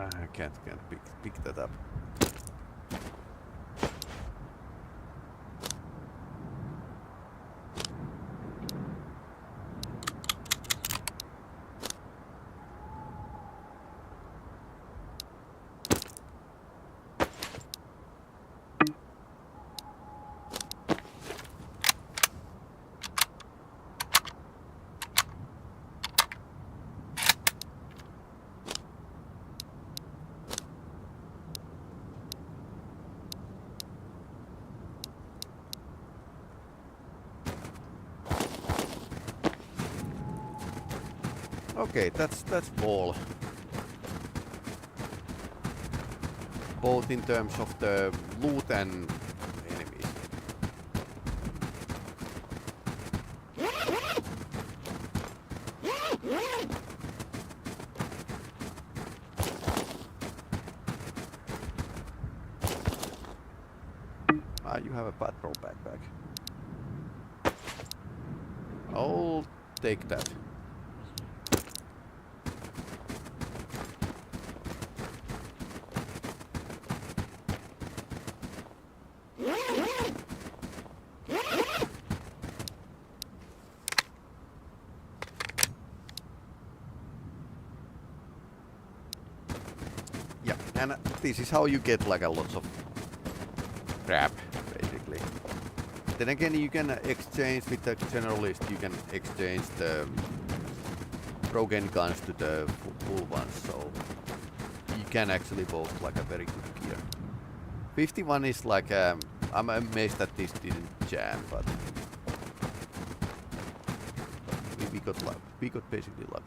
I can't pick that up. Okay, that's all. Both in terms of the loot and enemies. You have a patrol backpack. I'll take that. Yeah, and this is how you get like a lots of crap, basically. Then again, you can exchange with the generalist. You can exchange the broken guns to the full ones, so you can actually both like a very good gear. 51 is like I'm amazed that this didn't jam, but we got luck. We got basically lucky.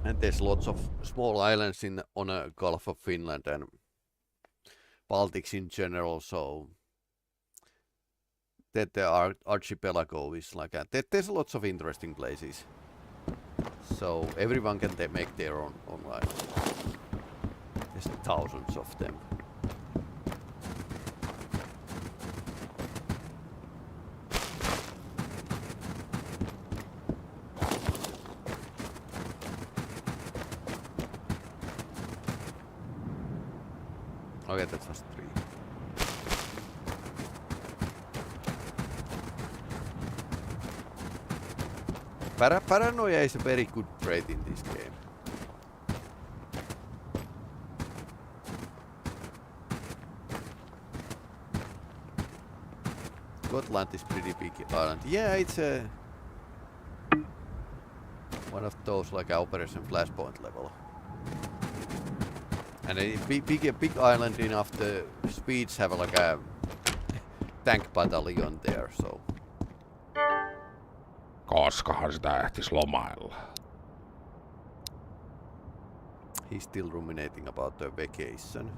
And there's lots of small islands on a Gulf of Finland and Baltics in general, so that the archipelago is like there's lots of interesting places. So everyone can make their own island. There's thousands of them. Okay, that was 3. Paranoia is a very good trait in this game. Gotland is pretty big island. Yeah, it's one of those like Operation Flashpoint level. And a big island enough, the Swedes have like a tank battalion there, so. Koskahan sitä ehtis lomailla? He's still ruminating about the vacation.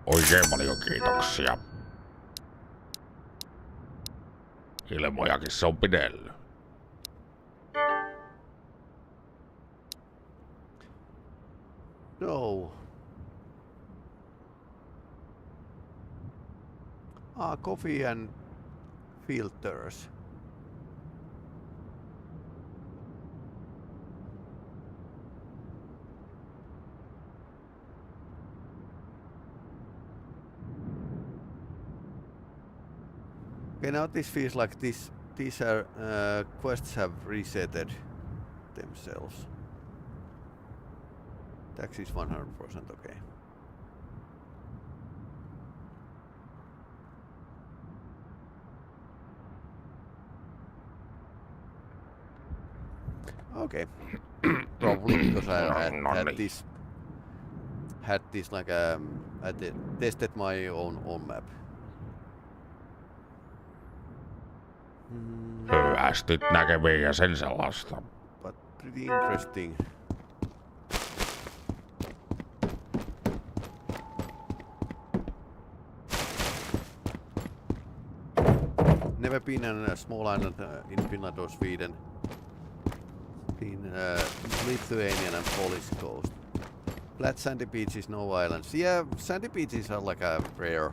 Oikein paljon kiitoksia. Ilmojakin se on pidellyt. No. Coffee and filters. Okay, now this feels like these are quests have resetted themselves. Tax is 100%, okay. Okay. Probably because I had this like I tested my own map. Hyvästyt näkemiin ja sen sellaista. But pretty interesting. never been on a small island in Finland or Sweden. Been Lithuanian and Polish coast. Flat sandy beaches, no islands. Yeah, sandy beaches are like a rare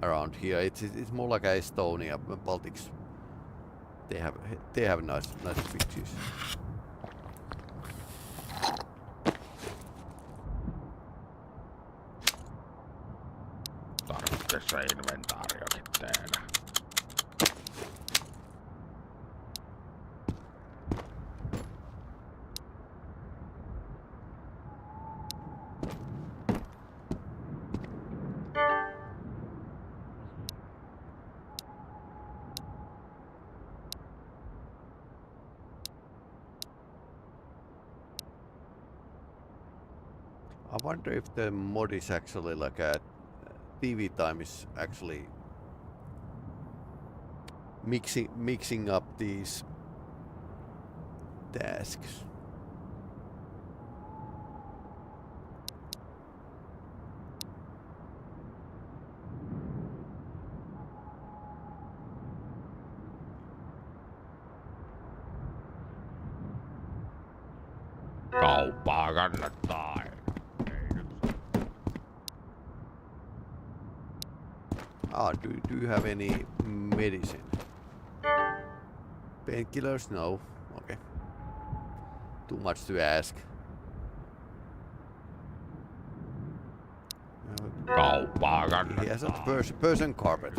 around here. It's more like a Estonia, Baltics. They have nice beaches. Tarvitsee inventaariokin tehdä. I wonder if the mod is actually like a TV time is actually mixing up these tasks. Kauppaa kannattaa. Do you have any medicine? Painkillers? No. Okay. Too much to ask. Kauppaa He has a kannattaa. person carpet.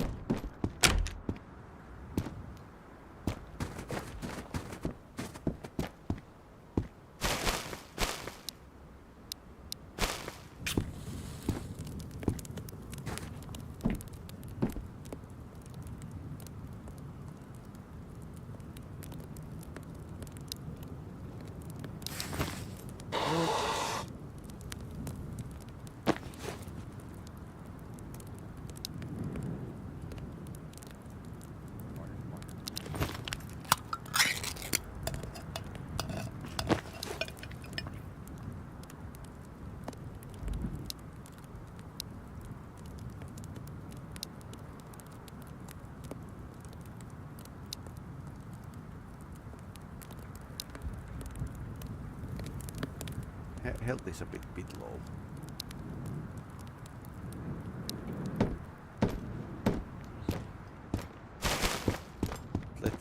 Health is a bit low.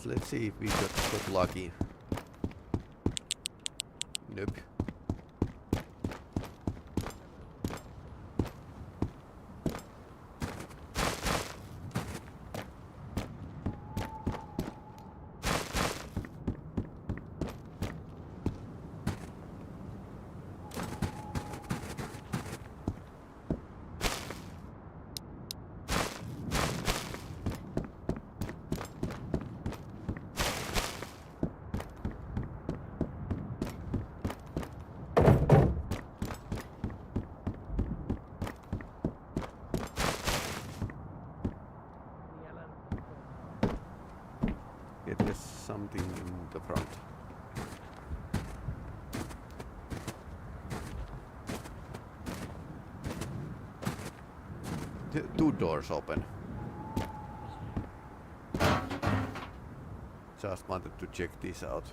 Let's see if we got lucky. Nope. There's something in the front. Two doors open. Just wanted to check this out.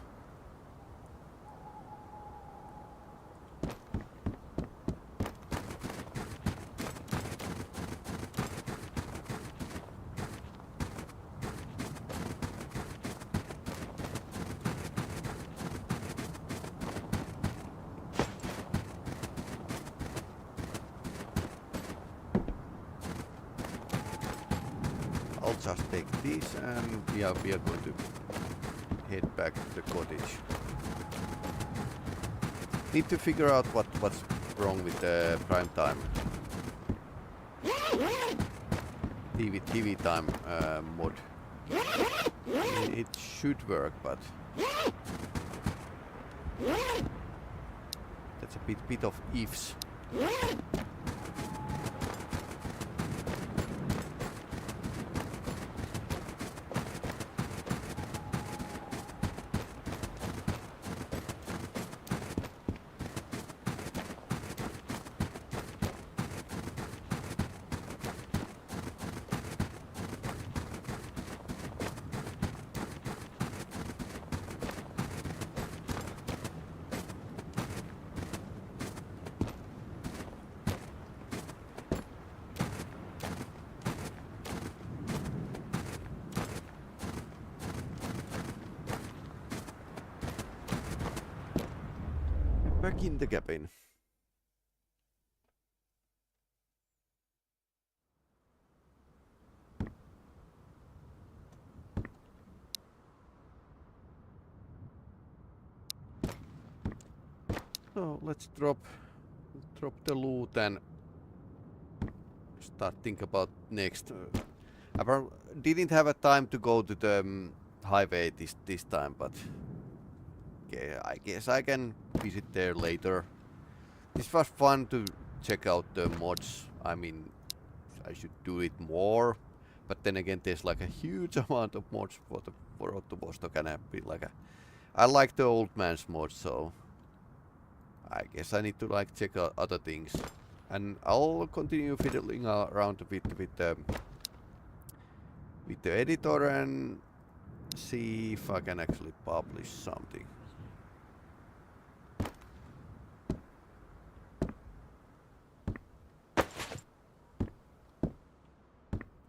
I'll just take this and we are going to head back to the cottage. Need to figure out what's wrong with the prime time. TV time mod. It should work, but that's a bit of ifs. back in the cabin. So let's drop the loot and start think about next. I didn't have a time to go to the highway this time, but okay, I guess I can visit there later. This was fun to check out the mods. I mean, I should do it more, but then again, there's like a huge amount of mods for Road to Vostok, and I like the old man's mods, so I guess I need to like check out other things, and I'll continue fiddling around a bit with the editor and see if I can actually publish something.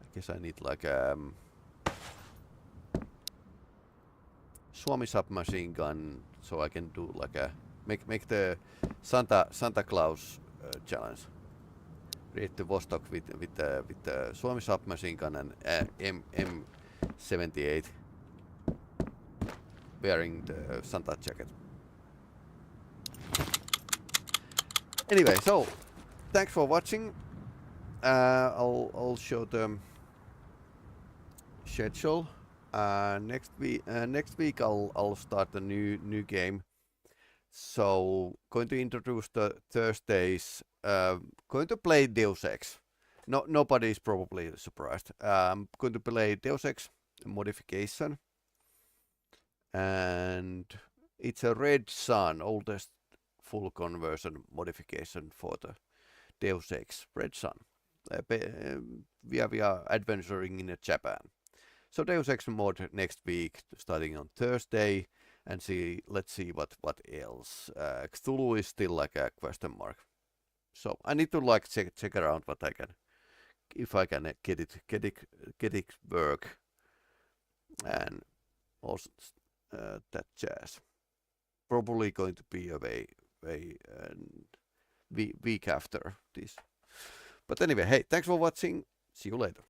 I guess I need like Suomi submachine gun, so I can do like a make the Santa Claus challenge. Read the Vostok with the Suomi submachine gun and M78 wearing the Santa jacket. Anyway, so thanks for watching. I'll show the schedule. Next week I'll start a new game. So going to introduce the Thursdays. Going to play Deus Ex. Nobody is probably surprised. Going to play Deus Ex modification, and it's a Red Sun, oldest full conversion modification for the Deus Ex Red Sun. We are adventuring in Japan. So Deus Ex mod next week, starting on Thursday, and let's see what else. Cthulhu is still like a question mark. So I need to like check around what I can, if I can get it work, and also that jazz. Probably going to be a week after this. But anyway, hey, thanks for watching. See you later.